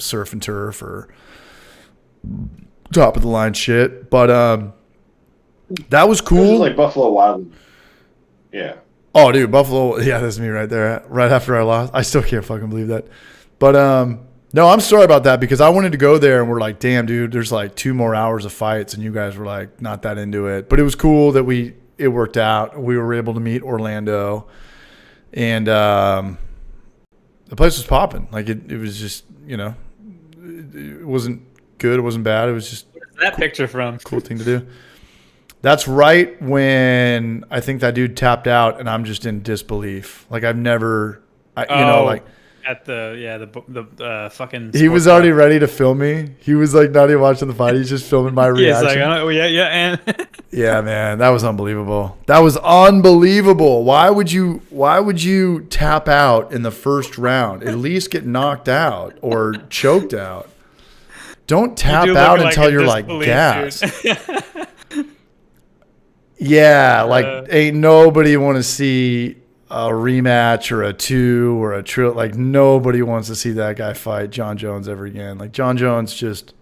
surf and turf or top of the line shit. But that was cool. It was like Buffalo Wild Wings. Yeah. Oh, dude, Buffalo. Yeah, that's me right there. Right after I lost, I still can't fucking believe that. But no, I'm sorry about that because I wanted to go there and we're like, damn, dude, there's like 2 more hours of fights, and you guys were like not that into it. But it was cool that it worked out. We were able to meet Orlando, and the place was popping. Like it was just, it wasn't good, it wasn't bad. It was just where's that picture from? Cool thing to do. That's right when I think that dude tapped out, and I'm just in disbelief. Like I've never, like. At the fucking. He was already ready to film me. He was like not even watching the fight. He's just filming my reaction. He's like, and yeah, man, that was unbelievable. That was unbelievable. Why would you tap out in the first round? At least get knocked out or choked out. Don't tap out until you're like gas. Yeah, like ain't nobody want to see a rematch or a 2 or a trill. Like nobody wants to see that guy fight John Jones ever again. Like John Jones just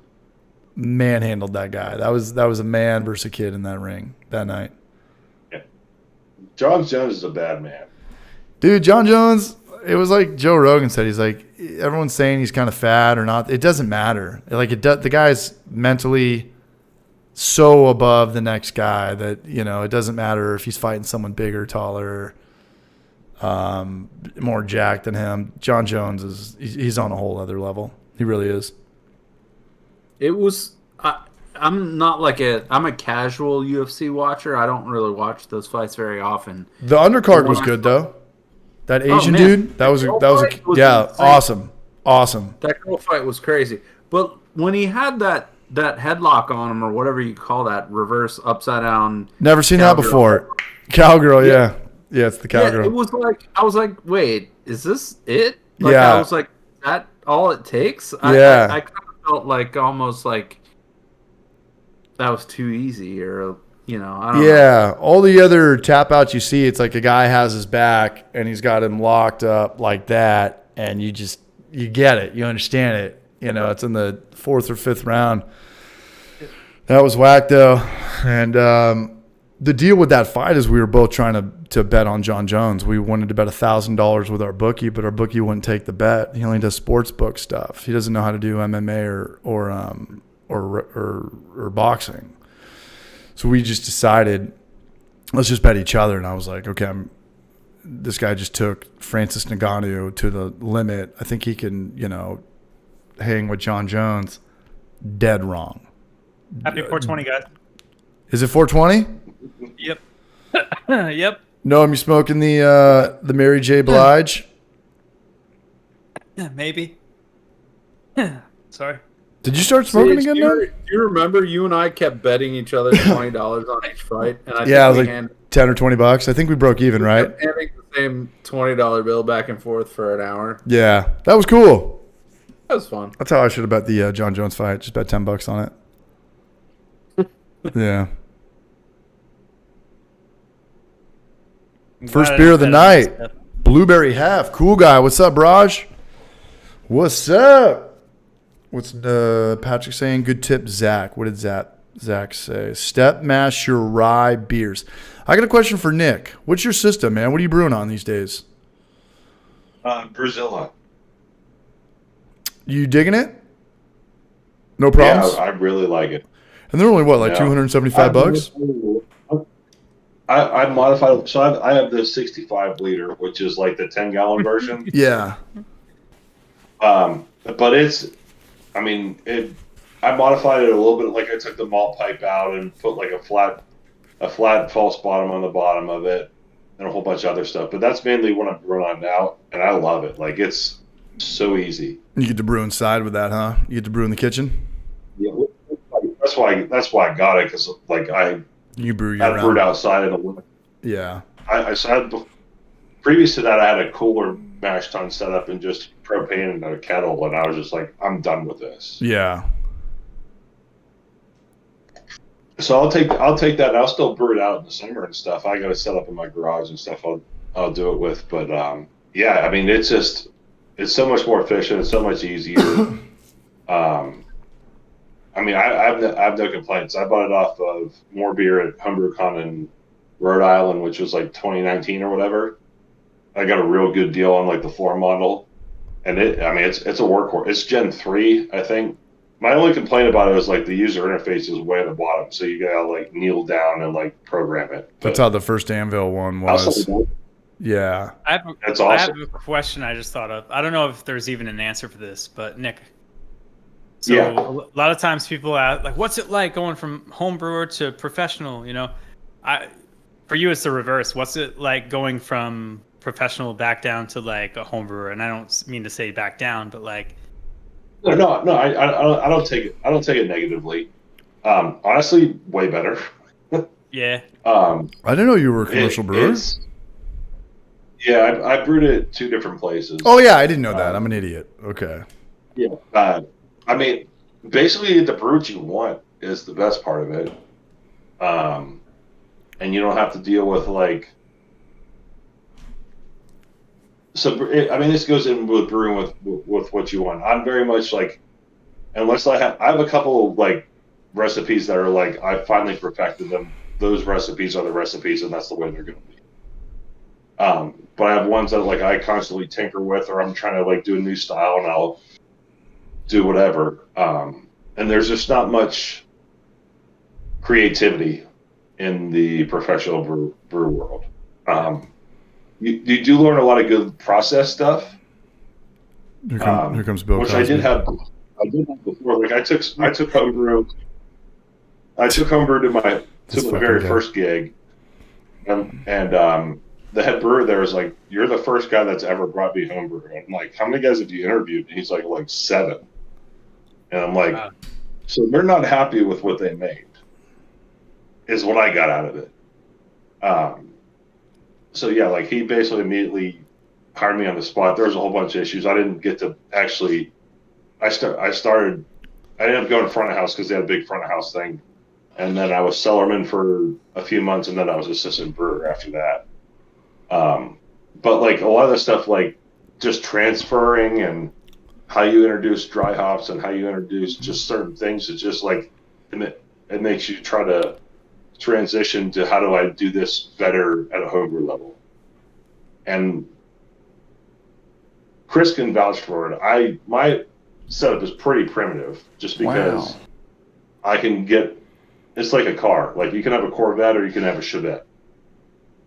manhandled that guy. That was a man versus a kid in that ring that night. Yeah. John Jones is a bad man. Dude, John Jones, it was like Joe Rogan said. He's like, everyone's saying he's kind of fat or not. It doesn't matter. Like the guy's mentally so above the next guy that, it doesn't matter if he's fighting someone bigger, taller, more jacked than him. John Jones he's on a whole other level. He really is. It was. I'm a casual UFC watcher. I don't really watch those fights very often. The undercard was good though. That Asian dude, that was insane. awesome. That girl fight was crazy. But when he had that headlock on him or whatever you call that, reverse upside down. Never seen that before. Cowgirl, yeah. Yeah, it's the cowgirl. Yeah, it was like, I was like, wait, is this it? Like, yeah. I was like, is that all it takes? I kind of felt like almost like that was too easy, or, I don't know. Yeah, all the other tap outs you see, it's like a guy has his back and he's got him locked up like that, and you get it. You understand it. It's in the 4th or 5th round. That was whack, though. And the deal with that fight is we were both trying to bet on John Jones. We wanted to bet $1,000 with our bookie, but our bookie wouldn't take the bet. He only does sports book stuff. He doesn't know how to do MMA or boxing. So we just decided, let's just bet each other. And I was like, okay, this guy just took Francis Ngannou to the limit. I think he can, hang with John Jones. Dead wrong. Happy 420, guys. Is it 420? Yep. Yep. No, I'm smoking the Mary J. Blige. Maybe. Sorry. Did you start smoking again? Do you remember you and I kept betting each other $20 on each fight? And I was like 10 or $20. I think we broke even, right? Handing the same $20 bill back and forth for an hour. Yeah, that was cool. That was fun. That's how I should have bet the John Jones fight. Just bet $10 on it. Yeah. First beer of the night. Blueberry Half. Cool guy. What's up, Braj? What's up? What's Patrick saying? Good tip, Zach. What did Zach say? Step mash your rye beers. I got a question for Nick. What's your system, man? What are you brewing on these days? Brazilla. You digging it? No problems? Yeah, I really like it. And they're only, what, like $275? I modified it. So I have the 65 liter, which is like the 10-gallon version. Yeah. But I modified it a little bit. Like I took the malt pipe out and put like a flat a flat false bottom on the bottom of it, and a whole bunch of other stuff. But that's mainly what I'm brewing on now, and I love it. Like, it's so easy. You get to brew inside with that, huh? You get to brew in the kitchen. Yeah, that's why I got it, because like You brew year I brewed round. outside in the winter. Yeah. Previous to that, I had a cooler mash tun set up and just propane in a kettle, and I was just like, I'm done with this. Yeah. So I'll take that. I'll still brew it out in the summer and stuff. I got to set up in my garage and stuff. I'll do it with, but yeah, I mean, it's so much more efficient. It's so much easier. I mean, I have no complaints. I bought it off of More Beer at HomebrewCon in Rhode Island, which was like 2019 or whatever. I got a real good deal on like the floor model, and it's a workhorse. It's Gen 3, I think. My only complaint about it is like the user interface is way at the bottom, so you gotta like kneel down and like program it. That's how the first Anvil one was. Yeah. That's I awesome. have a question I just thought of. I don't know if there's even an answer for this, but Nick. So Yeah. a lot of times people ask, like, what's it like going from home brewer to professional? You know, for you it's the reverse. What's it like going from professional back down to like a home brewer? And I don't mean to say back down, but like. No. I don't take it. I don't take it negatively. Honestly, way better. Yeah. I didn't know you were a commercial brewer. Yeah, I brewed it 2 different places. Oh, yeah. I didn't know that. I'm an idiot. Okay. Yeah. I mean, basically, you get to brew what you want is the best part of it. And you don't have to deal with like. So I mean, this goes in with brewing with what you want. I'm very much like, unless I have a couple of like recipes that are like I finally perfected them. Those recipes are the recipes, and that's the way they're going to be. But I have ones that like I constantly tinker with, or I'm trying to like do a new style, and I'll do whatever. And there's just not much creativity in the professional brew world. You do learn a lot of good process stuff. Here comes Bill. Which Cosby. I did have before. Like I took homebrew. I took homebrew to my very first gig, and the head brewer there was like, "You're the first guy that's ever brought me homebrew." And I'm like, "How many guys have you interviewed?" And he's like 7. And I'm like, Wow. "So they're not happy with what they made," is what I got out of it. So yeah, like he basically immediately hired me on the spot. There was a whole bunch of issues. I didn't get to actually. I ended up going to front of house because they had a big front of house thing, and then I was cellarman for a few months, and then I was assistant brewer after that. But like a lot of the stuff, like just transferring and how you introduce dry hops and how you introduce just certain things, it's just like it makes you try to transition to how do I do this better at a homebrew level. And Chris can vouch for it. My setup is pretty primitive just because I can get, it's like a car. Like you can have a Corvette or you can have a Chevette.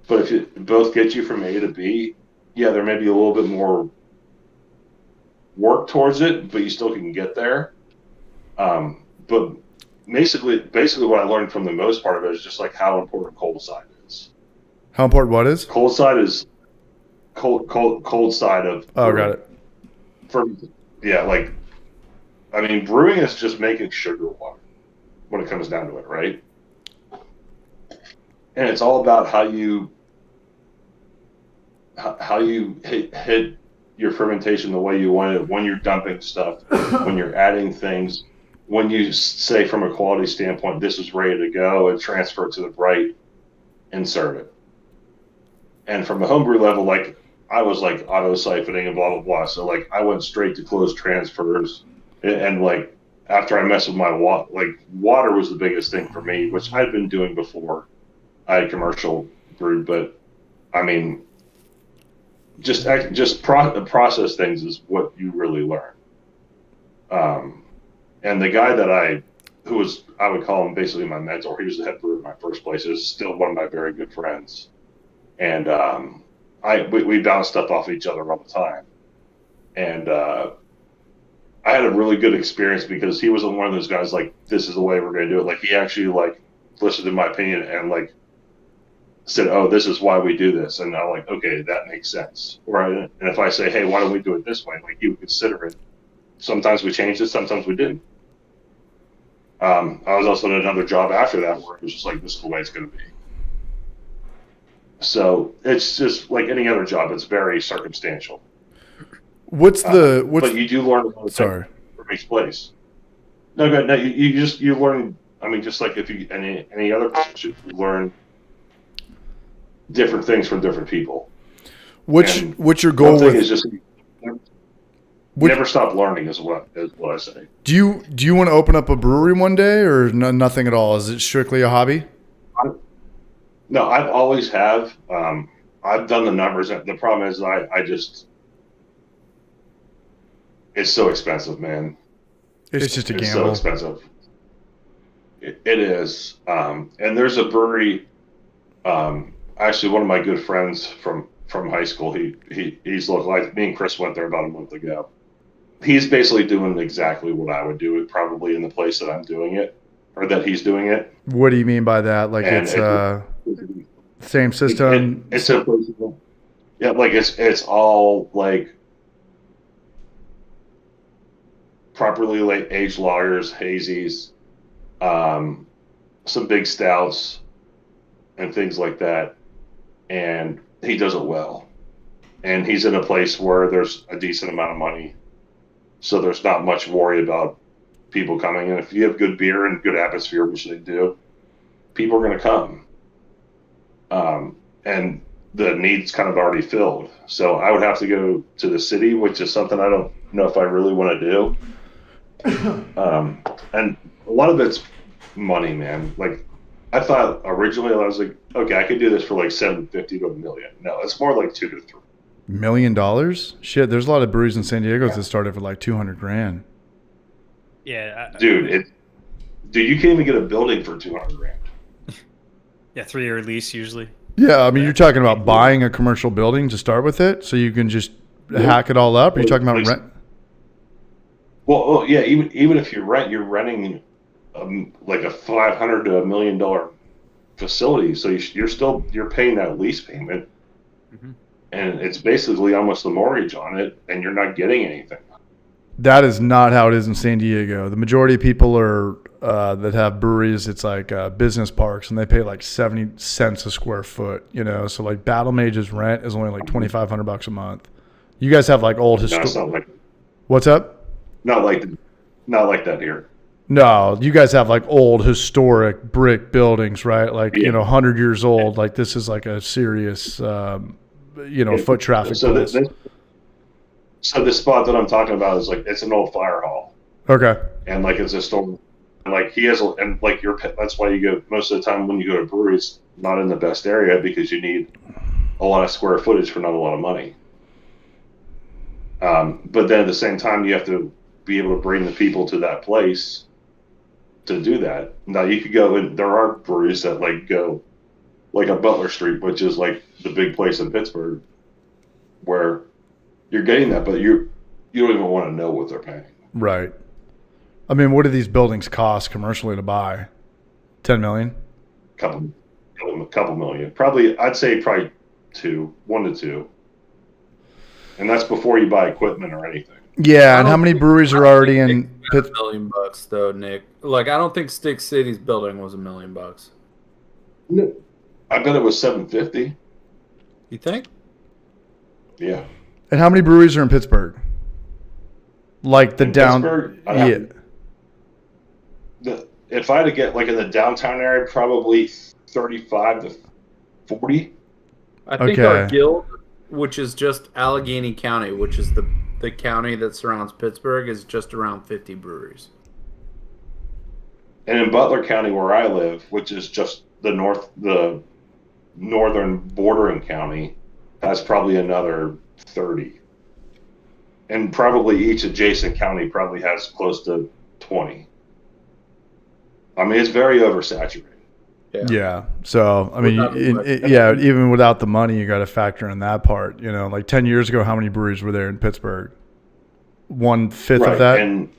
But if it both get you from A to B, yeah, there may be a little bit more work towards it, but you still can get there. But basically what I learned from the most part of it is just like how important cold side is. How important what is? Cold side is cold side of. Oh, got it. Like, I mean, brewing is just making sugar water when it comes down to it, right? And it's all about how you hit your fermentation the way you want it, when you're dumping stuff, when you're adding things, when you say from a quality standpoint, this is ready to go, and transfer it to the bright and serve it. And from the homebrew level, like I was like auto siphoning and blah, blah, blah. So like I went straight to closed transfers and like after I messed with my water, like water was the biggest thing for me, which I'd been doing before I had commercial brewed, but I mean, just process things is what you really learn. And the guy that I would call him basically my mentor. He was the head brewer in my first place. Is still one of my very good friends, and we bounce stuff off each other all the time. And I had a really good experience because he was one of those guys like, this is the way we're going to do it. Like he actually like listened to my opinion and like said, "Oh, this is why we do this," and I'm like, "Okay, that makes sense." And if I say, "Hey, why don't we do it this way?" Like you would consider it. Sometimes we changed it, sometimes we didn't. I was also in another job after that where it was just like, "This is the way it's going to be." So it's just like any other job; it's very circumstantial. But you do learn about Sorry. from each place. No, good. No, you learn. I mean, just like if you any other position, you learn different things from different people. What's your goal One thing with? is just never stop learning is what I say. Do you want to open up a brewery one day, or nothing at all? Is it strictly a hobby? No, I've always have. I've done the numbers. The problem is I just it's so expensive, man. It's just a It's gamble. so expensive. It is. And there's a brewery. Actually, one of my good friends from high school. He's local. Me and Chris went there about a month ago. He's basically doing exactly what I would do, probably in the place that I'm doing it, or that he's doing it. What do you mean by that? Like And it's same system. It's a yeah, like it's all like properly like aged lagers, hazies, some big stouts, and things like that. And he does it well. And he's in a place where there's a decent amount of money, so there's not much worry about people coming. And if you have good beer and good atmosphere, which they do, people are going to come. And the need's kind of already filled. So I would have to go to the city, which is something I don't know if I really want to do. And a lot of it's money, man. Like I thought originally, I was like, okay, I could do this for like $750 to $1 million. No, it's more like $2 to $3 $1 million? Shit, there's a lot of breweries in San Diego that started for like $200,000. Yeah. Dude, you can't even get a building for $200,000. Yeah, 3-year lease usually. Yeah, I mean, you're talking about buying a commercial building to start with it, so you can just hack it all up. Are you talking about rent? Well, yeah. Even if you rent, you're renting like a $500 to $1 million facility, so you're paying that lease payment, and it's basically almost a mortgage on it, and you're not getting anything. That is not how it is in San Diego. The majority of people are that have breweries. It's like business parks, and they pay like 70 cents a square foot. You know, so like Battle Mage's rent is only like $2,500 a month. You guys have like old No, it's not like What's up? not like that here. No, you guys have like old historic brick buildings, right? Like Yeah. 100 years old. Like this is like a serious foot traffic. So place. So the spot that I'm talking about is like it's an old fire hall, Okay. and like it's a store. And like he has, and like that's why you go most of the time when you go to breweries, not in the best area because you need a lot of square footage for not a lot of money. But then at the same time, you have to be able to bring the people to that place to do that. Now you could go, and there are breweries that like go like a Butler Street, which is like the big place in Pittsburgh, where you're getting that, but you don't even want to know what they're paying. Right. I mean, what do these buildings cost commercially to buy? $10 million? Couple million. Probably, I'd say probably 1 to 2. And that's before you buy equipment or anything. Yeah, and how many breweries are already in $1 million though, Nick? Like, I don't think Stick City's building was $1 million. I bet it was 750. You think? Yeah. And how many breweries are in Pittsburgh? Like the Pittsburgh, yeah. If I had to get like in the downtown area, probably 35 to 40. I think Okay. our guild, which is just Allegheny County, which is the county that surrounds Pittsburgh, is just around 50 breweries. And in Butler County, where I live, which is just the northern bordering county, has probably another 30. And probably each adjacent county probably has close to 20. I mean, it's very oversaturated. Yeah. So, I mean, Without even without the money, you got to factor in that part. Like 10 years ago, how many breweries were there in Pittsburgh? 1/5 of that? And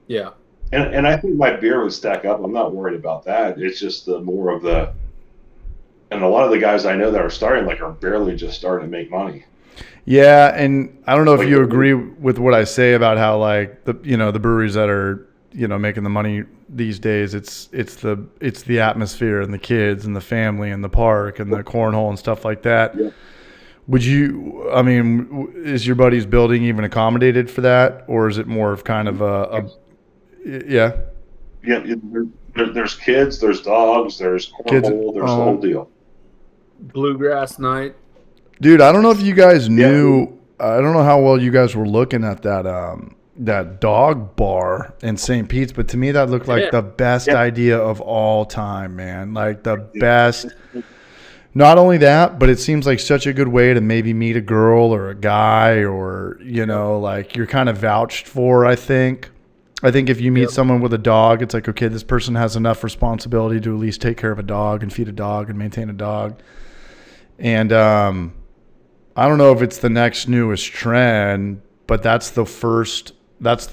Yeah. And I think my beer would stack up. I'm not worried about that. It's just more of the And a lot of the guys I know that are starting like are barely just starting to make money. Yeah, and I don't know if Like, you agree with what I say about how like the the breweries that are making the money these days, it's the atmosphere and the kids and the family and the park and the cornhole and stuff like that. Yeah. Would you? I mean, is your buddy's building even accommodated for that, or is it more of kind of yeah? Yeah, there's kids, there's dogs, there's Kids, cornhole, there's the whole deal. Bluegrass night. Dude, I don't know if you guys knew. I don't know how well you guys were looking at that dog bar in St. Pete's, but to me that looked like the best idea of all time, man. Like the best. Not only that, but it seems like such a good way to maybe meet a girl or a guy, or like you're kind of vouched for. I think if you meet someone with a dog, it's like, okay, this person has enough responsibility to at least take care of a dog and feed a dog and maintain a dog. And I don't know if it's the next newest trend, but that's the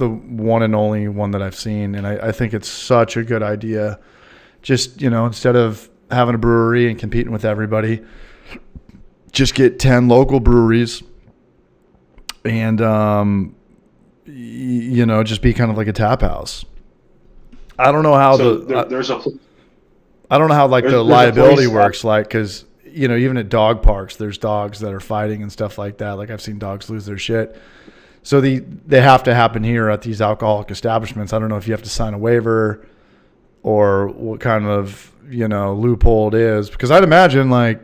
one and only one that I've seen. And I think it's such a good idea. Just, instead of having a brewery and competing with everybody, just get 10 local breweries and, just be kind of like a tap house. I don't know how I don't know how like the liability works, like, because even at dog parks, there's dogs that are fighting and stuff like that. Like I've seen dogs lose their shit. So they have to happen here at these alcoholic establishments. I don't know if you have to sign a waiver or what kind of loophole it is, because I'd imagine like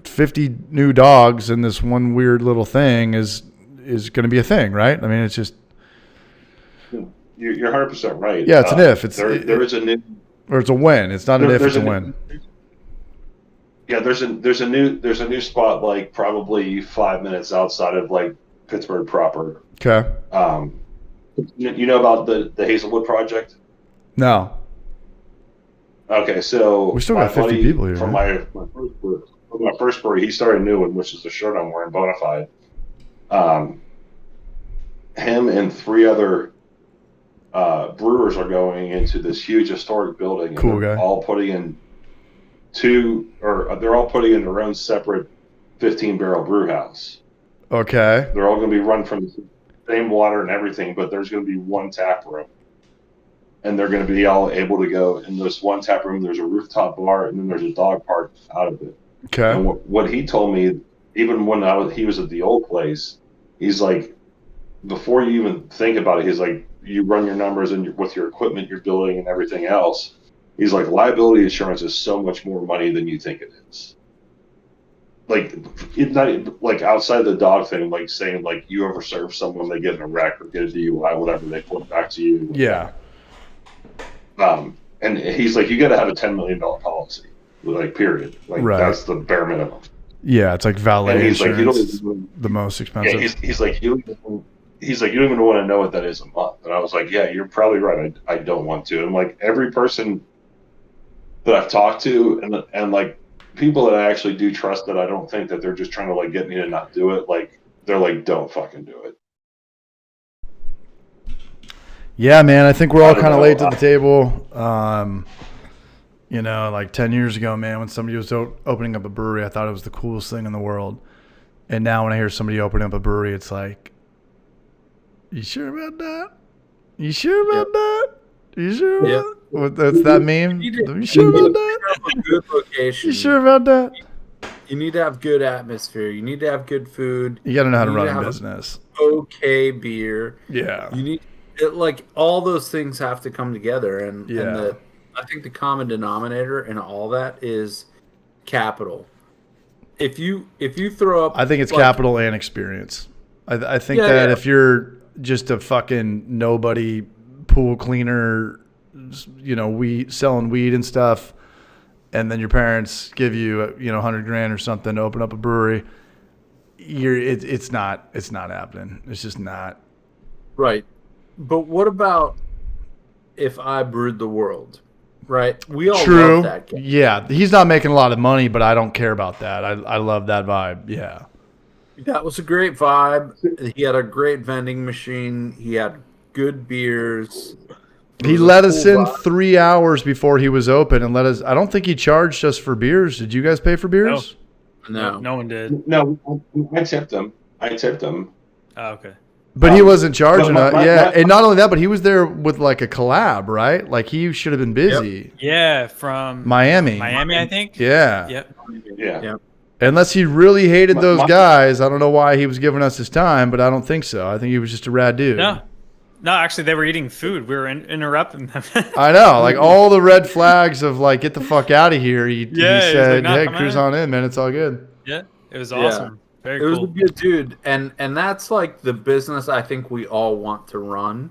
50 new dogs in this one weird little thing is going to be a thing, right? I mean, it's just you're 100% right. Yeah, it's an if. There is a new, or it's a when. It's not an if, it's a when. Yeah, there's a new spot like probably 5 minutes outside of like Pittsburgh proper. Okay. You know about the Hazelwood project? No. Okay, so we still got 50 people here. From my first brewery, he started a new one, which is the shirt I'm wearing, Bonafide. Him and 3 other brewers are going into this huge historic building. Cool and they're guy. all putting in they're all putting in their own separate 15-barrel brew house. Okay. They're all going to be run from the same water and everything, but there's going to be one tap room. And they're going to be all able to go in this one tap room. There's a rooftop bar, and then there's a dog park out of it. Okay. And what he told me, even when he was at the old place, he's like, before you even think about it, he's like, you run your numbers and with your equipment you're building and everything else. He's like, liability insurance is so much more money than you think it is. Like, it's not like outside the dog thing, like saying like you overserve someone, they get in a wreck or get a DUI, whatever, they put it back to you. Yeah. And he's like, you got to have a $10 million policy, like, period. Like, right. That's the bare minimum. Yeah, it's like valet and he's insurance, like, the most expensive. Yeah, he's like, you don't even want to know what that is a month. And I was like, yeah, you're probably right. I don't want to. And like every person that I've talked to, and like people that I actually do trust, that I don't think that they're just trying to like get me to not do it. Like they're like, don't fucking do it. Yeah, man, I think we're all kind of late to the table. Like 10 years ago, man, when somebody was opening up a brewery, I thought it was the coolest thing in the world. And now when I hear somebody opening up a brewery, it's like, you sure about that? You sure about that? You sure about that? That's that meme? You sure about that? A good location. You sure about that? You need to have good atmosphere. You need to have good food. You got to know how to run a business. Okay beer. Yeah. You need like all those things have to come together, and I think the common denominator in all that is capital. If you throw up, I think it's capital and experience. I think that if you're just a fucking nobody pool cleaner, selling weed and stuff, and then your parents give you $100,000 or something to open up a brewery, it's not happening. It's just not. Right. But what about if I brewed the world? Right? We all love that guy. Yeah. He's not making a lot of money, but I don't care about that. I love that vibe. Yeah. That was a great vibe. He had a great vending machine. He had good beers. He let us in 3 hours before he was open and let us. I don't think he charged us for beers. Did you guys pay for beers? No. No one did. No, I tipped them. Oh, okay. But he wasn't charging us. Yeah, my- and not only that, but he was there with like a collab, right? Like he should have been busy. Yeah, from Miami, I think. Yeah. Yep. Yeah. Unless he really hated those my- guys, I don't know why he was giving us his time, but I don't think so. I think he was just a rad dude. No, actually, they were eating food. We were interrupting them. I know, like all the red flags of like get the fuck out of here. He Yeah, he was like, said, "No, "Hey, come cruise in." on in, man. It's all good." Yeah, it was awesome. Very It was cool. a good dude, and that's like the business I think we all want to run.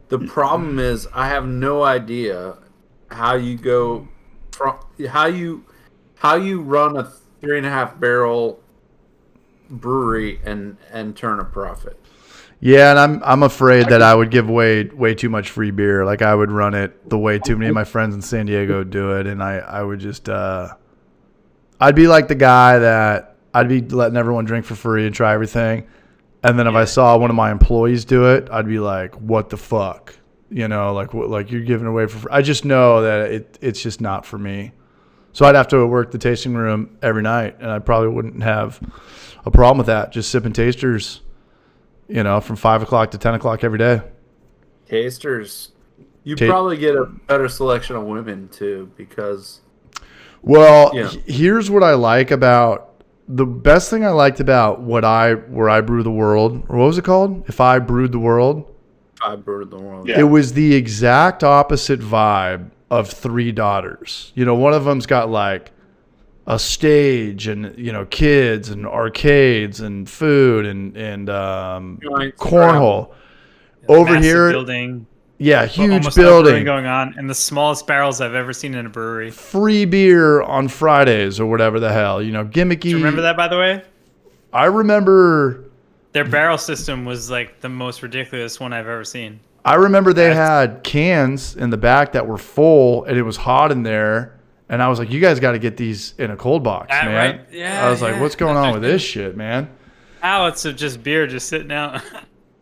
The problem is I have no idea how you go from how you run a 3.5 barrel brewery and turn a profit. Yeah, and I'm afraid that I would give away way too much free beer. Like I would run it the way too many of my friends in San Diego do it, and I would just I'd be like the guy that I'd be letting everyone drink for free and try everything, and then if I saw one of my employees do it, I'd be like, "What the fuck?" You know, like you're giving away for free. I just know that it's just not for me. So I'd have to work the tasting room every night, and I probably wouldn't have a problem with that. Just sipping tasters, you know, from 5 o'clock to 10 o'clock every day. Tasters, you probably get a better selection of women too because. Well, Yeah. Here's what I like about the best thing I liked about where I brew the world, or what was it called? If I brewed the world, I brewed the world. Yeah. it was the exact opposite vibe of Three Daughters. You know, one of them's got like a stage and, you know, kids and arcades and food and cornhole. Over Massive here, building. yeah, huge Almost no building. brewing going on, and the smallest barrels I've ever seen in a brewery. Free beer on Fridays or whatever the hell, you know, gimmicky. Do you remember that, by the way? I remember Their barrel system was like the most ridiculous one I've ever seen. they had cans in the back that were full and it was hot in there. And I was like, you guys got to get these in a cold box, man. Right? Yeah. I was like, yeah. what's going on with this shit, man? Pallets of just beer just sitting out.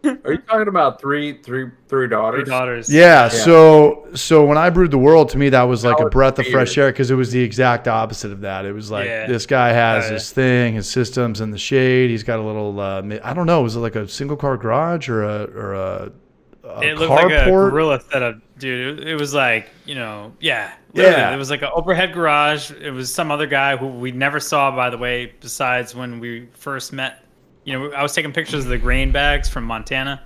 Are you talking about three Three daughters? daughters. Yeah. So when I brewed the world, to me, that was like a breath of beer. fresh air because it was the exact opposite of that. It was like, Yeah. this guy has Yeah. his thing, his system's in the shade. He's got a little, I don't know, was it like a single car garage or a It looked like a carport? gorilla setup, dude. It was like, you know, yeah. Literally, Yeah. it was like an overhead garage. It was some other guy who we never saw, by the way, besides when we first met. You know, I was taking pictures of the grain bags from Montana,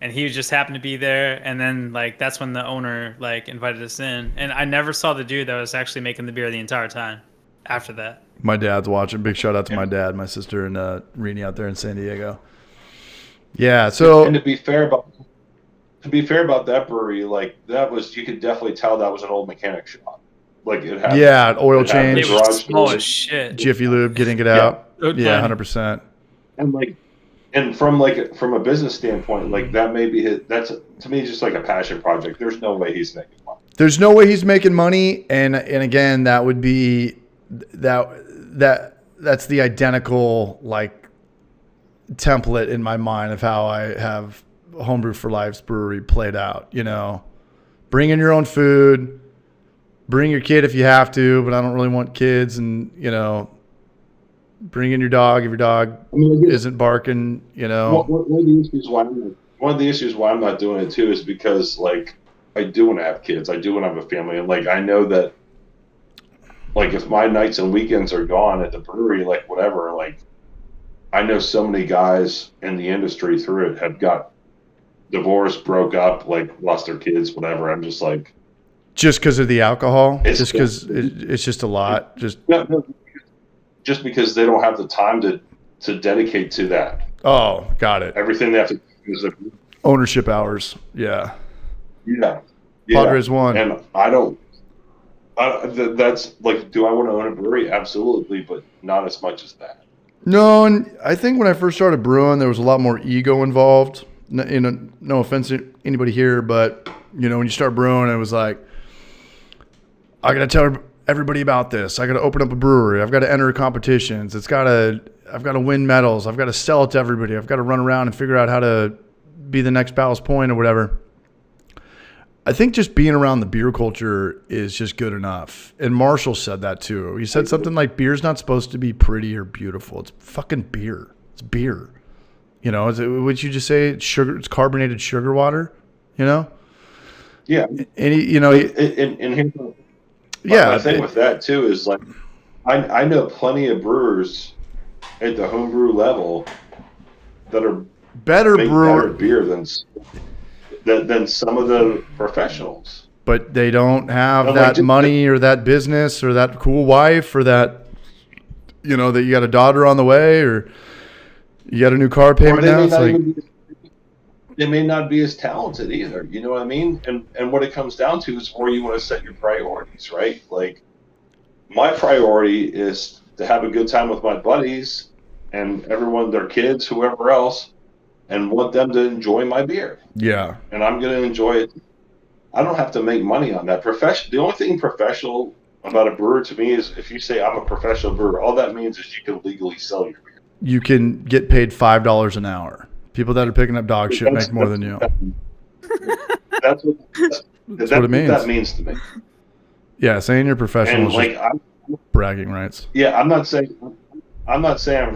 and he just happened to be there. And then, like, that's when the owner, like, invited us in. And I never saw the dude that was actually making the beer the entire time after that. My dad's watching. Big shout out to my dad, my sister, and Rini out there in San Diego. Yeah. So And to be fair about that brewery, like that was, you could definitely tell that was an old mechanic shop. Like it had, yeah, oil it had change, It was garage small doors. as shit. Jiffy Lube, getting it Yeah. out. Yeah, 100%. and from a business standpoint, like that may be that's to me just like a passion project. There's no way he's making money. There's no way he's making money, and again, that would be that's the identical like template in my mind of how I have Homebrew for Life's brewery played out. You know, bring in your own food, bring your kid if you have to, but I don't really want kids, and you know, bring in your dog if your dog isn't barking. You know, One of the issues why I'm not doing it too is because like I do want to have kids, I do want to have a family, and like I know that like if my nights and weekends are gone at the brewery, like whatever, like I know so many guys in the industry through it have got divorced, broke up, like lost their kids, whatever. I'm just like, just because of the alcohol, It's- just because it's just a lot. Just no, just because they don't have the time to dedicate to that. oh, got it. Everything they have to do is like, Ownership hours. Yeah. yeah. Padres won. And I don't. That's like, do I want to own a brewery? Absolutely, but not as much as that. No, and I think when I first started brewing, there was a lot more ego involved. No offense to anybody here, but you know, when you start brewing, it was like, I got to tell everybody about this. I got to open up a brewery. I've got to enter competitions. I've got to win medals. I've got to sell it to everybody. I've got to run around and figure out how to be the next Ballast Point or whatever. I think just being around the beer culture is just good enough. And Marshall said that too. He said something like, beer's not supposed to be pretty or beautiful. It's fucking beer. It's beer. You know, would you just say it's sugar? It's carbonated sugar water, you know? Yeah. And here's my thing with that too is like, I know plenty of brewers at the homebrew level that are better beer than some of the professionals. But they don't have that money or that business or that cool wife or that, you know, that you got a daughter on the way or you got a new car payment now. It's like, they may not be as talented either. You know what I mean? And what it comes down to is where you want to set your priorities, right? Like, my priority is to have a good time with my buddies and everyone, their kids, whoever else, and want them to enjoy my beer. Yeah. And I'm going to enjoy it. I don't have to make money on that. The only thing professional about a brewer to me is if you say I'm a professional brewer, all that means is you can legally sell your beer. You can get paid $5 an hour. People that are picking up dog shit make more than you. That's what it means. That means to me. Yeah, saying you're professional and like bragging rights. Yeah, I'm not saying I'm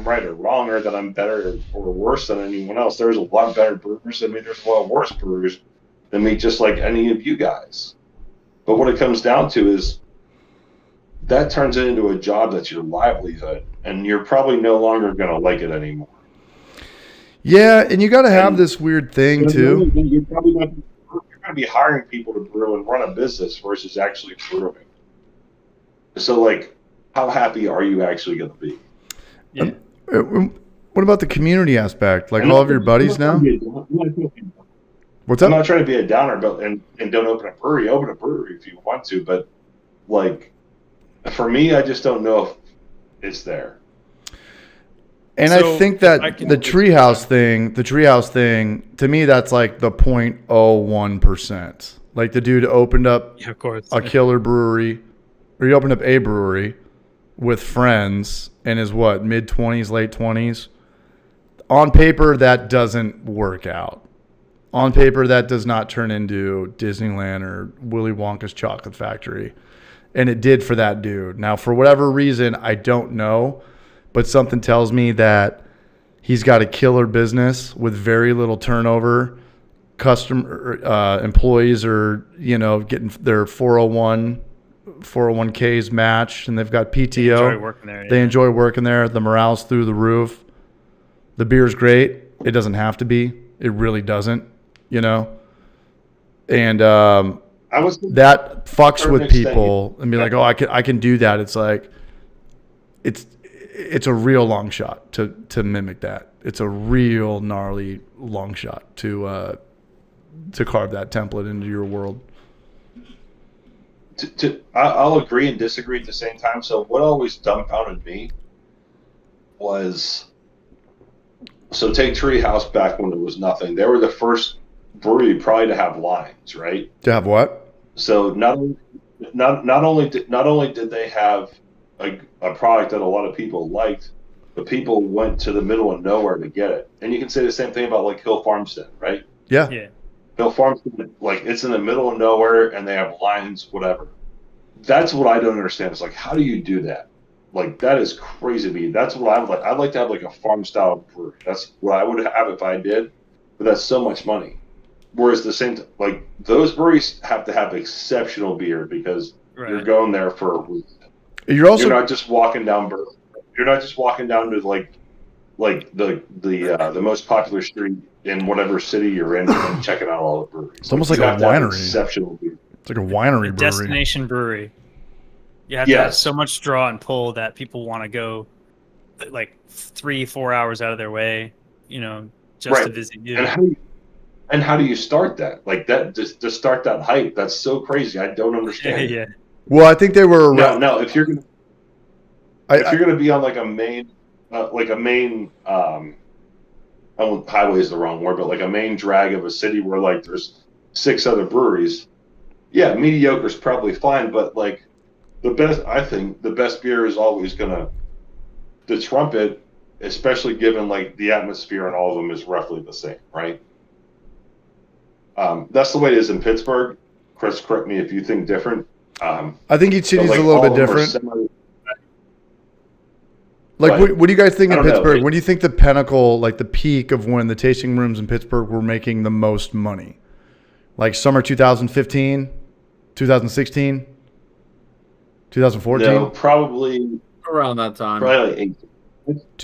right or wrong or that I'm better or worse than anyone else. There's a lot better brewers than me. There's a lot worse brewers than me, just like any of you guys. But what it comes down to is that turns it into a job that's your livelihood, and you're probably no longer going to like it anymore. Yeah, and you got to have this weird thing too. You're probably going to be hiring people to brew and run a business versus actually brewing. So, like, how happy are you actually going to be? Yeah. What about the community aspect? Like all of your buddies now? What's up? I'm not trying to be a downer, but and don't open a brewery. Open a brewery if you want to, but like for me, I just don't know if it's there. And so I think that the treehouse thing, to me, that's like the 0.01%. Like the dude opened up a killer brewery, or he opened up a brewery with friends in his mid-20s, late 20s. On paper, that doesn't work out. On paper, that does not turn into Disneyland or Willy Wonka's chocolate factory. And it did for that dude. Now, for whatever reason, I don't know, but something tells me that he's got a killer business with very little turnover. Employees are, getting their 401ks matched, and they've got PTO. They enjoy working there. They enjoy working there. The morale's through the roof. The beer's great. It doesn't have to be. It really doesn't. And that fucks with people and be like, oh, I can do that. It's like, it's a real long shot to mimic that. It's a real gnarly long shot to carve that template into your world. I'll agree and disagree at the same time. So what always dumbfounded me was, so take Treehouse back when it was nothing. They were the first brewery probably to have lines, right? To have what? So not only did they have a product that a lot of people liked, but people went to the middle of nowhere to get it. And you can say the same thing about like Hill Farmstead, right? Yeah. Hill Farmstead, like it's in the middle of nowhere and they have lines, whatever. That's what I don't understand. It's like, how do you do that? Like, that is crazy to me. That's what I would like. I'd like to have like a farm style brewery. That's what I would have if I did, but that's so much money. Whereas like those breweries have to have exceptional beer because you're going there for a reason. You're not just walking down. You're not just walking down to like the most popular street in whatever city you're in and checking out all the breweries. It's almost like a winery. Exceptional beer. It's like a winery brewery. Destination brewery. You have to have so much draw and pull that people want to go like 3-4 hours out of their way, just to visit you. And how do you start that? Like that, just to start that hype, that's so crazy. I don't understand. Yeah. Well, I think they were no. If you're gonna be on like a main, highway is the wrong word, but like a main drag of a city where like there's 6 other breweries. Yeah, mediocre is probably fine, but like the best beer is always gonna trump it, especially given like the atmosphere in all of them is roughly the same, right? That's the way it is in Pittsburgh. Chris, correct me if you think different. I think each city's like, a little all bit of them are different. Like, but what do you guys think I in don't know. Pittsburgh? When do you think the pinnacle, like the peak of when the tasting rooms in Pittsburgh were making the most money? Like summer 2015, 2016, 2014, No, probably Around that time. like 18.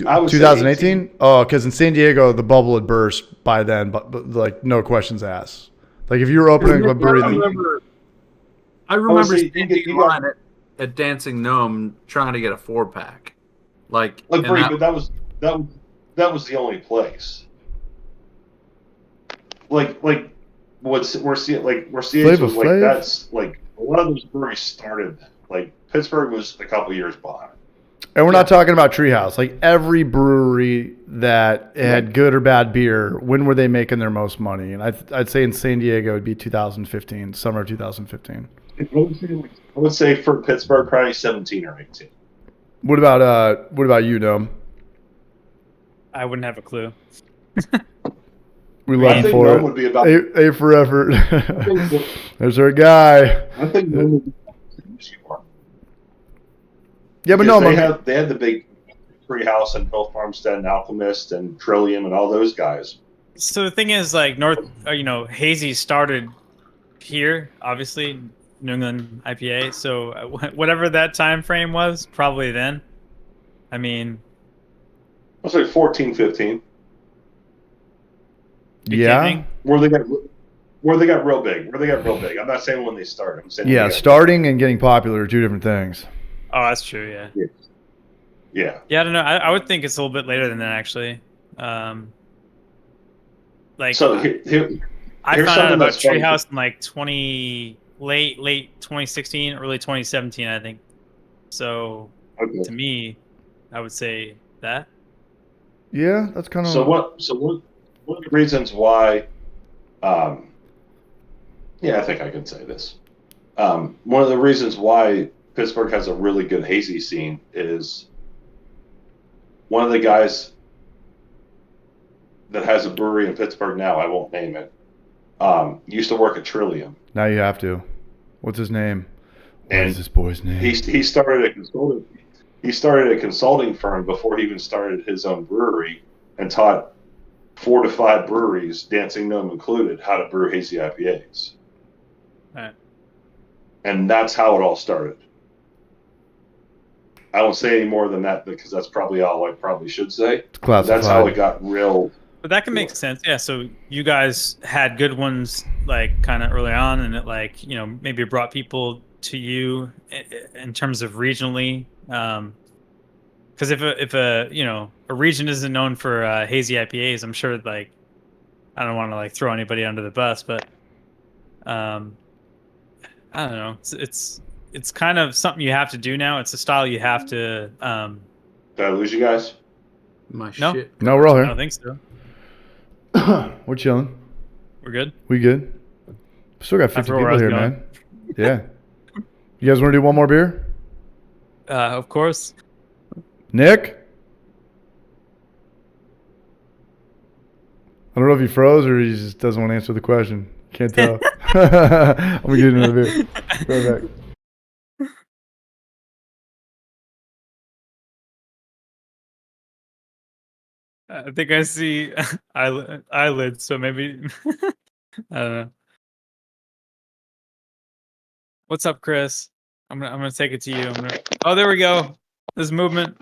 I would say 2018? Oh, because in San Diego, the bubble had burst by then, but like no questions asked. Like if you were opening a brewery, I remember say standing you in got- line at Dancing Gnome trying to get a 4-pack. Like, Like, and that- but that was the only place. Like we're seeing Flavor was like Flav? that's like a lot of those breweries started like Pittsburgh was a couple years behind. and we're not talking about Treehouse. Like every brewery that had good or bad beer, when were they making their most money? And I'd say in San Diego it'd be 2015, summer 2015. I would say for Pittsburgh probably 17 or 18. What about you, Dome? I wouldn't have a clue. We I love think for Nome it. would be about. A for effort. There's our guy. I think Nome would be about Yeah, but because no, they had the big Treehouse and Hill Farmstead and Alchemist and Trillium and all those guys. So the thing is, like Hazy started here, obviously, New England IPA. So whatever that time frame was, probably then. I mean, I'll say 14, 15. yeah, beginning. Where they got real big. I'm not saying when they started. I'm saying when yeah. they got- Starting and getting popular are two different things. Oh, that's true. Yeah. Yeah. Yeah, I don't know. I would think it's a little bit later than that, actually. Like, So I here's found out something about that's funny. Treehouse in like late 2016, early 2017, I think. So Okay. to me, I would say that. Yeah, that's kind of. So one of the reasons why, yeah, I think I can say this. One of the reasons why Pittsburgh has a really good hazy scene is one of the guys that has a brewery in Pittsburgh now. I won't name it. Used to work at Trillium. Now you have to. What's his name? What And is this boy's name? He started a consulting. He started a consulting firm before he even started his own brewery, and taught 4 to 5 breweries, Dancing Gnome included, how to brew hazy IPAs. Right. And that's how it all started. I won't say any more than that because that's probably all I probably should say. It's classified. That's how it got real. But that can make sense. Yeah. So you guys had good ones like kind of early on, and it like maybe brought people to you in terms of regionally. Because if a region isn't known for hazy IPAs, I'm sure like I don't want to like throw anybody under the bus, but I don't know. It's kind of something you have to do now. It's a style you have to. Did I lose you guys? my No. shit. No, we're all I here. don't think so. We're chilling. We're good. We good. Still got 50 After where I people was here, going. man. Yeah. You guys want to do one more beer? Of course. Nick? I don't know if he froze or he just doesn't want to answer the question. Can't tell. I'm going to get another beer. Go back. I think I see eyelids, so maybe I don't know. What's up, Chris? I'm gonna take it to you. Oh, there we go. There's movement.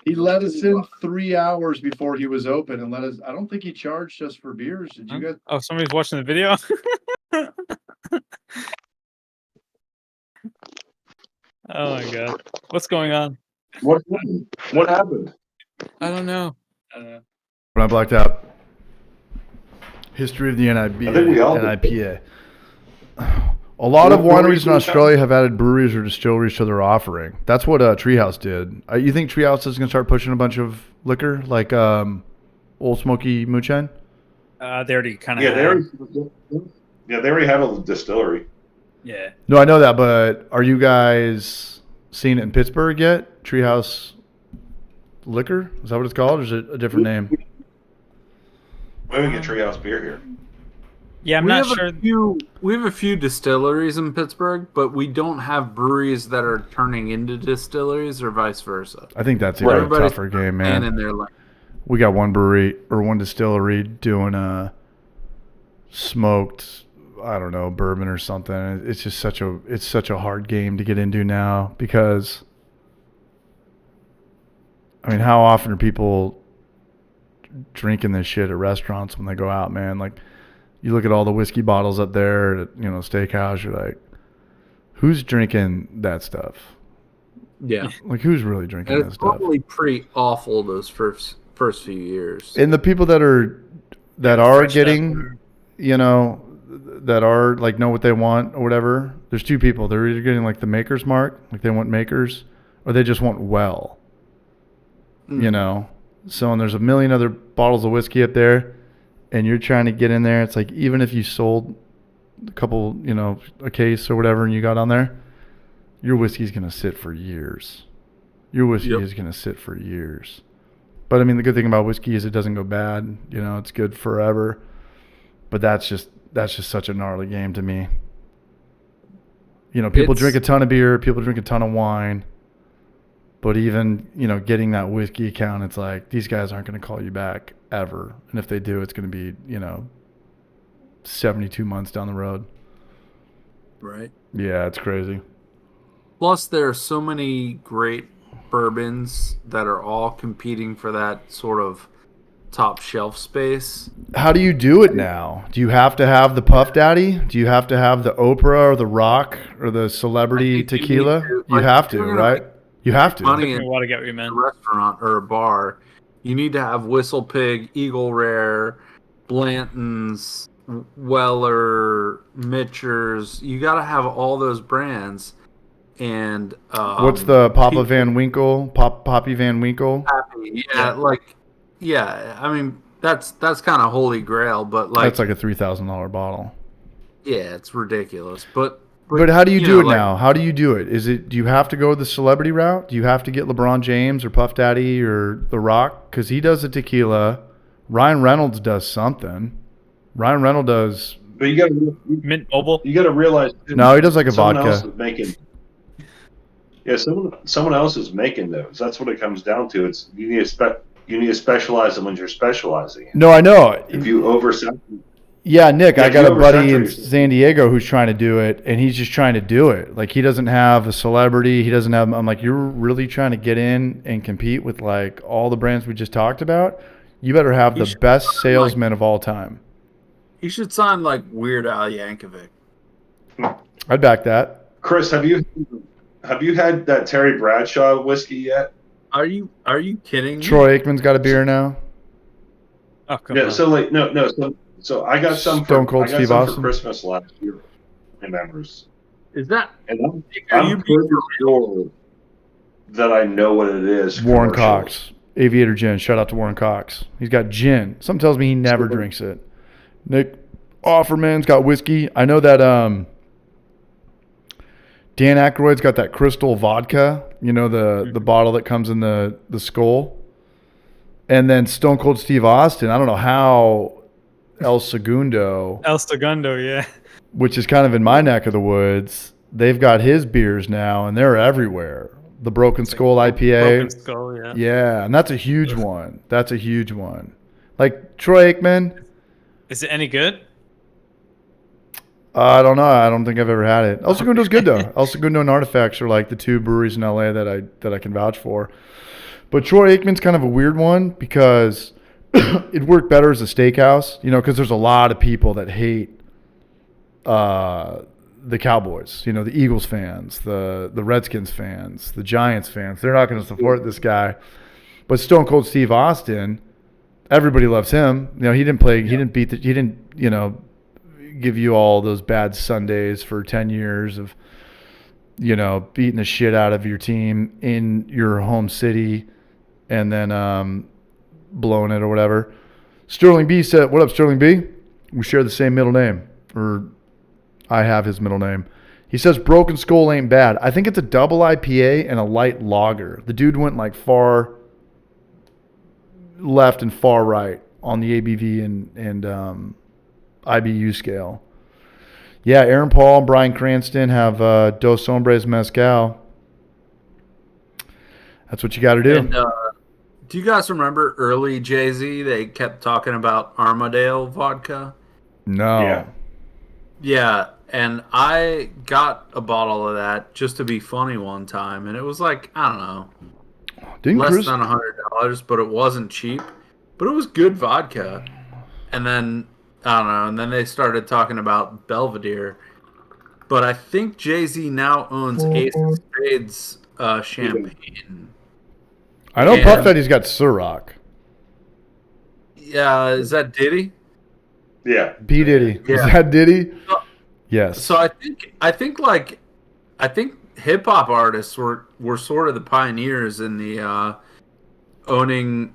He let us in 3 hours before he was open and let us. I don't think he charged us for beers. Did you guys? Oh, somebody's watching the video. Oh my god, what's going on? What happened? I don't know. When I blacked out. History of the NIB, I think we all did. NIPA. A lot of What wineries in breweries Australia have added breweries or distilleries to their offering. That's what Treehouse did. You think Treehouse is going to start pushing a bunch of liquor like Old Smoky Moonshine? They already kind of. Yeah, they already have a distillery. Yeah. No, I know that, but are you guys seeing it in Pittsburgh yet? Treehouse Liquor? Is that what it's called, or is it a different name? Maybe we get Treehouse beer here. Yeah, I'm we not have sure. we have a few distilleries in Pittsburgh, but we don't have breweries that are turning into distilleries or vice versa. I think that's even a Everybody's tougher game, staying man. in their lane. We got one brewery or one distillery doing a smoked, I don't know, bourbon or something. It's just such a hard game to get into now because, I mean, how often are people drinking this shit at restaurants when they go out, man? Like, you look at all the whiskey bottles up there at, steakhouse, you're like, who's drinking that stuff? Yeah, Like, who's really drinking and that it's stuff? probably pretty awful those first few years. And the people that are fresh getting, that are like know what they want or whatever. There's two people. They're either getting like the maker's mark, like they want makers, or they just want well. So and there's a million other bottles of whiskey up there, and you're trying to get in there. It's like even if you sold a couple, a case or whatever, and you got on there, your whiskey's gonna sit for years. Your whiskey is gonna sit for years. But I mean, the good thing about whiskey is it doesn't go bad. It's good forever. But that's just such a gnarly game to me. People drink a ton of beer, people drink a ton of wine. But even, getting that whiskey account, it's like these guys aren't going to call you back ever. And if they do, it's going to be, 72 months down the road. Right. Yeah, it's crazy. Plus, there are so many great bourbons that are all competing for that sort of top shelf space. How do you do it now? Do you have to have the Puff Daddy? Do you have to have the Oprah or the Rock or the celebrity tequila? You have to, right? You have to. Money I in want to get you, man. a restaurant or a bar, you need to have Whistle Pig, Eagle Rare, Blanton's, Weller, Mitchers. You got to have all those brands. And what's the Papa Van Winkle? Poppy Van Winkle? Yeah, I mean that's kind of holy grail, but like That's like a $3,000 bottle. yeah, it's ridiculous. But how do you do it like, now? How do you do it? Do you have to go the celebrity route? Do you have to get LeBron James or Puff Daddy or The Rock? Because he does the tequila. Ryan Reynolds does something. Ryan Reynolds does. But you got Mint Mobile. to realize. No, he does like a someone vodka. Else is making. Yeah, someone else is making those. That's what it comes down to. It's you need to specialize them when you're specializing. No, I know. If you oversaturate. Yeah, Nick, Yeah, I got if a you buddy in oversaturate- San Diego who's trying to do it, and he's just trying to do it. Like, he doesn't have a celebrity. He doesn't have – I'm like, you're really trying to get in and compete with, like, all the brands we just talked about? You better have the best salesman of all time. you should sign like Weird Al Yankovic. I'd back that. Chris, have you had that Terry Bradshaw whiskey yet? Are you kidding me? Troy Aikman's got a beer now. Oh, come Yeah. on. So like no. So I got some Stone Cold I got Steve some Austin? for Christmas last year. Remembers. Is that And are I'm you pretty sure that I know what it is. Warren commercially. Cox. Aviator Gin. Shout out to Warren Cox. He's got gin. Something tells me he never drinks it. Nick Offerman's got whiskey. I know that Dan Aykroyd's got that crystal vodka. The bottle that comes in the skull. And then Stone Cold Steve Austin. I don't know how El Segundo, El Segundo, yeah. which is kind of in my neck of the woods, they've got his beers now, and they're everywhere. The Broken Skull IPA. Broken Skull, yeah. Yeah, and that's a huge one. Like Troy Aikman, Is it any good? I don't know. I don't think I've ever had it. El Segundo's good though. El Segundo and Artifacts are like the two breweries in LA that I can vouch for. But Troy Aikman's kind of a weird one because it worked better as a steakhouse, because there's a lot of people that hate the Cowboys, the Eagles fans, the Redskins fans, the Giants fans. They're not going to support this guy. But Stone Cold Steve Austin, everybody loves him. He didn't give you all those bad Sundays for 10 years of, beating the shit out of your team in your home city and then blowing it or whatever. Sterling B said, what up, Sterling B? We share the same middle name, or I have his middle name. He says Broken Skull ain't bad. I think it's a double IPA and a light lager. The dude went like far left and far right on the ABV and IBU scale. Yeah, Aaron Paul and Brian Cranston have Dos Hombres Mezcal. That's what you got to do. And, do you guys remember early Jay-Z? They kept talking about Armadale vodka. No. Yeah. Yeah, and I got a bottle of that just to be funny one time, and it was like, I don't know, Didn't less Chris, than $100, but it wasn't cheap. But it was good vodka. And then, I don't know, and then they started talking about Belvedere. But I think Jay-Z now owns Ace of Spades champagne. I know and- Puff Daddy's got Ciroc. Yeah, is that Diddy? Yeah. P. Diddy. Is Yeah. that Diddy? So- Yes. So I think hip hop artists were sort of the pioneers in the owning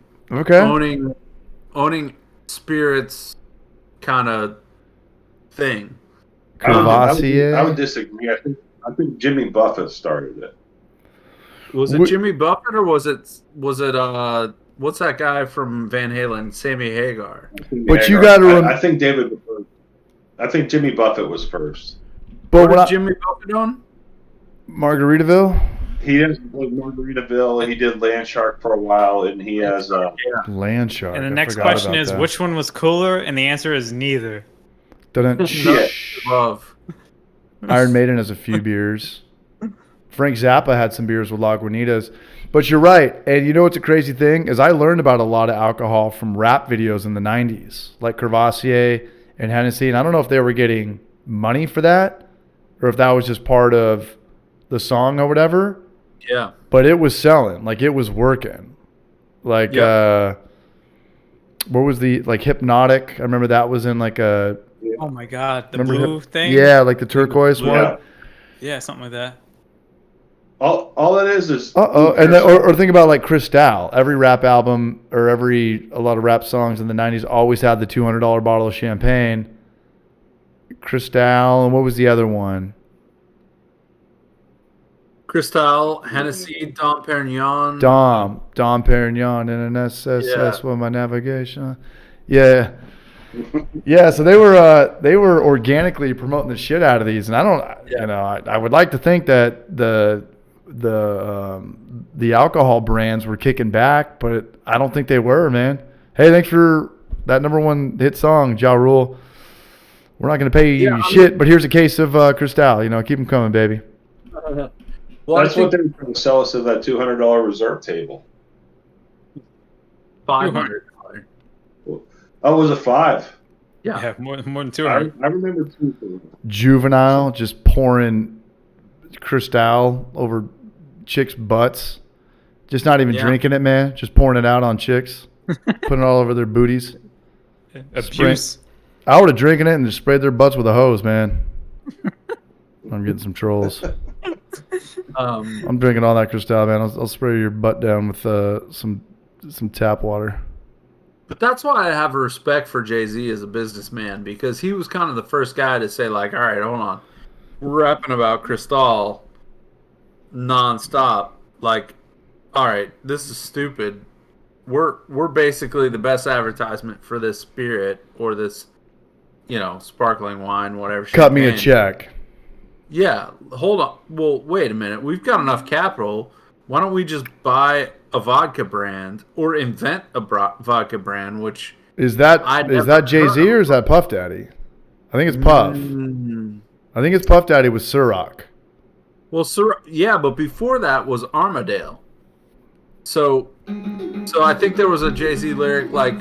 spirits kind of thing. Courvoisier. I would disagree. I think Jimmy Buffett started it. Was it Wh- Jimmy Buffett or was it what's that guy from Van Halen, Sammy Hagar? But you gotta I think David was first. I think Jimmy Buffett was first. But What when did Jimmy Buffett own? Margaritaville? He did Margaritaville. He did Landshark for a while, and he has Land Shark. And the I next forgot question about is, that. which one was cooler? And the answer is neither. Dun-dun. Shit. Love. Iron Maiden has a few beers. Frank Zappa had some beers with Lagunitas. But you're right. And you know what's a crazy thing? Is I learned about a lot of alcohol from rap videos in the 90s, like Courvoisier and Hennessy. And I don't know if they were getting money for that or if that was just part of the song or whatever. Yeah. But it was selling. Like, it was working. Like, what was the, like, Hypnotic? I remember that was in, like, a... Oh my God, the remember blue thing. Yeah, like the turquoise one. yeah. Yeah, something like that. All it is. And then, or think about like Cristal. Every rap album or a lot of rap songs in the 90s always had the $200 bottle of champagne. Cristal, and what was the other one? Cristal, Hennessy, Dom Perignon. Dom Perignon in an SSS with my navigation. Yeah. Yeah, so they were organically promoting the shit out of these, and I don't, I would like to think that the alcohol brands were kicking back, but I don't think they were, man. Hey, thanks for that number one hit song, Ja Rule. We're not going to pay you shit, but here's a case of Cristal. Keep them coming, baby. Well, That's what they were trying to sell us at that $200 reserve table. $500. Oh, it was a 5. Yeah. more than I 200. remember 2. Juvenile just pouring Cristal over chicks' butts. Just not even drinking it, man. Just pouring it out on chicks. Putting it all over their booties. Abuse. I would have drinking it and just sprayed their butts with a hose, man. I'm getting some trolls. I'm drinking all that Cristal, man. I'll spray your butt down with some tap water. But that's why I have a respect for Jay-Z as a businessman, because he was kind of the first guy to say, like, all right, hold on. We're rapping about Cristal nonstop. Like, all right, this is stupid. We're basically the best advertisement for this spirit or this, sparkling wine, whatever. Cut me a champagne. check. Yeah, hold on. Well, wait a minute. We've got enough capital. Why don't we just buy a vodka brand or invent a vodka brand? Which Is that Jay-Z or is that Puff Daddy? I think it's Puff. I think it's Puff Daddy with Ciroc. Well, yeah, but before that was Armadale. So I think there was a Jay-Z lyric like,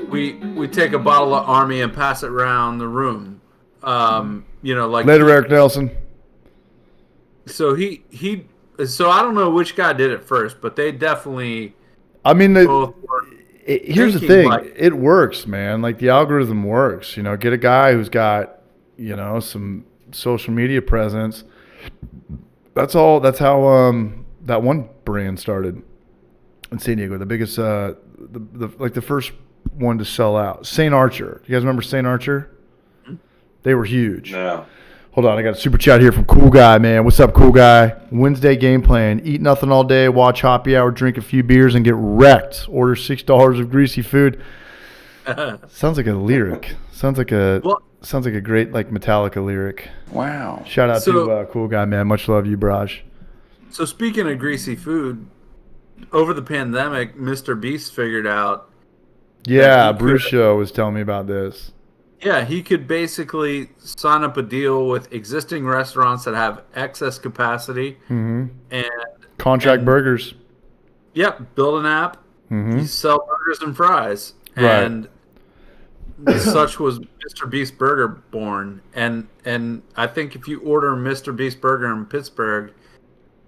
"We take a bottle of Army and pass it around the room." Like Later, Eric Nelson. So So I don't know which guy did it first, but they definitely. I mean, both were here's the thinking thing. like- It works, man. Like, the algorithm works. Get a guy who's got, some social media presence. That's all. That's how that one brand started in San Diego. The biggest, the first one to sell out. St. Archer. You guys remember St. Archer? They were huge. No. Hold on, I got a super chat here from Cool Guy, man. What's up, Cool Guy? Wednesday game plan. Eat nothing all day, watch Happy Hour, drink a few beers, and get wrecked. Order $6 of greasy food. Sounds like a lyric. Sounds like a Well- great like Metallica lyric. Wow. Shout out So- to Cool Guy, man. Much love, you, Braj. So speaking of greasy food, over the pandemic, Mr. Beast figured out. Yeah, he Bruce could- Show was telling me about this. Yeah, he could basically sign up a deal with existing restaurants that have excess capacity, and Contract And- burgers. build an app. Mm-hmm. You sell burgers and fries, Right. and such was Mr. Beast Burger born. And I think if you order a Mr. Beast Burger in Pittsburgh,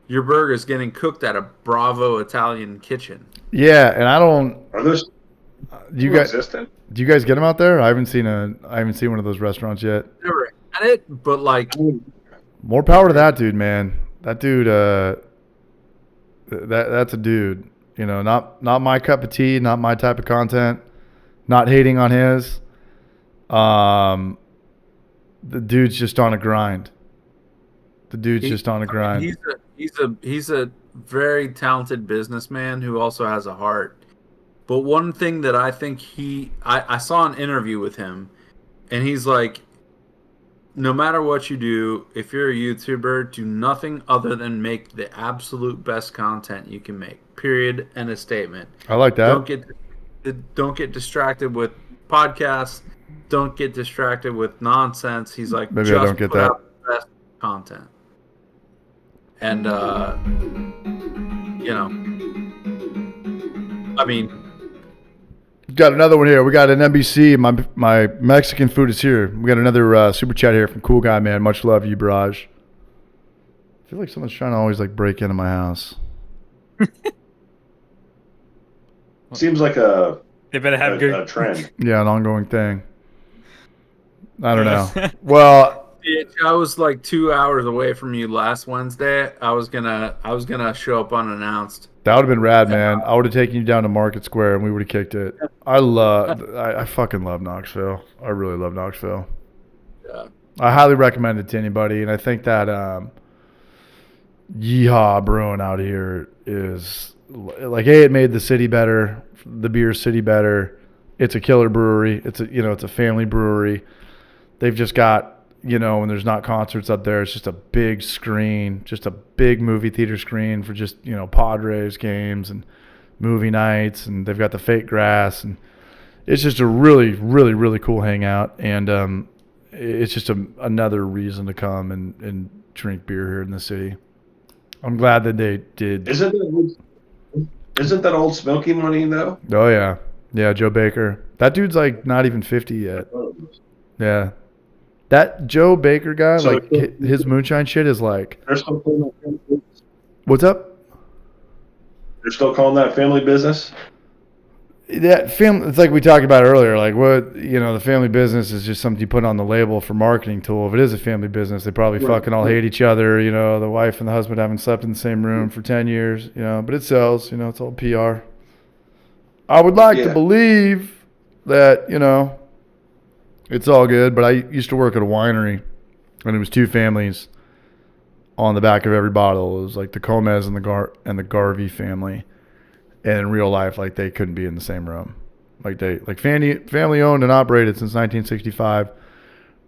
your burger is getting cooked at a Bravo Italian kitchen. Yeah, and I don't. Are those Do you guys existent? do you guys get them out there? I haven't seen one of those restaurants yet. Never had it, but like, More power to that dude, man. That dude, that's a dude. You know, not my cup of tea, not my type of content. Not hating on his. The dude's just on a grind. He's a very talented businessman who also has a heart. But one thing that I think I saw an interview with him, and he's like, no matter what you do, if you're a YouTuber, do nothing other than make the absolute best content you can make. Period. And a statement. I like that. Don't get distracted with podcasts. Don't get distracted with nonsense. He's like, Maybe I just don't get put that. out the best content. And you know, I mean, Got another one here. We got an NBC. My Mexican food is here. We got another super chat here from Cool Guy, man. Much love, you, Barrage. I feel like someone's trying to always like break into my house. Seems like They better have a good. trend. Yeah, an ongoing thing. I don't know. Well, I was like 2 hours away from you last Wednesday. I was gonna show up unannounced. that would have been rad, man. I would have taken you down to Market Square and we would have kicked it. I fucking love Knoxville. I really love Knoxville. Yeah. I highly recommend it to anybody, and I think that Yeehaw Brewing out here is like, hey, it made the city better, the beer city better. It's a killer brewery. It's a family brewery. They've just got, when there's not concerts up there, it's just a big screen, just a big movie theater screen for just, Padres games and movie nights, and they've got the fake grass, and it's just a really, really, really cool hangout, and it's just another reason to come and drink beer here in the city. I'm glad that they did. Isn't that old Smoky Money though? Oh yeah, Joe Baker. That dude's like not even 50 yet. Yeah, that Joe Baker guy, So- like his moonshine shit is like. They're still calling that family business? What's up? They're still calling that family business? That family, it's like we talked about earlier. Like what, the family business is just something you put on the label for marketing tool. If it is a family business, they probably fucking all hate each other. The wife and the husband haven't slept in the same room for 10 years. But it sells. It's all PR. I would like to Yeah. believe that it's all good. But I used to work at a winery, and it was two families on the back of every bottle. It was like the Gomez and the Garvey family. And in real life, like, they couldn't be in the same room. Family owned and operated since 1965.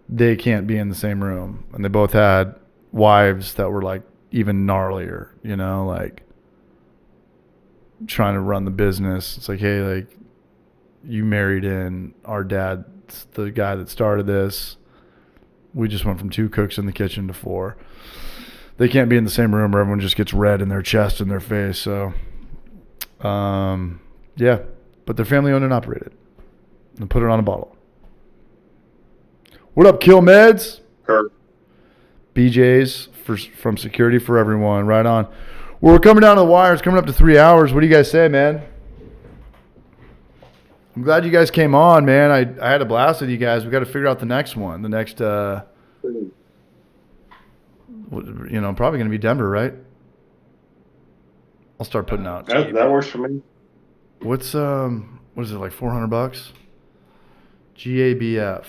They can't be in the same room. And they both had wives that were like even gnarlier, like trying to run the business. It's like, hey, like, you married in, our dad's the guy that started this. We just went from 2 cooks in the kitchen to 4. They can't be in the same room or everyone just gets red in their chest and their face. So yeah, but they're family owned and operated, and put it on a bottle. What up, Kill Meds? Her. BJ's from Security for Everyone. Right on. Well, we're coming down to the wire. It's coming up to 3 hours. What do you guys say, man? I'm glad you guys came on, man. I had a blast with you guys. We got to figure out the next one. The next, probably going to be Denver, right? I'll start putting out. That works for me. What is it, like $400? GABF.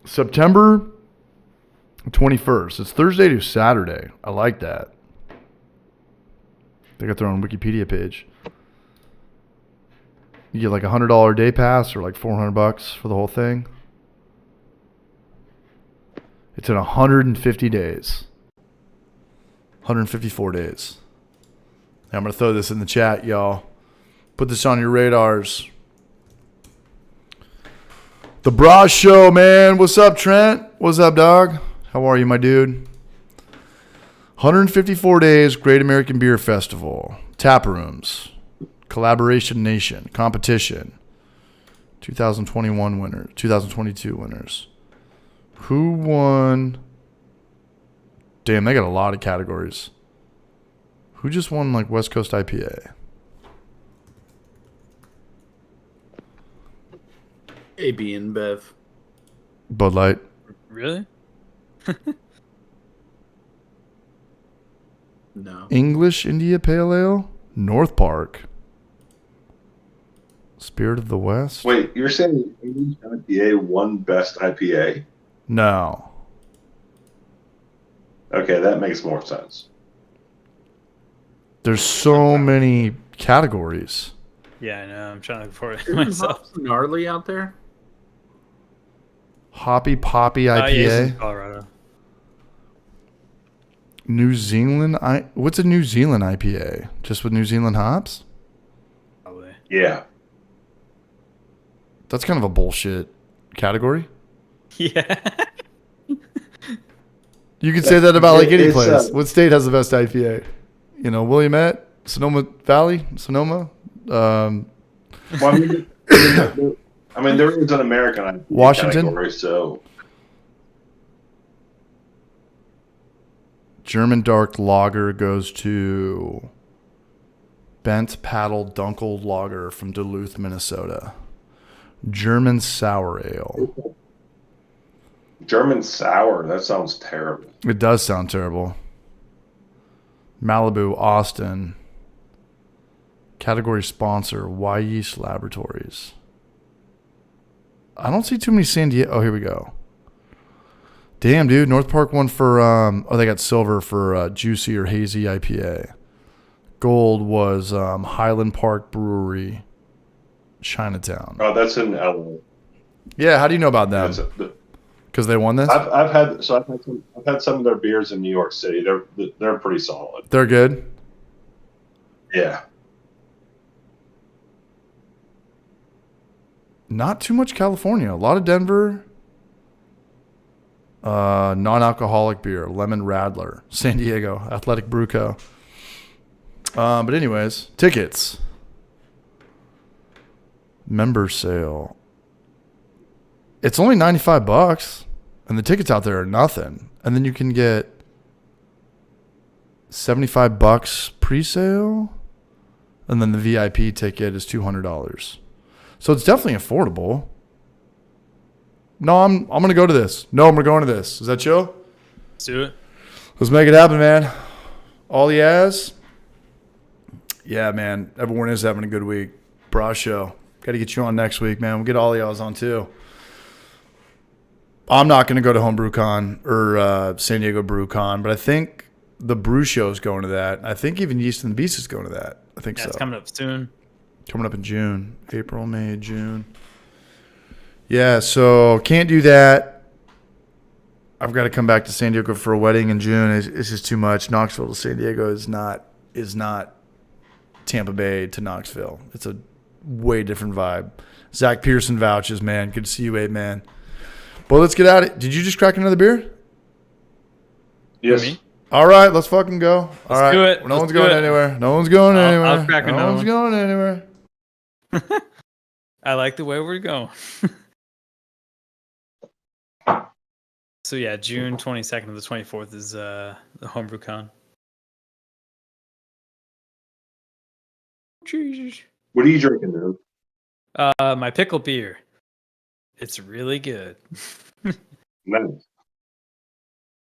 September 21st. It's Thursday to Saturday. I like that. They got their own Wikipedia page. You get like $100 day pass or like $400 for the whole thing. It's in 150 days. 154 days. I'm going to throw this in the chat, y'all. Put this on your radars. The Bra Show, man. What's up, Trent? What's up, dog? How are you, my dude? 154 days, Great American Beer Festival. Tap rooms. Collaboration Nation. Competition. 2021 winners. 2022 winners. Who won? Damn, they got a lot of categories. Who just won like West Coast IPA? AB and Bev. Bud Light. Really? No. English India Pale Ale. North Park. Spirit of the West. Wait, you're saying English IPA won best IPA? No. Okay, that makes more sense. There's so many categories. Yeah, I know. I'm trying to look for it Isn't myself. Hops Gnarly out there? Hoppy Poppy Yeah, he's in IPA. Colorado. New Zealand. What's a New Zealand IPA? Just with New Zealand hops? Probably. Yeah. That's kind of a bullshit category. Yeah. You could say that about like any It's, place. What state has the best IPA? You know, Willamette, Sonoma Valley, Sonoma. Well, I mean, there is an American IPA Washington? category, so German Dark Lager goes to Bent Paddle Dunkel Lager from Duluth, Minnesota. German Sour Ale. German sour. That sounds terrible. It does sound terrible. Malibu, Austin. Category sponsor, Y Yeast Laboratories. I don't see too many San Diego. Oh, here we go. Damn, dude. North Park won for, they got silver for Juicy or Hazy IPA. Gold was Highland Park Brewery, Chinatown. Oh, that's in LA. Yeah, how do you know about them? That's Because they won this? I've had some of their beers in New York City. They're pretty solid. They're good. Yeah. Not too much California. A lot of Denver. Non-alcoholic beer. Lemon Radler. San Diego. Athletic Brew Co. But anyways, tickets. Member sale. It's only $95, and the tickets out there are nothing. And then you can get $75 pre-sale, and then the VIP ticket is $200. So it's definitely affordable. No, I'm gonna go to this. No, I'm going to this. Is that chill? Let's do it. Let's make it happen, man. All he has. Yeah, man. Everyone is having a good week. Bra Show. Got to get you on next week, man. We'll get all y'all's on too. I'm not going to go to HomebrewCon or San Diego BrewCon, but I think the Brew Show is going to that. I think even Yeast and the Beast is going to that. I think Yeah, so. it's coming up soon. Coming up in June. April, May, June. Yeah, so can't do that. I've got to come back to San Diego for a wedding in June. It's just too much. Knoxville to San Diego is not Tampa Bay to Knoxville. It's a way different vibe. Zach Pearson vouches, man. Good to see you, 8 man. Well, let's get at it. Did you just crack another beer? Yes. Me? All right, let's fucking go. All right. do it. No Let's one's do going it. anywhere. No one's going anywhere. I'll crack no another one's one. going anywhere. I like the way we're going. So yeah, June 22nd to the 24th is the HomebrewCon. Jesus. What are you drinking, dude? My pickle beer. It's really good. Nice.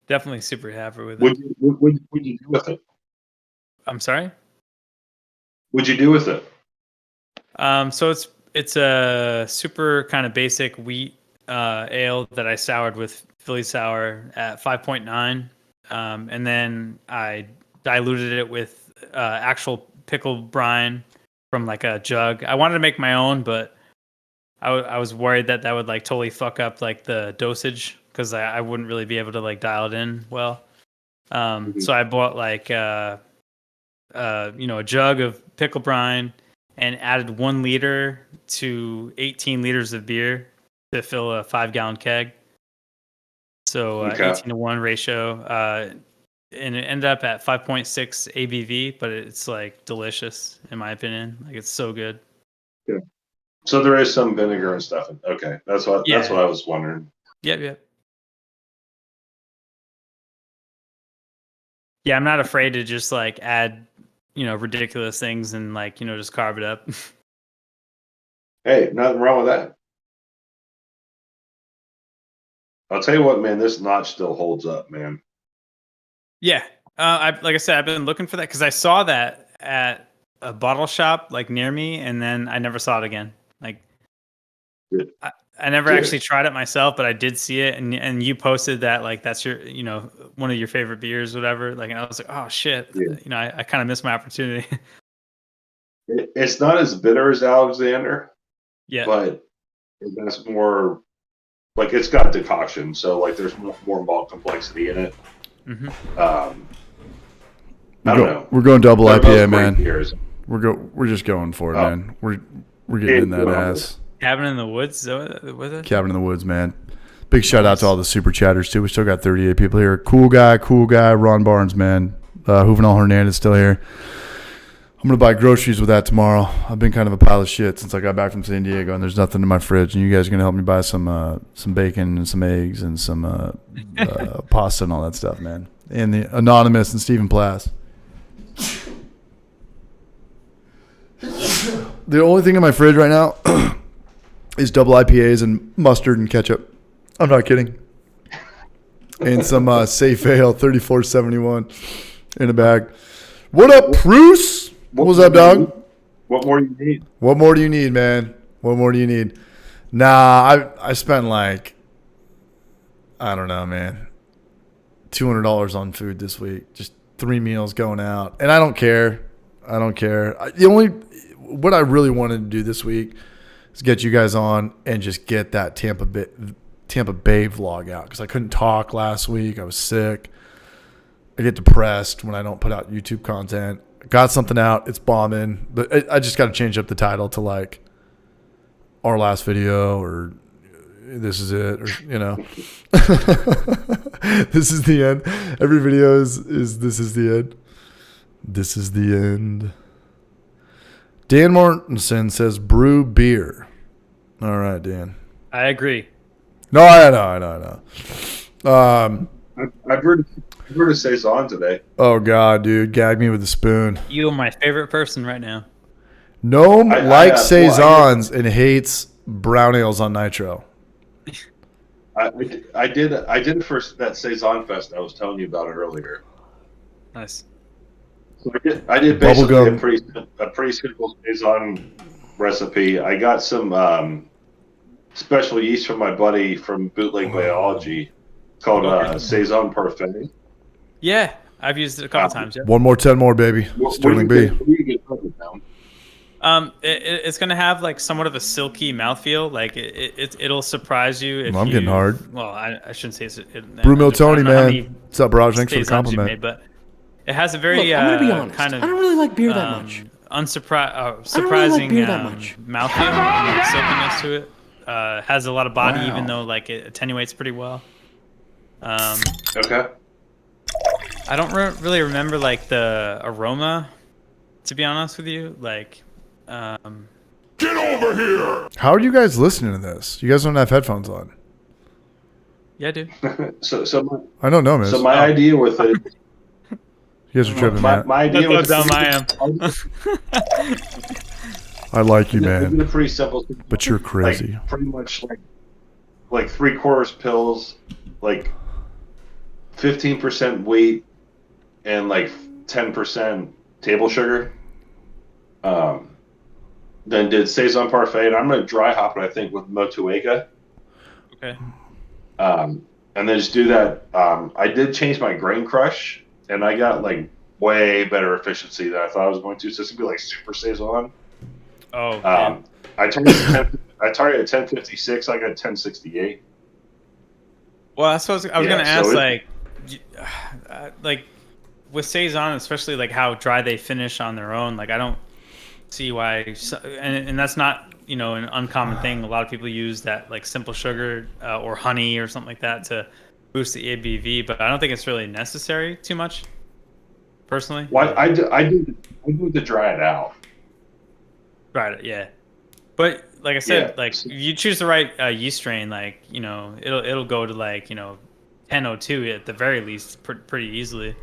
Definitely super happy with it. What'd you do with it? I'm sorry. What'd you do with it? So it's a super kind of basic wheat ale that I soured with Philly sour at 5.9, and then I diluted it with actual pickle brine from like a jug. I wanted to make my own, but I was worried that would like totally fuck up like the dosage because I wouldn't really be able to like dial it in well. So I bought like a jug of pickle brine and added 1 liter to 18 liters of beer to fill a 5-gallon keg. So 18-to-1 ratio, and it ended up at 5.6 ABV, but it's like delicious in my opinion. Like it's so good. Yeah. So there is some vinegar and stuff. Okay, that's what I was wondering. Yep. Yeah, I'm not afraid to just like add, ridiculous things and like, just carve it up. Hey, nothing wrong with that. I'll tell you what, man, this notch still holds up, man. Yeah. Like I said, I've been looking for that because I saw that at a bottle shop like near me, and then I never saw it again. Like, Good. I never Good. actually tried it myself, but I did see it, and you posted that like that's your, one of your favorite beers, whatever. Like, and I was like, oh shit, Yeah. I kind of missed my opportunity. It's not as bitter as Alexander, Yeah. but that's more like it's got decoction, so like there's more malt complexity in it. Mm-hmm. I don't know. We're going double They're IPA, both great man. beers. We're just going for it, man. We're getting in that ass. Cabin in the Woods, was it? Cabin in the Woods, man. Big shout out to all the super chatters too. We still got 38 people here. Cool guy. Ron Barnes, man. Juvenal Hernandez still here. I'm gonna buy groceries with that tomorrow. I've been kind of a pile of shit since I got back from San Diego, and there's nothing in my fridge. And you guys are gonna help me buy some bacon and some eggs and some pasta and all that stuff, man. And the Anonymous and Stephen Plass. The only thing in my fridge right now is double IPAs and mustard and ketchup. I'm not kidding. And some Safe Ale 3471 in a bag. What up, Bruce? What's up, dog? What more do you need? What more do you need, man? What more do you need? Nah, I spent like, I don't know, man, $200 on food this week. Just 3 meals going out. And I don't care. What I really wanted to do this week is get you guys on and just get that Tampa Bay vlog out because I couldn't talk last week. I was sick. I get depressed when I don't put out YouTube content. Got something out. It's bombing. But I just got to change up the title to like our last video or this is it, or this is the end. Every video is this is the end. This is the end. Dan Mortensen says brew beer. All right, Dan. I agree. No, I know. I've heard of Saison today. Oh God, dude, gag me with a spoon. You are my favorite person right now. Gnome likes saisons and hates brown ales on nitro. I did first that Saison Fest I was telling you about earlier. Nice. So I did basically a pretty simple Saison recipe. I got some special yeast from my buddy from Bootleg Biology called Saison Parfait. Yeah, I've used it a couple times. Yeah. 1 more, 10 more, baby. Sterling B. It's gonna have like somewhat of a silky mouthfeel. Like it'll surprise you. If I'm getting hard. Well, I shouldn't say Brew Mill Tony, man. What's up, Raj? Thanks for the compliment. Made, but it has a very Look, I'm gonna be honest. kind of. I don't really like beer that much. Surprising beer that much. mouthfeel and silkiness to it. Has a lot of body, even though like it attenuates pretty well. Okay. I don't really remember like the aroma, to be honest with you. Like, Get over here! How are you guys listening to this? You guys don't have headphones on. Yeah, dude. I don't know, man. So my idea with it. You guys are tripping, man. My idea That's with how dumb I am. I like you, It's man. a pretty simple. But you're crazy. Like, pretty much like 3/4 pills, like 15% weight, and like 10% table sugar. Then did Saison Parfait, and I'm gonna dry hop it. I think with Motueka. Okay. And and then just do that. I did change my grain crush, and I got like way better efficiency than I thought I was going to. So it's gonna be like super saison. Oh, man. I targeted 1056. I got 1068. Well, that's what I was Yeah, gonna ask. so Like with saison, especially like how dry they finish on their own. Like I don't see why, and that's not an uncommon thing. A lot of people use that like simple sugar or honey or something like that to boost the ABV, but I don't think it's really necessary too much. Personally, Well, I do it to dry it out. right? Yeah, but like I said, Yeah. like if you choose the right yeast strain, like it'll go to like 1002 at the very least, pretty easily.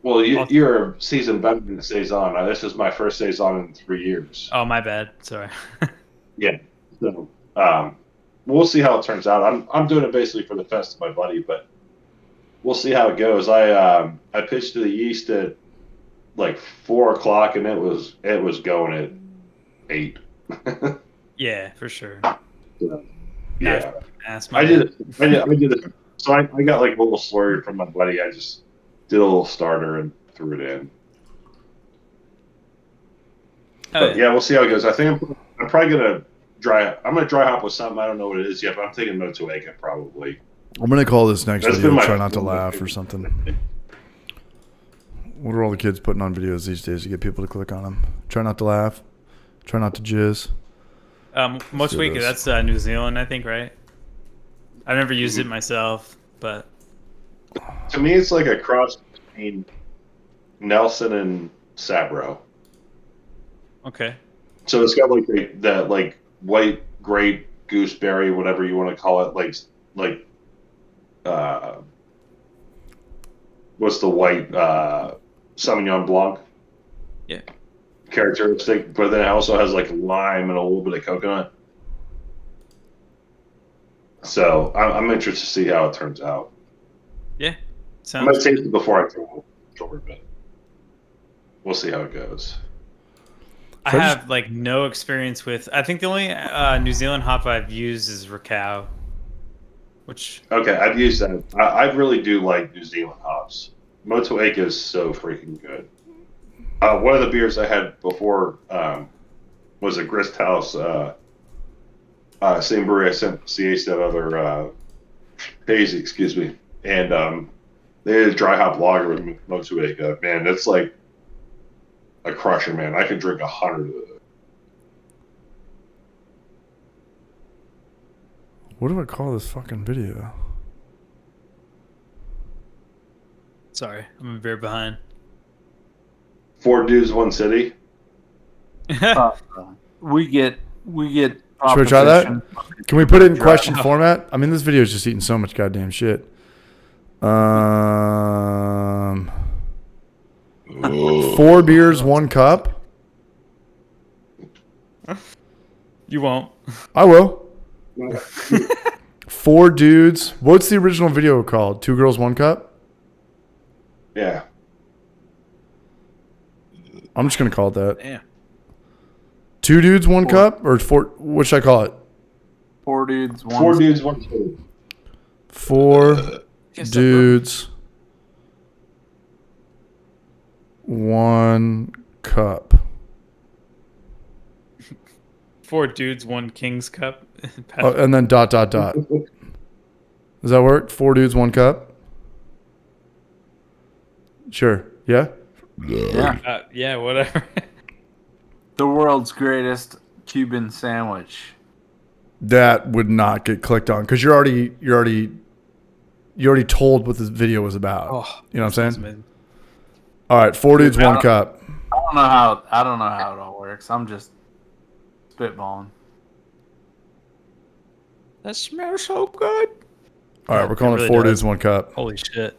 Well, you're a seasoned veteran in saison. This is my first saison in 3 years. Oh, my bad. Sorry. Yeah. So we'll see how it turns out. I'm doing it basically for the fest of my buddy, but we'll see how it goes. I pitched to the yeast at like 4 o'clock, and it was going at 8. Yeah, for sure. Yeah. Ask I did it. So I got like a little slurry from my buddy. I just did a little starter and threw it in. But yeah, we'll see how it goes. I think I'm probably gonna I'm gonna dry hop with something. I don't know what it is yet, but I'm thinking Motueka probably. I'm gonna call this next That's video been my- "Try Not to Laugh" or something. What are all the kids putting on videos these days to get people to click on them? Try not to laugh. Try not to jizz. Motueka, this. that's New Zealand, I think, right? I've never used it myself, but To me, it's like a cross between Nelson and Sabro. okay. So it's got like that like white grape gooseberry, whatever you want to call it, like what's the white Sauvignon Blanc? Yeah. Characteristic, but then it also has like lime and a little bit of coconut. So I'm interested to see how it turns out. Yeah. I'm Sounds gonna taste it before I throw it, but we'll see how it goes. I have like no experience with. I think the only New Zealand hop I've used is Rakau, which Okay, I've used that. I really do like New Zealand hops. Motueka is so freaking good. One of the beers I had before was a Grist House. Same brewery I sent CH that other hazy, excuse me. And they had a dry hop lager with Motueka. Man, it's like a crusher, man. I can drink 100 of it. What do I call this fucking video? sorry, I'm a beer behind. 4 dudes, 1 city. We get. Should we try that? Can we put it in question format? I mean, this video is just eating so much goddamn shit. 4 beers, 1 cup. You won't. I will. 4 dudes. What's the original video called? 2 girls, 1 cup? Yeah. I'm just going to call it that. Yeah. 2 dudes, 1 cup? Or 4? What should I call it? 4 dudes, 1 4 dudes, 1 city. 4 dudes, 1 cup. 4 dudes, 1 King's Cup. Oh, and then ... Does that work? 4 dudes, 1 cup? Sure. Yeah? Yeah. Yeah, whatever. The world's greatest Cuban sandwich. That would not get clicked on because you already told what this video was about. Oh, you know what I'm saying? amazing. All right, 4 dudes, 1 cup. I don't know how it all works. I'm just spitballing. That smells so good. All right, we're calling really it 4 does. dudes, 1 cup. Holy shit.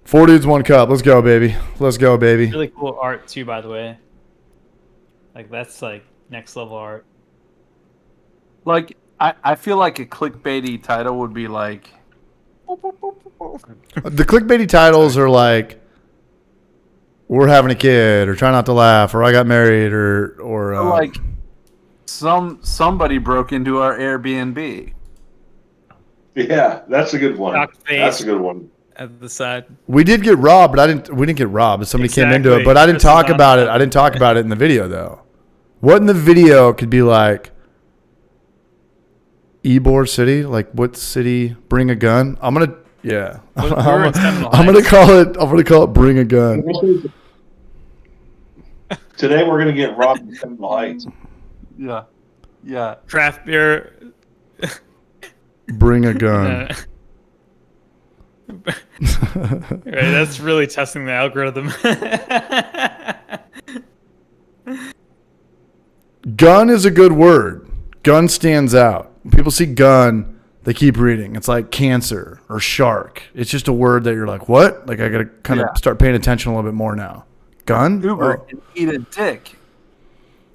4 dudes, 1 cup. Let's go, baby. Let's go, baby. Really cool art too, by the way. Like that's like next level art. Like, I feel like a clickbaity title would be like, The clickbaity titles are like, "We're having a kid," or "Try not to laugh," or "I got married," or like somebody broke into our Airbnb. Yeah, that's a good one. Shock face. That's a good one. At the side. We did get robbed, but we didn't get robbed. But somebody came into it, but I didn't Chris talk is on about it. that. I didn't talk about it in the video though. What in the video could be like? Ybor City, like what city? Bring a gun. I'm gonna We're in Seminole I'm gonna Heights. call it bring a gun. Today we're gonna get robbed in Seminole Heights. Yeah. Yeah. Craft beer. Bring a gun. Right, that's really testing the algorithm. Gun is a good word. Gun stands out. When people see gun, they keep reading. It's like cancer or shark. It's just a word that you're like, what? Like I gotta kind of start paying attention a little bit more now. Gun? Uber Oh. can eat a dick.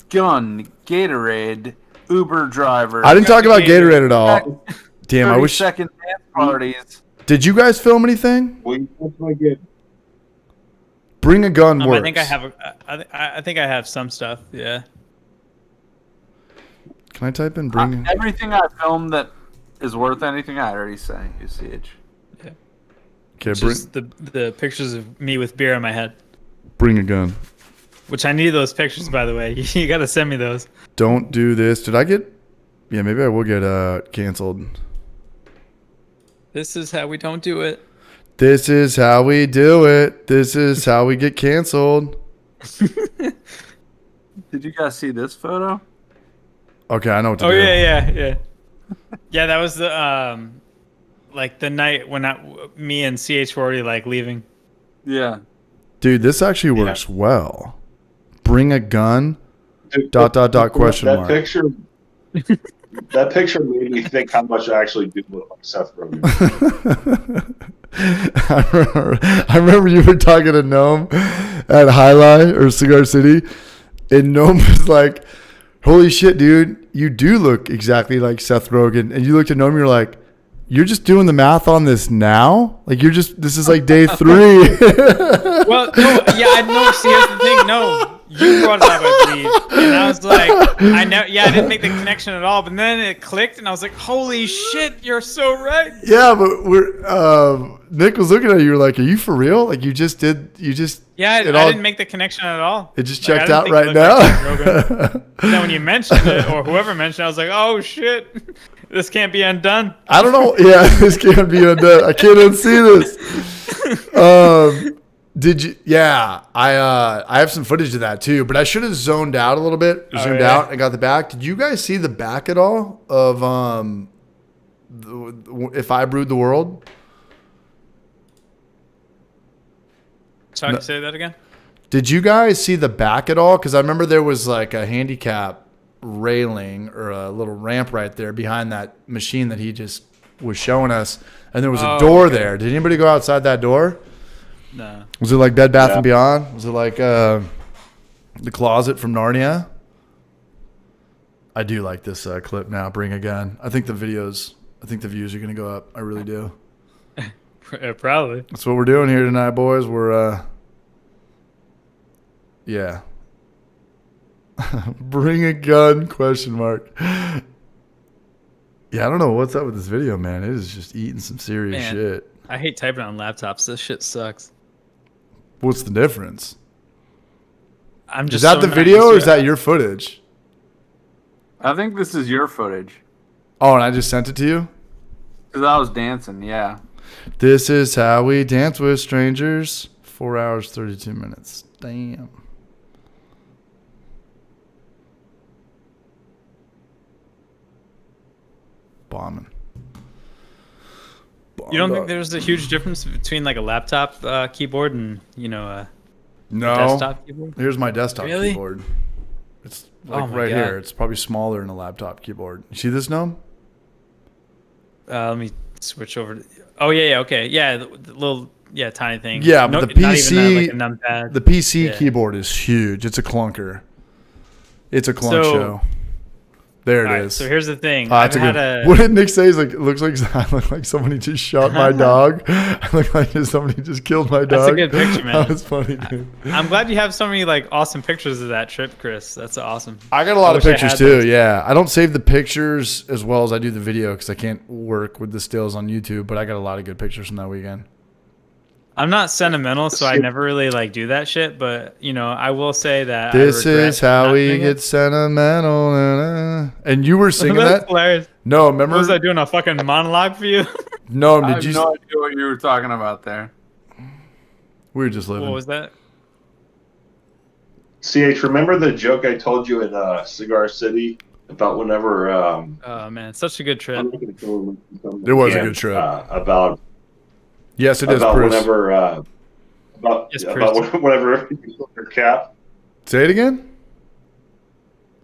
Gun, Gatorade, Uber driver. I didn't talk about Gatorade at all. Damn, I wish. 30-second dance parties. Did you guys film anything? We definitely get. Bring a gun works. I think I have. I think I have some stuff. Yeah. Can I type in bring? Everything I filmed that is worth anything, I already say. UCH. Okay, Just the pictures of me with beer on my head. bring a gun. Which I need those pictures, by the way. You gotta send me those. Don't do this. Did I get? Yeah, maybe I will get canceled. This is how we don't do it. This is how we do it. This is how we get canceled. Did you guys see this photo? Okay, I know what to Oh do. yeah. Yeah, that was the like the night when me and CH were already like leaving. Yeah. Dude, this actually works well. Bring a gun. Dude, Question that mark. picture. That picture made me think how much I actually do look like Seth Rogen. I remember you were talking to Gnome at Highlight or Cigar City, and Gnome was like, holy shit, dude, you do look exactly like Seth Rogen. And you looked at Gnome, you're like, you're just doing the math on this now? Like, this is like day 3. Well, no, yeah, I know. See, here's the thing. No, you brought it up, I believe, and I was like, I didn't make the connection at all. But then it clicked, and I was like, holy shit, you're so right. Yeah, but Nick was looking at you, you were like, are you for real? Like, you just. Yeah, I didn't make the connection at all. It just Like, checked I out didn't think right it now. looked like Seth Rogen. Then when you mentioned it, or whoever mentioned it, I was like, oh shit, this can't be undone. I don't know. Yeah, this can't be undone. I can't unsee this. Did you? Yeah, I have some footage of that too, but I should have zoned out a little bit, zoomed out, and got the back. Did you guys see the back at all of If I Brewed the World? Sorry, say that again. Did you guys see the back at all? Because I remember there was like a handicap railing or a little ramp right there behind that machine that he just was showing us, and there was a door there. Did anybody go outside that door? No. Was it like Bed Bath and Beyond? Was it like the closet from Narnia? I do like this clip now. Bring a gun. I think the views are gonna go up. I really do. Probably. That's what we're doing here tonight, boys. We're yeah. Bring a gun? Question mark. Yeah, I don't know what's up with this video, man. It is just eating some serious shit. I hate typing on laptops. This shit sucks. What's the difference? I'm Is just. that so the not video used or to is it. that your footage? I think this is your footage. Oh, and I just sent it to you? Because I was dancing, yeah. This is how we dance with strangers. 4 hours, 32 minutes. Damn. Bombing. You don't think there's a huge difference between like a laptop keyboard and a No. desktop keyboard? Here's my desktop Really? keyboard. It's like Oh my right God. here. It's probably smaller than a laptop keyboard. You see this, Gnome? Let me switch over. Oh yeah, okay, yeah, the little tiny thing. Yeah, but the not PC, even like a numpad. the PC Yeah. keyboard is huge. It's a clunker. It's a clunk So- show. There All it right, is. so here's the thing. That's I've a had good. a What did Nick say? He's like, it looks like I look like somebody just shot my dog. I look like somebody just killed my dog. That's a good picture, man. That was funny, dude. I'm glad you have so many like awesome pictures of that trip, Chris. That's awesome. I got a lot of wish I pictures had too. those. Yeah, I don't save the pictures as well as I do the video because I can't work with the stills on YouTube. But I got a lot of good pictures from that weekend. I'm not sentimental, so I never really like do that shit. But you know, I will say that This I regret is how not we doing get it. sentimental. And you were singing That's that? hilarious. No, remember? Was I doing a fucking monologue for you? No, I did have you? no idea what you were talking about there. We were just living. What was that? CH, remember the joke I told you in Cigar City about whenever Oh man, such a good trip. It was a good trip. About Yes, it is, about Chris. whenever about Yes, about Chris. whenever you sold your cap. Say it again.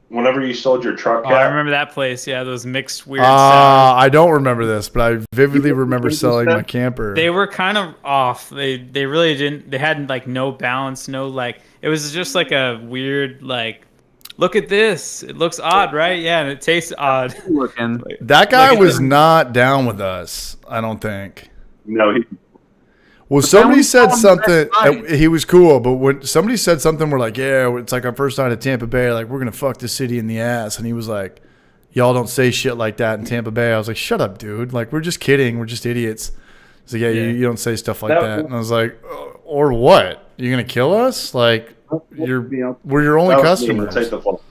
Whenever you sold your truck Oh, I cap. remember that place. Yeah, those mixed weird sounds. I don't remember this, but I vividly remember selling my camper. They were kind of off. They really didn't. They had like no balance, no like. It was just like a weird like. Look at this. It looks odd, right? Yeah, and it tastes odd. Looking. That guy Like- was not down with us, I don't think. No, Well, then somebody we said saw him something. last night. He was cool, but when somebody said something, we're like, yeah, it's like our first night at Tampa Bay. Like, we're going to fuck the city in the ass. And he was like, y'all don't say shit like that in Tampa Bay. I was like, shut up, dude. Like, we're just kidding. We're just idiots. He's like, yeah, Yeah. you don't say stuff like that. And I was like, or what? You're going to kill us? Like, we're your only customers. Take the fall.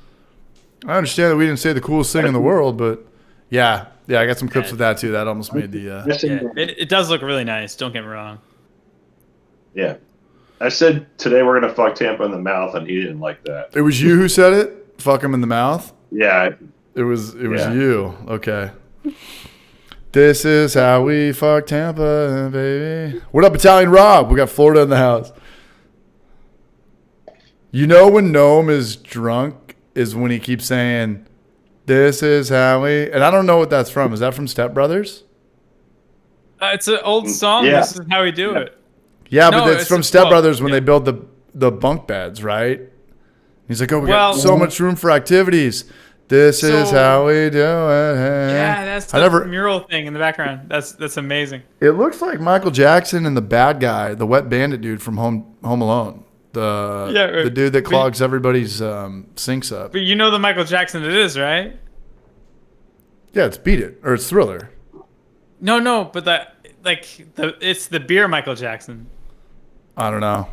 I understand that we didn't say the coolest thing in the world, but yeah, I got some clips with that too. That almost made the. Yeah, it does look really nice. Don't get me wrong. Yeah. I said today we're gonna fuck Tampa in the mouth, and he didn't like that. It was you who said it. Fuck him in the mouth. Yeah. It was Yeah. you. Okay. This is how we fuck Tampa, baby. What up, Italian Rob? We got Florida in the house. You know when Noam is drunk is when he keeps saying, "This is how we," and I don't know what that's from. Is that from Step Brothers? It's an old song. Yeah. This is how we do it. Yeah, No, but it's it's from a Step book. Brothers when Yeah. they build the bunk beds, right? He's like, "Oh, we Well- got so much room for activities. This is So- how we do it." Yeah, that's I the never. mural thing in the background. That's amazing. It looks like Michael Jackson and the bad guy, the wet bandit dude from Home Alone. The Yeah, right. the dude that But- clogs everybody's sinks up. But you know the Michael Jackson it is, right? Yeah, it's Beat It or it's Thriller. No, but it's the beer Michael Jackson. I don't know.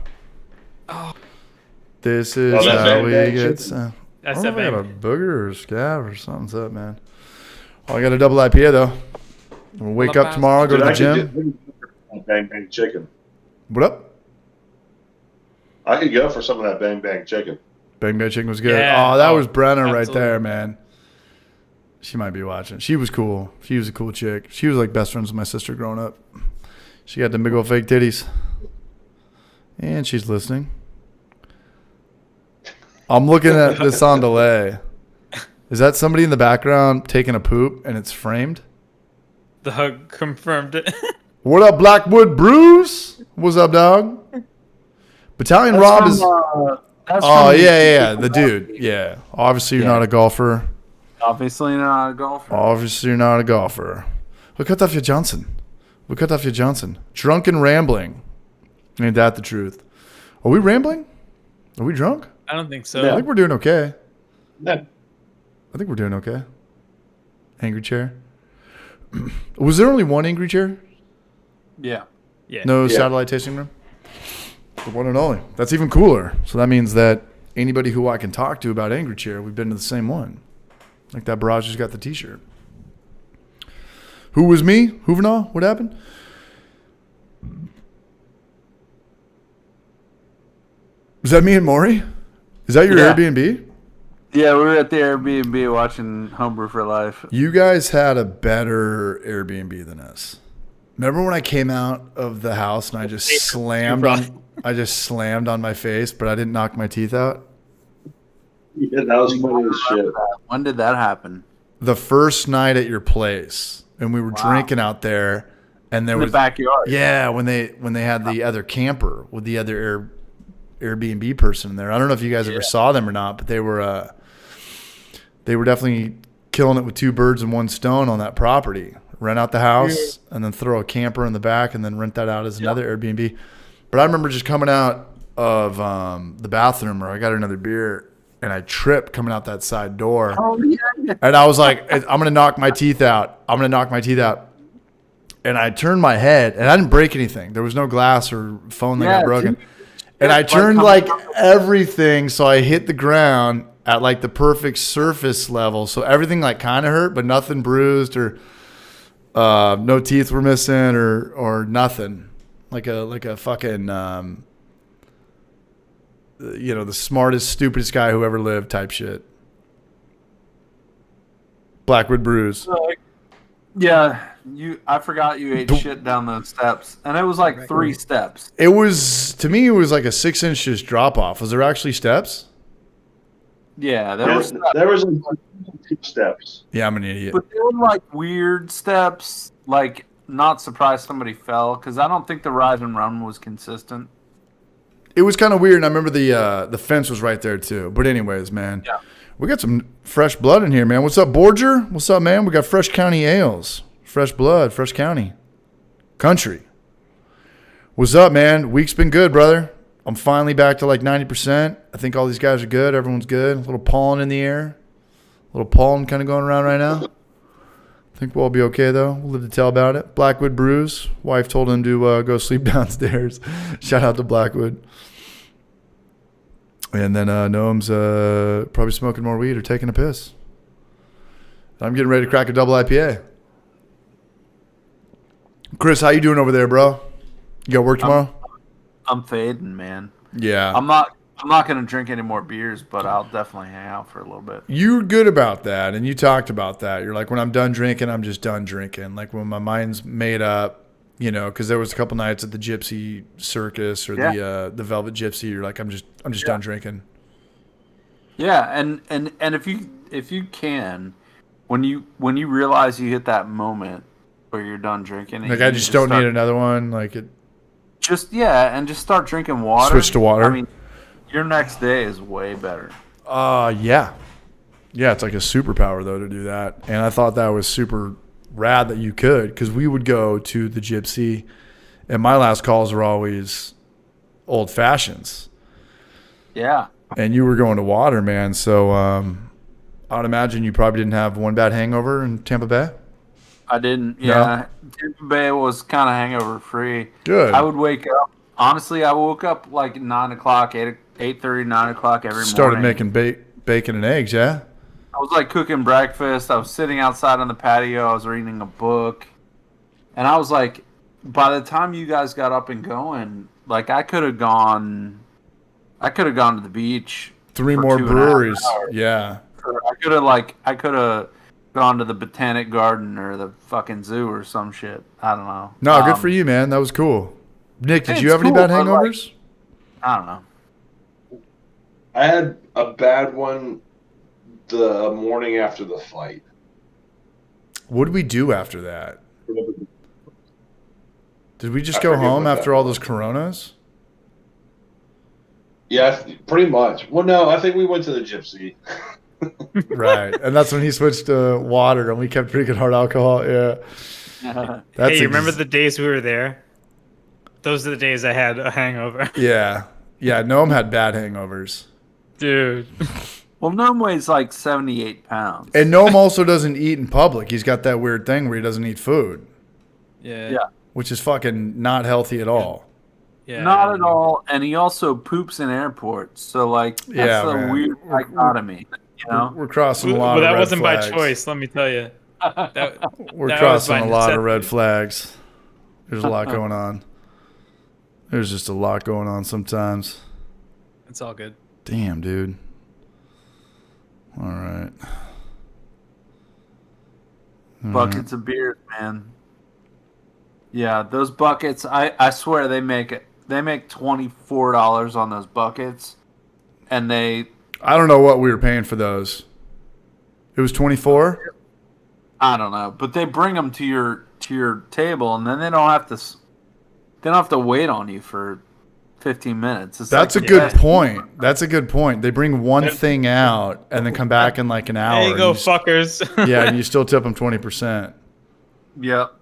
This is Oh, that's how Bang we Bang get. Chicken. I That's don't know that if I got a bang. booger or a scab or something's up, man. Oh, I got a double IPA though. We'll wake up tomorrow, go to Dude, the I could gym. do Bang Bang Chicken. What up? I could go for some of that Bang Bang Chicken. Bang Bang Chicken was good. Yeah. Oh, that Oh, was Brenna right absolutely. there, man. She might be watching. She was cool. She was a cool chick. She was like best friends with my sister growing up. She got the big old fake titties. And she's listening. I'm looking at this on delay. Is that somebody in the background taking a poop and it's framed? The hug confirmed it. What up, Blackwood Bruce? What's up, dog? Battalion Rob is. Oh, yeah. The dude. Yeah. Obviously, you're Yeah. not a golfer. Obviously not a golfer. Obviously, you're not a golfer. We cut off your Johnson. Drunken rambling. Ain't that the truth? Are we rambling? Are we drunk? I don't think I so. think we're doing okay. Yeah. I think we're doing okay. Angry chair. Was there only one angry chair? Yeah. Yeah. No Yeah. satellite tasting room? The one and only. That's even cooler. So that means that anybody who I can talk to about angry chair, we've been to the same one. Like that barrage just got the t-shirt. Who was me? Hoovenall? What happened? Is that me and Maury? Is that your Yeah. Airbnb? Yeah, we were at the Airbnb watching Homebrew for Life. You guys had a better Airbnb than us. Remember when I came out of the house and I just slammed on my face, but I didn't knock my teeth out? Yeah, that was funny as shit. When did that happen? The first night at your place, and we were drinking out there, and there In the was backyard. yeah when they had the other camper with the other Airbnb person in there. I don't know if you guys ever saw them or not, but they were definitely killing it with two birds and one stone on that property. Rent out the house and then throw a camper in the back and then rent that out as another Airbnb. But I remember just coming out of the bathroom where I got another beer and I tripped coming out that side door. Oh, yeah. And I was like, I'm going to knock my teeth out. I'm going to knock my teeth out. And I turned my head and I didn't break anything. There was no glass or phone that got broken. And I turned like everything. So I hit the ground at like the perfect surface level. So everything like kind of hurt, but nothing bruised or no teeth were missing or nothing. Like a fucking, the smartest, stupidest guy who ever lived type shit. Blackwood Brews. Yeah, I forgot you ate shit down those steps, and it was like 3 steps. It was, to me, it was like a 6-inch just drop off. Was there actually steps? Yeah, There was like 2 steps. Yeah, I'm an idiot. but they were like weird steps. Like, not surprised somebody fell because I don't think the rise and run was consistent. It was kind of weird, and I remember the fence was right there too. But anyways, man, we got some fresh blood in here, man. What's up, Borger? What's up, man? We got Fresh County Ales, fresh blood, Fresh County, country. What's up, man? Week's been good, brother. I'm finally back to like 90%. I think all these guys are good. Everyone's good. A little pollen in the air, a little pollen kind of going around right now. I think we'll all be okay, though. We'll live to tell about it. Blackwood Brews. Wife told him to go sleep downstairs. Shout out to Blackwood. And then Noam's probably smoking more weed or taking a piss. I'm getting ready to crack a double IPA. Chris, how you doing over there, bro? You got work tomorrow? I'm fading, man. Yeah. I'm not gonna drink any more beers, but I'll definitely hang out for a little bit. You're good about that, and you talked about that. You're like, when I'm done drinking, I'm just done drinking. Like when my mind's made up, because there was a couple nights at the Gypsy Circus or the Velvet Gypsy. You're like, I'm just done drinking. Yeah, and if you can, when you realize you hit that moment where you're done drinking, Like I just don't need another one. Like it. And just start drinking water. Switch to water. I mean, your next day is way better. Yeah. Yeah, it's like a superpower, though, to do that. And I thought that was super rad that you could, because we would go to the Gypsy, and my last calls were always old fashions. Yeah. And you were going to water, man. So I would imagine you probably didn't have one bad hangover in Tampa Bay. I didn't. Yeah. No? Tampa Bay was kind of hangover free. Good. I would wake up. Honestly, I woke up like 9 o'clock, 8:30, 9 o'clock every morning. Started making bacon and eggs, yeah? I was like cooking breakfast. I was sitting outside on the patio. I was reading a book. And I was like, by the time you guys got up and going, like I could have gone to the beach. 3 more breweries. Yeah. I could have gone to the Botanic Garden or the fucking zoo or some shit. I don't know. No, good for you, man. That was cool. Nick, did you have any bad hangovers? I don't know. I had a bad one the morning after the fight. What did we do after that? Did we just go home after all those Coronas? Yeah, pretty much. Well, no, I think we went to the Gypsy. Right, and that's when he switched to water, and we kept drinking hard alcohol. Yeah. Hey, you remember the days we were there? Those are the days I had a hangover. Yeah. Noam had bad hangovers. Dude. Well, Noam weighs like 78 pounds. And Noam also doesn't eat in public. He's got that weird thing where he doesn't eat food. Yeah. Which is fucking not healthy at all. Yeah. Not at all. And he also poops in airports. So, like, that's a weird dichotomy. You know? We're crossing a lot of red flags. Well, that wasn't by choice, let me tell you. We're crossing a lot of red flags. There's a lot going on. There's just a lot going on sometimes. It's all good. Damn, dude. All right. Buckets of beers, man. Yeah, those buckets, I swear they make $24 on those buckets. And I don't know what we were paying for those. It was 24? I don't know, but they bring them to your table, and then they don't have to wait on you for 15 minutes. It's That's a like good point. That's a good point. They bring one thing out and then come back in like an hour. There you go, and fuckers. yeah, and you still tip them 20%. Yep.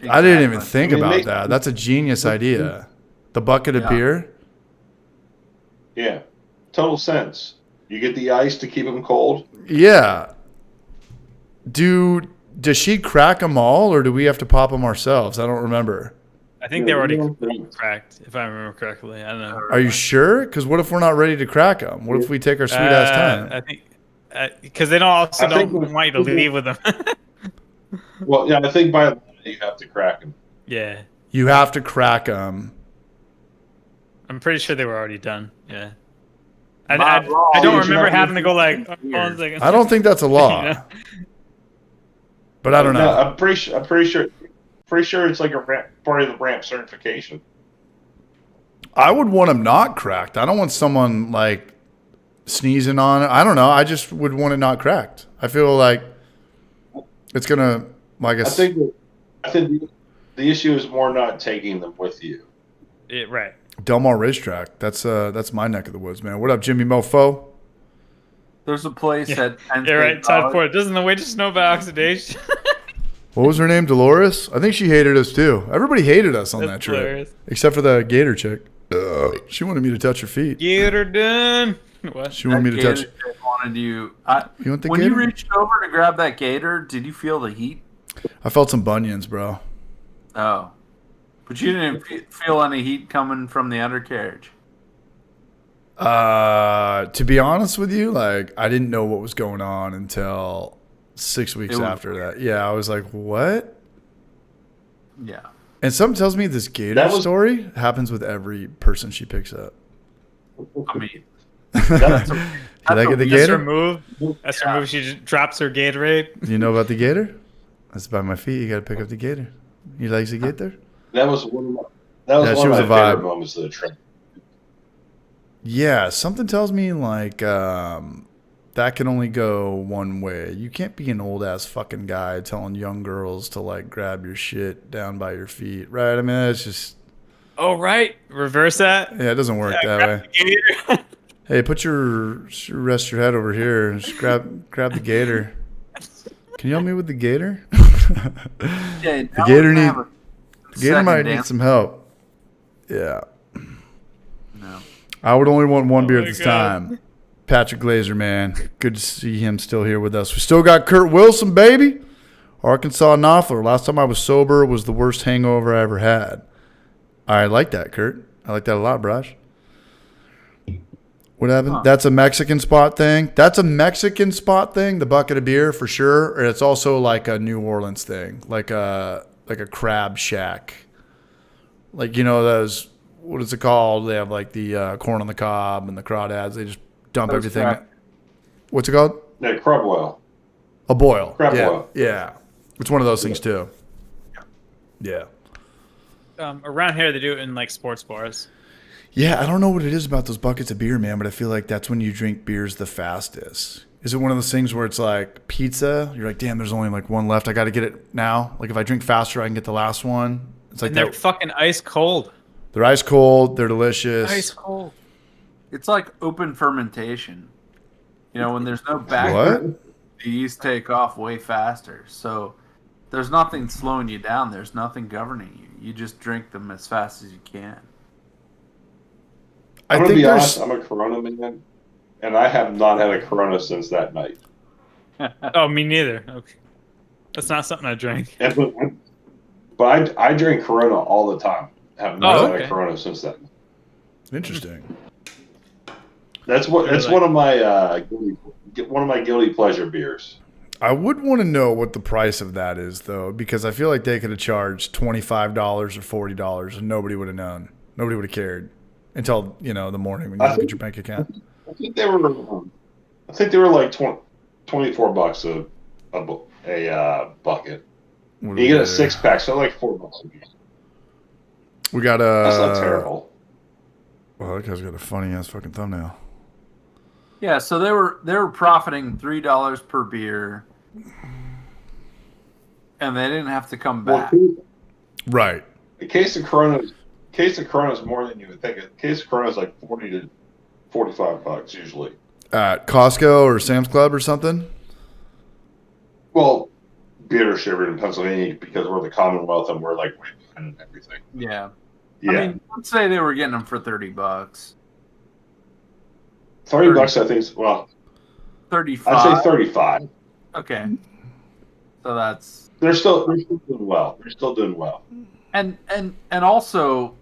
I didn't even Exactly. think about that. That's a genius idea. The bucket of beer. Yeah, total sense. You get the ice to keep them cold. Yeah. Does she crack them all, or do we have to pop them ourselves? I don't remember. I think they were already cracked, if I remember correctly. I don't know. Are you sure? Because what if we're not ready to crack them? What if we take our sweet ass time? I think because they don't want you to leave with them. Well, yeah, I think by the you have to crack them. Yeah, You have to crack them. I'm pretty sure they were already done. Yeah, Not I wrong. don't You're remember not having to go like. Weird. Hold on a second. I don't think that's a law, You know? but I don't know. No, I'm pretty sure it's like a part of the ramp certification. I would want them not cracked. I don't want someone like sneezing on it. I don't know. I just would want it not cracked. I feel like it's gonna. Well, I guess. I think the issue is more not taking them with you. Yeah, right. Del Mar Racetrack. That's my neck of the woods, man. What up, Jimmy Mofo? There's a place at Penn Yeah, right. State Todd College. Ford. Doesn't the way just know about oxidation? What was her name? Dolores? I think she hated us too. Everybody hated us on that That's trip, hilarious. except for the Gator chick. She wanted me to touch her feet. Get her done. What? She wanted me to That touch. gator chick wanted you. You want the When gator? you reached over to grab that gator, did you feel the heat? I felt some bunions, bro. Oh. But you didn't feel any heat coming from the undercarriage. To be honest with you, like I didn't know what was going on until 6 weeks It was after that. Yeah, I was like, what? Yeah. And something tells me this Gator story happens with every person she picks up. I mean, That's You like the That's her Gator? move. That's her move. She just drops her Gatorade. You know about the Gator? That's by my feet. You got to pick up the Gator. You like the Gator? that was one of my Yeah, she was my a vibe. favorite moments of the trip. Yeah, something tells me like that can only go one way. You can't be an old ass fucking guy telling young girls to like grab your shit down by your feet, right? I mean, it's just Oh, right. Reverse that. yeah, it doesn't work that way. Gator. Hey, rest your head over here and just grab the Gator. Can you help me with the Gator? yeah, The Gator might need some help. Yeah. No. I would only want one beer my at this God. time. Patrick Glazer, man. Good to see him still here with us. We still got Kurt Wilson, baby. Arkansas Knopfler. Last time I was sober was the worst hangover I ever had. I like that, Kurt. I like that a lot, Brush. What happened? Huh. That's a Mexican spot thing. That's a Mexican spot thing, the bucket of beer for sure. Or it's also like a New Orleans thing, like a crab shack. Like, you know, those, what is it called? They have like the corn on the cob and the crawdads. They just dump Those everything. crab- What's it called? Yeah, Crabwell. A boil. Crab yeah. boil. Yeah. It's one of those things too. Yeah. Around here, they do it in like sports bars. Yeah, I don't know what it is about those buckets of beer, man, but I feel like that's when you drink beers the fastest. Is it one of those things where it's like pizza? You're like, damn, there's only like one left. I got to get it now. Like if I drink faster, I can get the last one. It's like And they're that. fucking ice cold. They're ice cold. They're delicious. Ice cold. It's like open fermentation. You know, when there's no back, What? the yeast take off way faster. So there's nothing slowing you down. There's nothing governing you. You just drink them as fast as you can. I I'm gonna think be there's. honest. I'm a Corona man, and I have not had a Corona since that night. Oh, me neither. Okay. That's not something I drink. But I drink Corona all the time. Have not Oh, had okay. a Corona since then. Interesting. That's what. It's Really? one of my guilty pleasure beers. I would want to know what the price of that is, though, because I feel like they could have charged $25 or $40 and nobody would have known. Nobody would have cared until, you know, the morning when you look at your bank account. I think they were like $24 a bucket. What You do get we a do? 6-pack, so like $4. We got That's not terrible. Well, that guy's got a funny ass fucking thumbnail. Yeah, so they were profiting $3 per beer, and they didn't have to come back. Well, Right. a case of Corona case of Corona is more than you would think. A case of Corona is like $40 to $45 usually. At Costco or Sam's Club or something? Well, beer shivered in Pennsylvania because we're the Commonwealth and we're like way behind everything. Yeah. Yeah, I mean, let's say they were getting them for $30. $30 I think. Well, 35. I'd say 35. Okay. So that's They're still doing well. They're still doing well. and also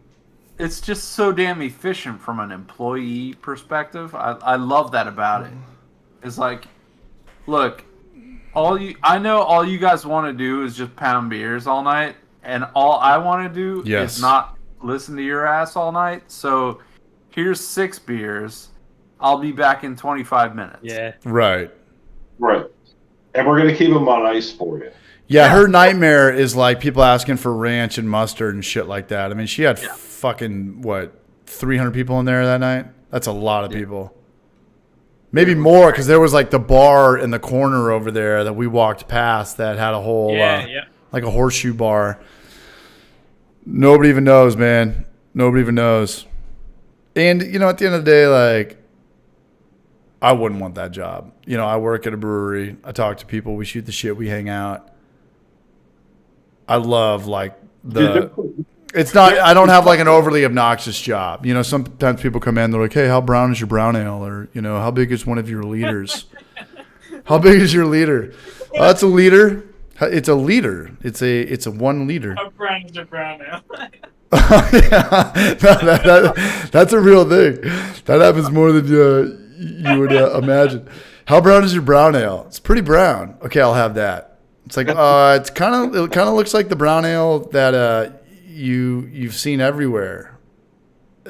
it's just so damn efficient from an employee perspective. I love that about it. It's like, look, I know all you guys want to do is just pound beers all night, and all I want to do Yes. is not listen to your ass all night. So here's 6 beers. I'll be back in 25 minutes. Yeah. Right. Right. And we're going to keep them on ice for you. Yeah, her nightmare is like people asking for ranch and mustard and shit like that. I mean, she had fucking, 300 people in there that night? That's a lot of people. Maybe more, because there was like the bar in the corner over there that we walked past that had a whole, like a horseshoe bar. Nobody even knows, man. Nobody even knows. And, you know, at the end of the day, like, I wouldn't want that job. You know, I work at a brewery. I talk to people. We shoot the shit. We hang out. I love, like, it's not, I don't have, like, an overly obnoxious job. You know, sometimes people come in, they're like, hey, how brown is your brown ale? Or, you know, how big is one of your liters? How big is your liter? Oh, that's a liter. It's a liter. It's a 1 liter. How brown is your brown ale? Yeah, that's a real thing. That happens more than you would imagine. How brown is your brown ale? It's pretty brown. Okay, I'll have that. It's like it kind of looks like the brown ale that you've seen everywhere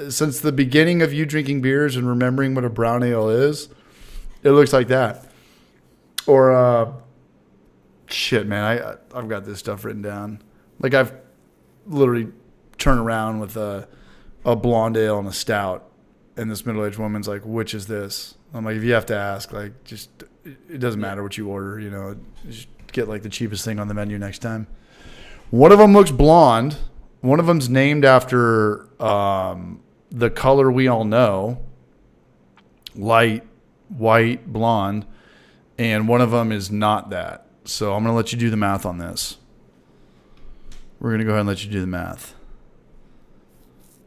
since the beginning of you drinking beers and remembering what a brown ale is. It looks like that. Or shit, man, I've got this stuff written down. Like I've literally turned around with a blonde ale and a stout, and this middle-aged woman's like, which is this? I'm like, if you have to ask, like, just it doesn't matter what you order, you know, just get like the cheapest thing on the menu next time. One of them looks blonde. One of them's named after the color we all know, light, white, blonde, and one of them is not that. So I'm going to let you do the math on this. We're going to go ahead and let you do the math.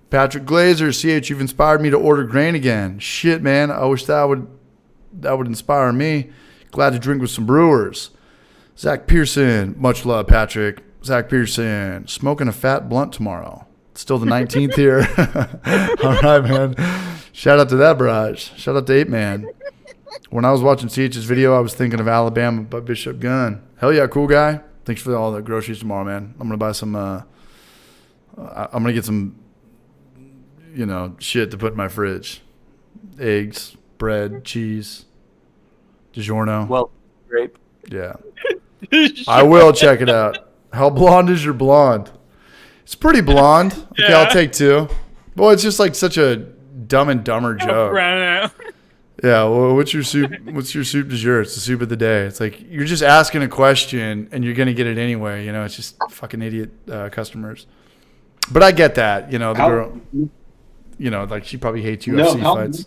Patrick Glazer, CH, you've inspired me to order grain again. Shit, man. I wish that would inspire me. Glad to drink with some brewers. Zach Pearson, much love, Patrick. Zach Pearson, smoking a fat blunt tomorrow. It's still the 19th here. All right, man. Shout out to that barrage. Shout out to 8-Man. When I was watching CH's video, I was thinking of Alabama by Bishop Gunn. Hell yeah, cool guy. Thanks for all the groceries tomorrow, man. I'm going to buy some, I'm going to get some, you know, shit to put in my fridge. Eggs, bread, cheese, DiGiorno. Well, grape. Yeah. I will check it out. How blonde is your blonde? It's pretty blonde. Okay, I'll take 2. Boy, it's just like such a Dumb and Dumber joke. Brown ale. Yeah, well, what's your soup? What's your soup du jour? It's the soup of the day. It's like you're just asking a question and you're gonna get it anyway. You know, it's just fucking idiot customers. But I get that. You know, the girl. You know, like she probably hates UFC fights.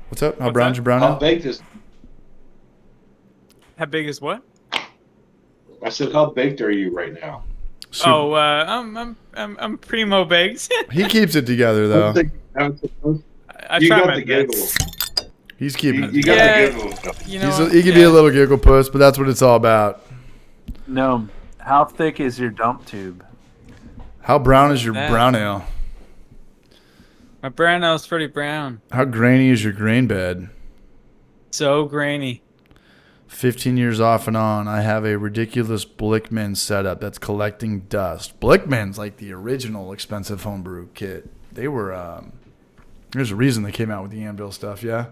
What's up? How brown's your brown ale? How baked is? How big is what? I said, how baked are you right now? Soup. Oh, I'm primo baked. He keeps it together though. I You try got my the giggle. best. He's keeping You it. got Yeah. the giggle. You know, He can be a little giggle puss, but that's what it's all about. No. How thick is your dump tube? How brown is your That. brown ale? My brown ale's pretty brown. How grainy is your grain bed? So grainy. 15 years off and on, I have a ridiculous Blickman setup that's collecting dust. Blickman's like the original expensive homebrew kit. They were, there's a reason they came out with the Anvil stuff, yeah?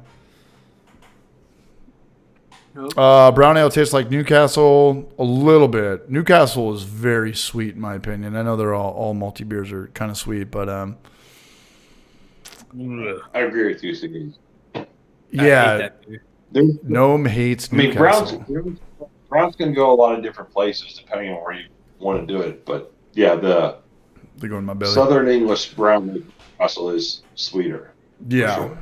Nope. Brown ale tastes like Newcastle a little bit. Newcastle is very sweet in my opinion. I know they're all multi-beers are kind of sweet, but I agree with you, Siggy. yeah, There's, Gnome hates I mean, Newcastle. Brown's going to go a lot of different places depending on where you want to do it. But yeah, They go in my belly. Southern English brown Russell is sweeter. Yeah. Sure.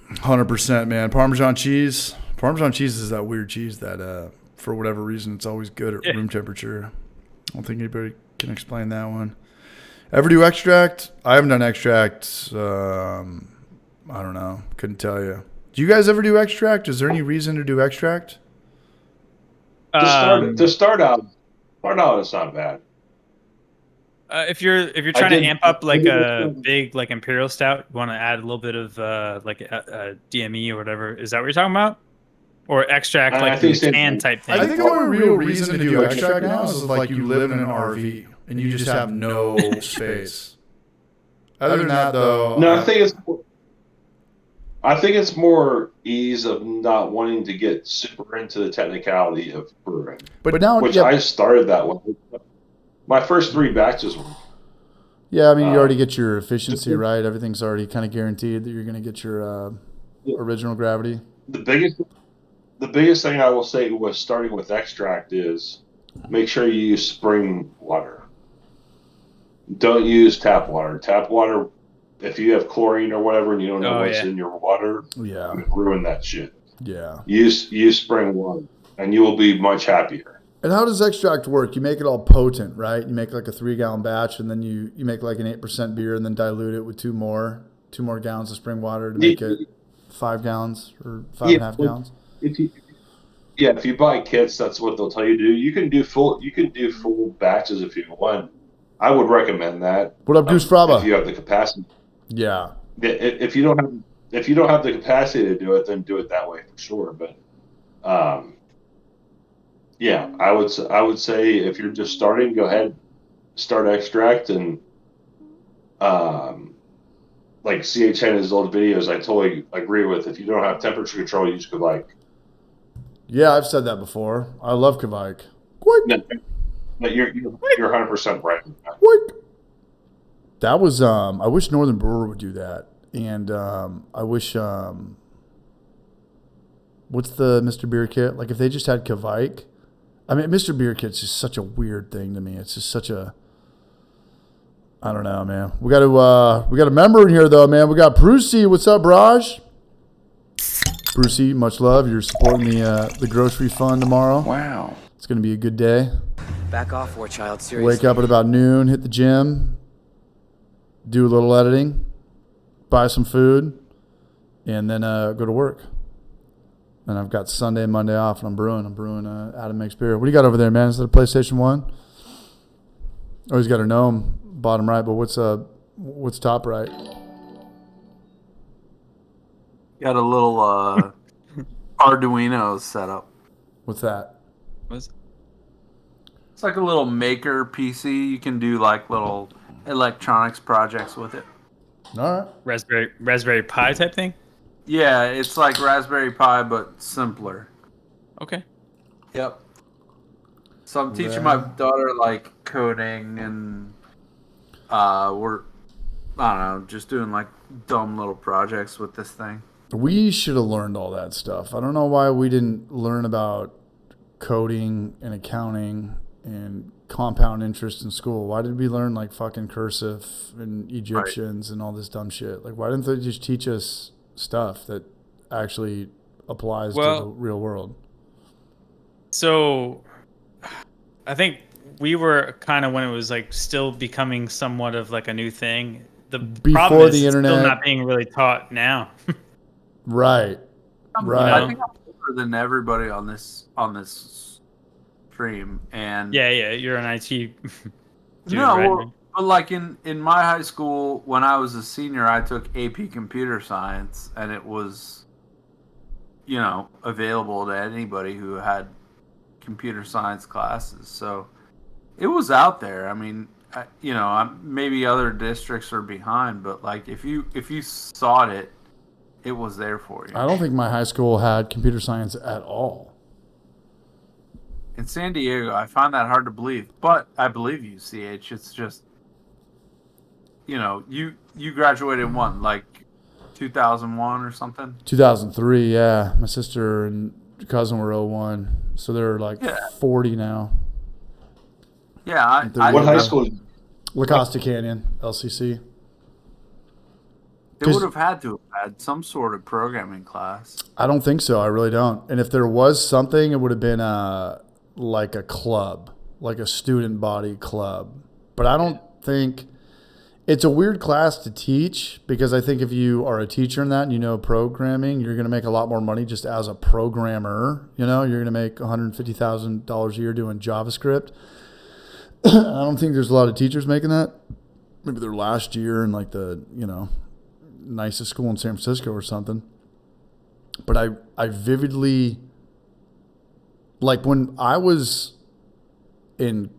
100%, man. Parmesan cheese. Parmesan cheese is that weird cheese that, for whatever reason, it's always good at room temperature. I don't think anybody can explain that one. Ever do extract? I haven't done extract. I don't know. Couldn't tell you. Do you guys ever do extract? Is there any reason to do extract? To start out, it's not bad. If you're trying to amp up like a big like imperial stout, you want to add a little bit of like a DME or whatever. Is that what you're talking about? Or extract like a can type thing? I think the only real reason to do extract now is like you live in an RV and you just have no space. Other than that, though, no, I think it's more ease of not wanting to get super into the technicality of brewing. But now, which I started that way. My first 3 batches were. Yeah, I mean, you already get your efficiency, right? Everything's already kind of guaranteed that you're going to get your original gravity. The biggest thing I will say was starting with extract is make sure you use spring water. Don't use tap water. Tap water, if you have chlorine or whatever and you don't know what's in your water, you ruin that shit. Yeah. Use spring water, and you will be much happier. And how does extract work? You make it all potent, right? You make like a 3-gallon batch, and then you make like an 8% beer, and then dilute it with two more gallons of spring water to make it 5 gallons or 5.5 gallons. If you buy kits, that's what they'll tell you to do. You can do full batches if you want. I would recommend that. What up, Goose Fraba? If you have the capacity. Yeah. If you don't have the capacity to do it, then do it that way for sure. But I would say if you're just starting, go ahead, start extract, and like CH in his old videos, I totally agree with. If you don't have temperature control, use Kvike. Yeah, I've said that before. I love Kvike. Quick. But you're 100% right. Quick. That was I wish Northern Brewer would do that, and I wish what's the Mr. Beer Kit? Like if they just had Kvike. I mean, Mr. Beer Kit's just such a weird thing to me. It's just such a, I don't know, man. We got a member in here though, man. We got Brucey. What's up, Raj? Brucey, much love. You're supporting the grocery fund tomorrow. Wow. It's gonna be a good day. Back off, war child. Seriously. Wake up at about noon, hit the gym, do a little editing, buy some food, and then go to work. And I've got Sunday and Monday off, and I'm brewing Adam Makes Beer. What do you got over there, man? Is that a PlayStation 1? Oh, he's got a gnome bottom right, but what's top right? Got a little Arduino set up. What's that? It's like a little maker PC. You can do like little electronics projects with it. All right. Raspberry Pi type thing? Yeah, it's like Raspberry Pi, but simpler. Okay. Yep. So I'm teaching my daughter like coding, and we're, I don't know, just doing like dumb little projects with this thing. We should have learned all that stuff. I don't know why we didn't learn about coding and accounting and compound interest in school. Why did we learn like fucking cursive and Egyptians and all this dumb shit? Like, why didn't they just teach us stuff that actually applies to the real world? So I think we were kind of, when it was like still becoming somewhat of like a new thing. The problem is the internet, it's still not being really taught now. Right. I think I'm older than everybody on this stream, and yeah, you're an IT dude, no, right? well, but like in my high school, when I was a senior, I took AP Computer Science, and it was, available to anybody who had computer science classes. So it was out there. I mean, maybe other districts are behind, but like if you sought it, it was there for you. I don't think my high school had computer science at all. In San Diego, I find that hard to believe, but I believe you, CH. It's just, you graduated when, like 2001 or something? 2003, yeah. My sister and cousin were 01, so they're like 40 now. Yeah. What high school? La Costa Canyon, LCC. They would have had to have had some sort of programming class. I don't think so. I really don't. And if there was something, it would have been like a club, like a student body club. But I don't think it's a weird class to teach, because I think if you are a teacher in that and you know programming, you're going to make a lot more money just as a programmer. You know, you're going to make $150,000 a year doing JavaScript. I don't think there's a lot of teachers making that. Maybe their last year in like the, nicest school in San Francisco or something. But I vividly, like when I was in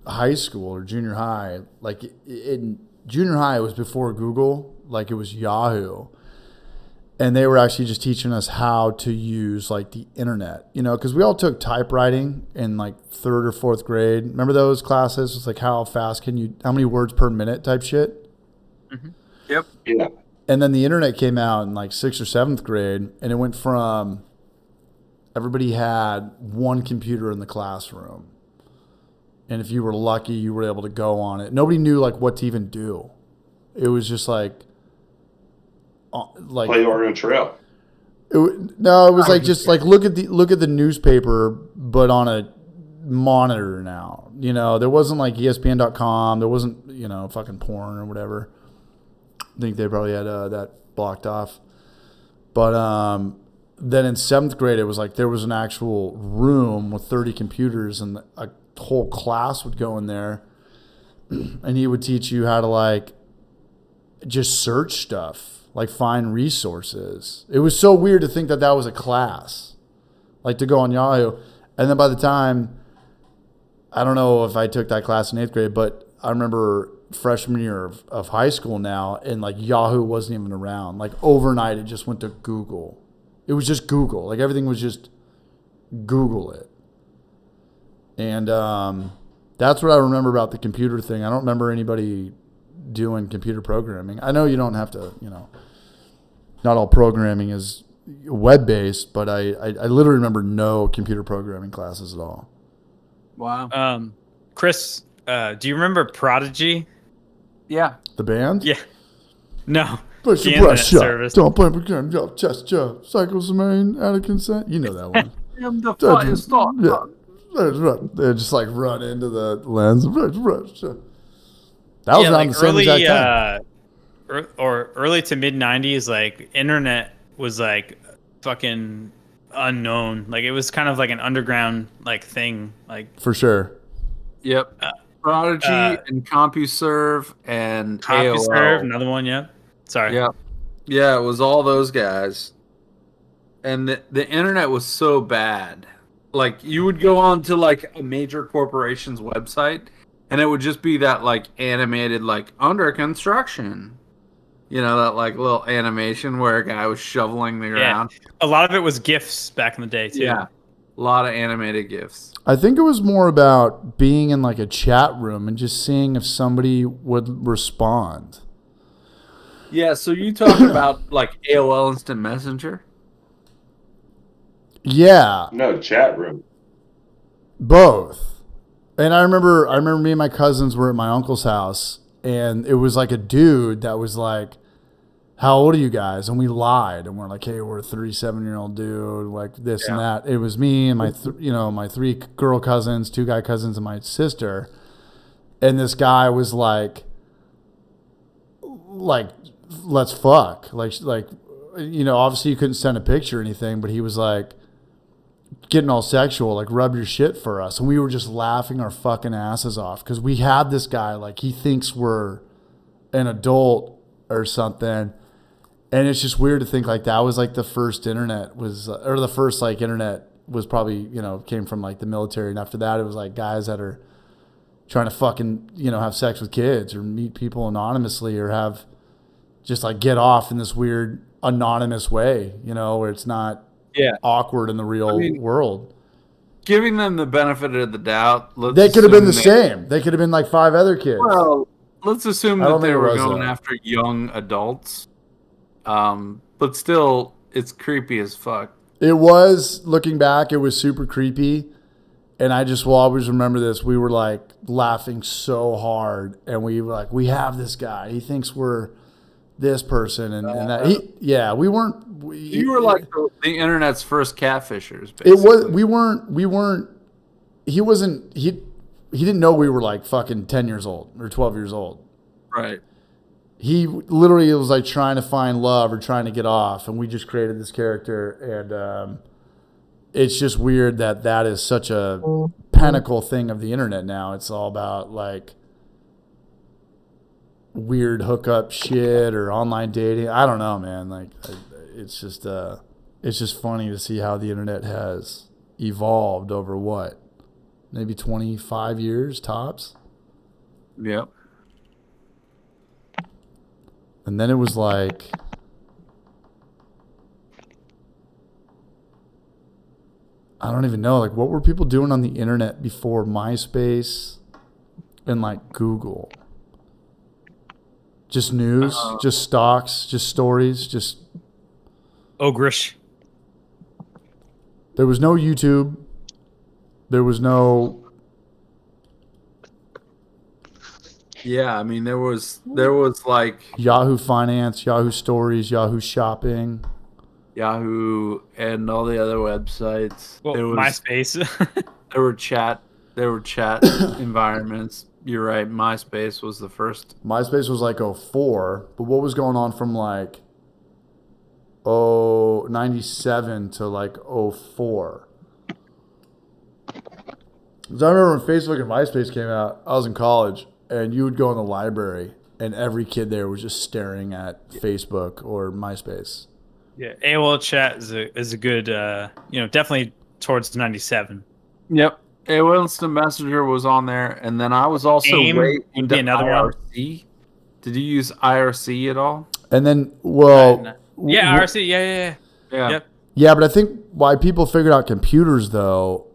high school or junior high, like in junior high, it was before Google, like it was Yahoo. And they were actually just teaching us how to use like the internet, because we all took typewriting in like 3rd or 4th grade. Remember those classes? It's like how many words per minute type shit? Mm-hmm. Yep. Yeah. And then the internet came out in like 6th or 7th grade, and it went from everybody had one computer in the classroom. And if you were lucky, you were able to go on it. Nobody knew like what to even do. It was just like play Oregon Trail. It was like just like look at the newspaper, but on a monitor now. There wasn't like ESPN.com. There wasn't fucking porn or whatever. I think they probably had that blocked off. But then in 7th grade, it was like there was an actual room with 30 computers, and a whole class would go in there, and he would teach you how to like just search stuff, like find resources. It was so weird to think that was a class, like to go on Yahoo. And then by the time, I don't know if I took that class in 8th grade, but I remember freshman year of high school now, and like Yahoo wasn't even around. Like overnight, it just went to Google. It was just Google. Like everything was just Google it. And that's what I remember about the computer thing. I don't remember anybody doing computer programming. I know you don't have to, not all programming is web-based, but I literally remember no computer programming classes at all. Wow. Chris, do you remember Prodigy? Yeah. The band? Yeah. No. Push The your internet brush up. service. Don't play again. Yo, chest job. Cycles remain out of consent. You know that one. I'm the fire start. Yeah. They just like run into the lens. That was around the same exact time. Or early to mid 90s, like internet was like fucking unknown. Like it was kind of like an underground like thing. Like For sure. Yep. Prodigy and CompuServe and CompuServe, AOL. another one. Yeah. Sorry. Yeah. Yeah, it was all those guys. And the internet was so bad. Like you would go on to like a major corporation's website, and it would just be that like animated like under construction. That like little animation where a guy was shoveling the ground. A lot of it was GIFs back in the day too. Yeah. A lot of animated GIFs. I think it was more about being in like a chat room and just seeing if somebody would respond. Yeah, so you talking about like AOL Instant Messenger? Yeah. No, chat room. Both. And I remember me and my cousins were at my uncle's house, and it was like a dude that was like, how old are you guys? And we lied, and we're like, hey, we're a 37-year-old dude, like this and that. It was me and my my 3 girl cousins, 2 guy cousins, and my sister. And this guy was like let's fuck. Like obviously you couldn't send a picture or anything, but he was like getting all sexual, like rub your shit for us. And we were just laughing our fucking asses off because we had this guy, like he thinks we're an adult or something. And it's just weird to think like that was like the first internet was, or the first like internet was probably, came from like the military. And after that, it was like guys that are trying to fucking, have sex with kids or meet people anonymously or have just like get off in this weird anonymous way, where it's not awkward in the real world. Giving them the benefit of the doubt. They could have been the same. They could have been like 5 other kids. Well, let's assume that they were going after young adults. But still, it's creepy as fuck. It was, looking back, it was super creepy. And I just will always remember this. We were like laughing so hard, and we were like, we have this guy. He thinks we're this person, and that. We weren't. You were like the internet's first catfishers. It Basically. was. We weren't. He wasn't. He didn't know we were like fucking 10 years old or 12 years old. Right. He literally was like trying to find love or trying to get off, and we just created this character, and it's just weird that is such a pinnacle thing of the internet now. It's all about like weird hookup shit or online dating. I don't know, man. Like it's just funny to see how the internet has evolved over what, maybe 25 years tops. Yep. And then it was like, I don't even know, like what were people doing on the internet before MySpace and like Google? Just news, just stocks, just stories, just Ogrish. There was no YouTube. There was no. Yeah, I mean there was like Yahoo Finance, Yahoo Stories, Yahoo Shopping, Yahoo and all the other websites. Well, there was, MySpace. There were chat environments. You're right. MySpace was the first. MySpace was like 04, but what was going on from like 97 to like 04? Because I remember when Facebook and MySpace came out, I was in college, and you would go in the library, and every kid there was just staring at Facebook or MySpace. Yeah, AOL chat is a good, definitely towards 97. Yep. AOL Instant Messenger was on there, and then I was also AIM way would be into another one. IRC. Did you use IRC at all? And then, well, Yeah, RC. Yeah. Yep. Yeah, but I think why people figured out computers, though,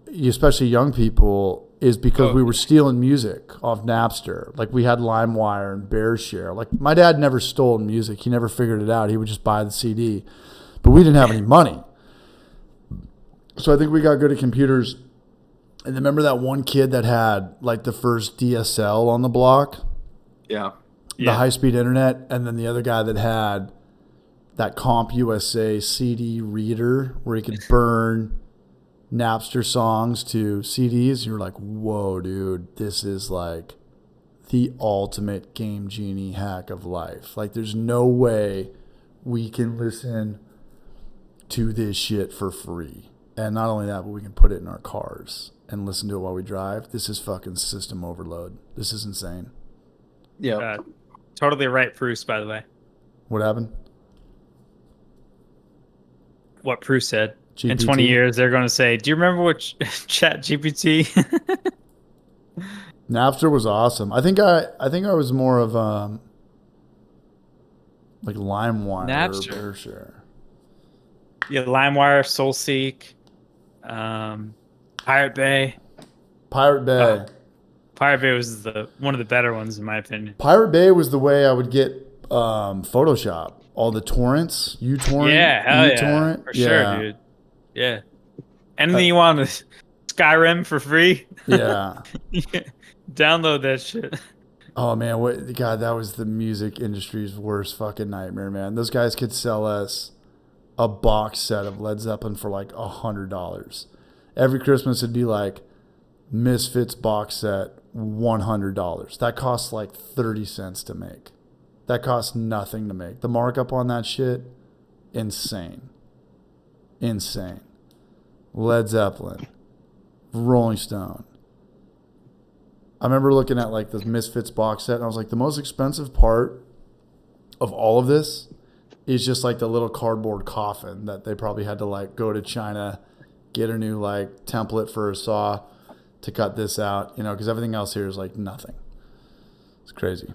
especially young people, is because we were stealing music off Napster. Like, we had LimeWire and BearShare. Like, my dad never stole music. He never figured it out. He would just buy the CD. But we didn't have any money. So I think we got good at computers. And remember that one kid that had, like, the first DSL on the block? Yeah. The high-speed internet? And then the other guy that had that Comp USA CD reader where he could burn Napster songs to CDs. You're like, whoa, dude, this is like the ultimate Game Genie hack of life. Like, there's no way we can listen to this shit for free. And not only that, but we can put it in our cars and listen to it while we drive. This is fucking system overload. This is insane. Yeah. Totally right, Bruce, by the way. What happened? What Bruce said. GPT? In 20 years, they're going to say, do you remember what Chat GPT? Napster was awesome. I think I was more of like LimeWire Napster. or BearShare. Yeah, LimeWire, SoulSeek, Pirate Bay. Pirate Bay. Pirate Bay was one of the better ones, in my opinion. Pirate Bay was the way I would get Photoshop. All the torrents, uTorrent. Yeah, hell uTorrent. yeah. For sure, dude. Yeah. Anything you want to Skyrim for free? Yeah. Download that shit. Oh, man. God, that was the music industry's worst fucking nightmare, man. Those guys could sell us a box set of Led Zeppelin for like $100. Every Christmas it'd be like Misfits box set, $100. That costs like 30 cents to make. That costs nothing to make. The markup on that shit, insane. Insane. Led Zeppelin, Rolling Stone. I remember looking at like this Misfits box set, and I was like, the most expensive part of all of this is just like the little cardboard coffin that they probably had to like go to China, get a new like template for a saw to cut this out, because everything else here is like nothing. It's crazy.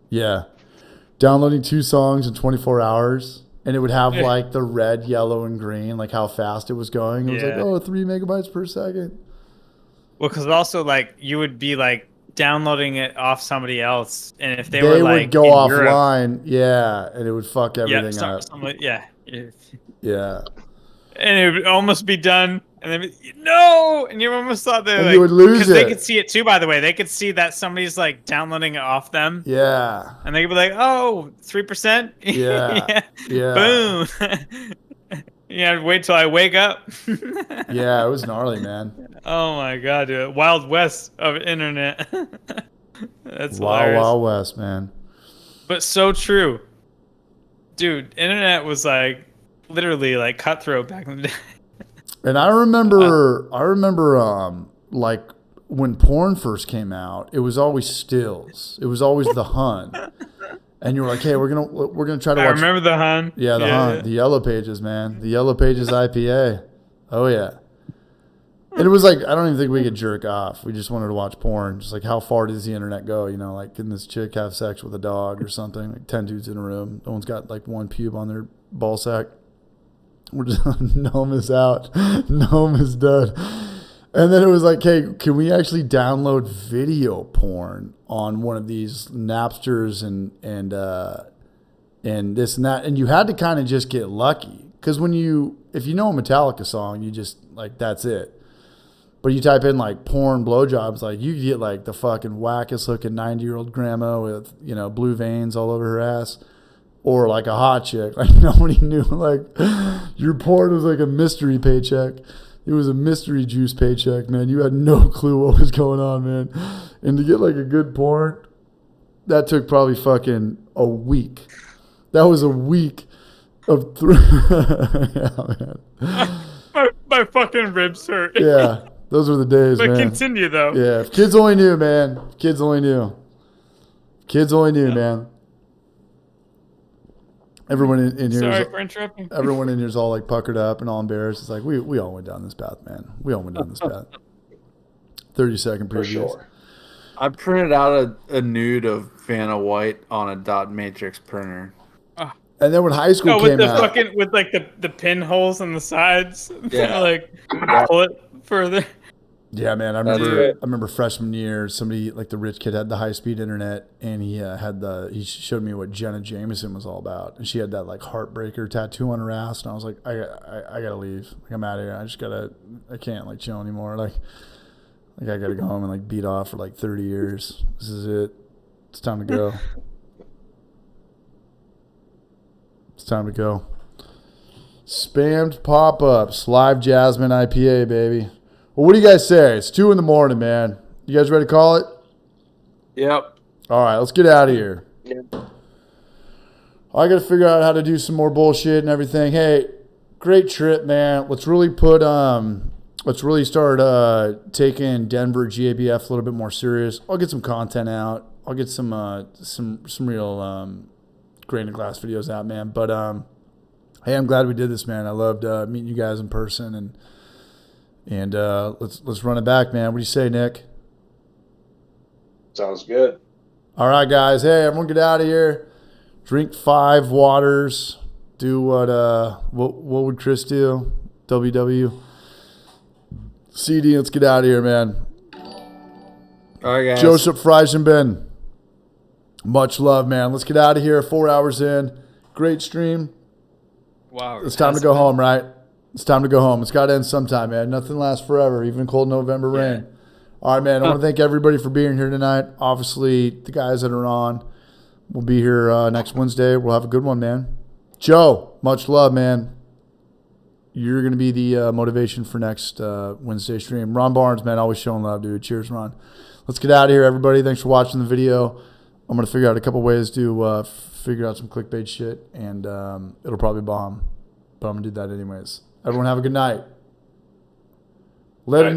Yeah. Downloading 2 songs in 24 hours, and it would have like the red, yellow, and green, like how fast it was going. It was like, 3 megabytes per second. Well, because also like you would be like downloading it off somebody else, and if they were like would go in offline, and it would fuck everything up. Yeah. Yeah. And it would almost be done, And then no, and you almost thought they And you would lose because they it. could see it too. By the way, they could see that somebody's like downloading it off them, Yeah. and they could be like, "Oh, 3%." Yeah. Yeah. Boom. Yeah. Wait till I wake up. Yeah, it was gnarly, man. Oh my god, dude! Wild West of internet. That's Wild, hilarious. Wild West, man. But so true, dude. Internet was like literally like cutthroat back in the day. And I remember, like when porn first came out, it was always stills. It was always the Hun, and you were like, "Hey, we're gonna try to I watch." remember the Hun. Yeah, the Hun, the Yellow Pages, man, the Yellow Pages IPA. Oh yeah. And it was like, I don't even think we could jerk off. We just wanted to watch porn. Just like, how far does the internet go? You know, like, can this chick have sex with a dog or something? Like 10 dudes in a room. No one's got like one pube on their ball sack. We're just, Gnome is out. Gnome is done. And then it was like, hey, can we actually download video porn on one of these Napsters and this and that? And you had to kind of just get lucky. Because if you know a Metallica song, you just, like, that's it. But you type in like porn blowjobs, like you get like the fucking wackest looking 90-year-old grandma with, blue veins all over her ass, or like a hot chick. Like nobody knew. Like your porn was like a mystery paycheck. It was a mystery juice paycheck, man. You had no clue what was going on, man. And to get like a good porn, that took probably fucking a week. That was a week of yeah, man. My fucking ribs hurt. Yeah. Those were the days, But man. continue though. Yeah, if kids only knew, man. If kids only knew. Kids only knew, man. Everyone in here. Sorry for interrupting. Everyone in here is all like puckered up and all embarrassed. It's like we all went down this path, man. We all went down this path. 30-second For previews. sure. I printed out a nude of Vanna White on a dot matrix printer. And then when high school Oh, with came the out, fucking with like the pinholes on the sides. Yeah. Like pull it further. yeah, man. I That's remember. it. I remember freshman year, somebody like the rich kid had the high speed internet, and he showed me what Jenna Jameson was all about, and she had that like heartbreaker tattoo on her ass, and I was like, I gotta leave. Like I'm out of here. I can't like chill anymore. Like I gotta go home and like beat off for like 30 years. This is it. It's time to go. It's time to go. Spammed pop-ups, live Jasmine IPA, baby. Well, what do you guys say? It's 2 a.m, man. You guys ready to call it? Yep. All right, let's get out of here. I got to figure out how to do some more bullshit and everything. Hey, great trip, man. Let's really start taking Denver GABF a little bit more serious. I'll get some content out. I'll get some real grain of glass videos out, man. But hey, I'm glad we did this, man. I loved meeting you guys in person, and let's run it back, man. What do you say, Nick? Sounds good. All right, guys. Hey, everyone, get out of here. Drink 5 waters. Do what would Chris do? WW. CD. Let's get out of here, man. All right, guys. Joseph Freisenben. Much love, man. Let's get out of here. 4 hours in. Great stream. Wow. It's time to go home, right? It's time to go home. It's got to end sometime, man. Nothing lasts forever, even cold November rain. All right, man. I want to thank everybody for being here tonight. Obviously, the guys that are on will be here next Wednesday. We'll have a good one, man. Joe, much love, man. You're going to be the motivation for next Wednesday stream. Ron Barnes, man, always showing love, dude. Cheers, Ron. Let's get out of here, everybody. Thanks for watching the video. I'm going to figure out a couple ways to figure out some clickbait shit, and it'll probably bomb. But I'm going to do that anyways. Everyone have a good night. Later.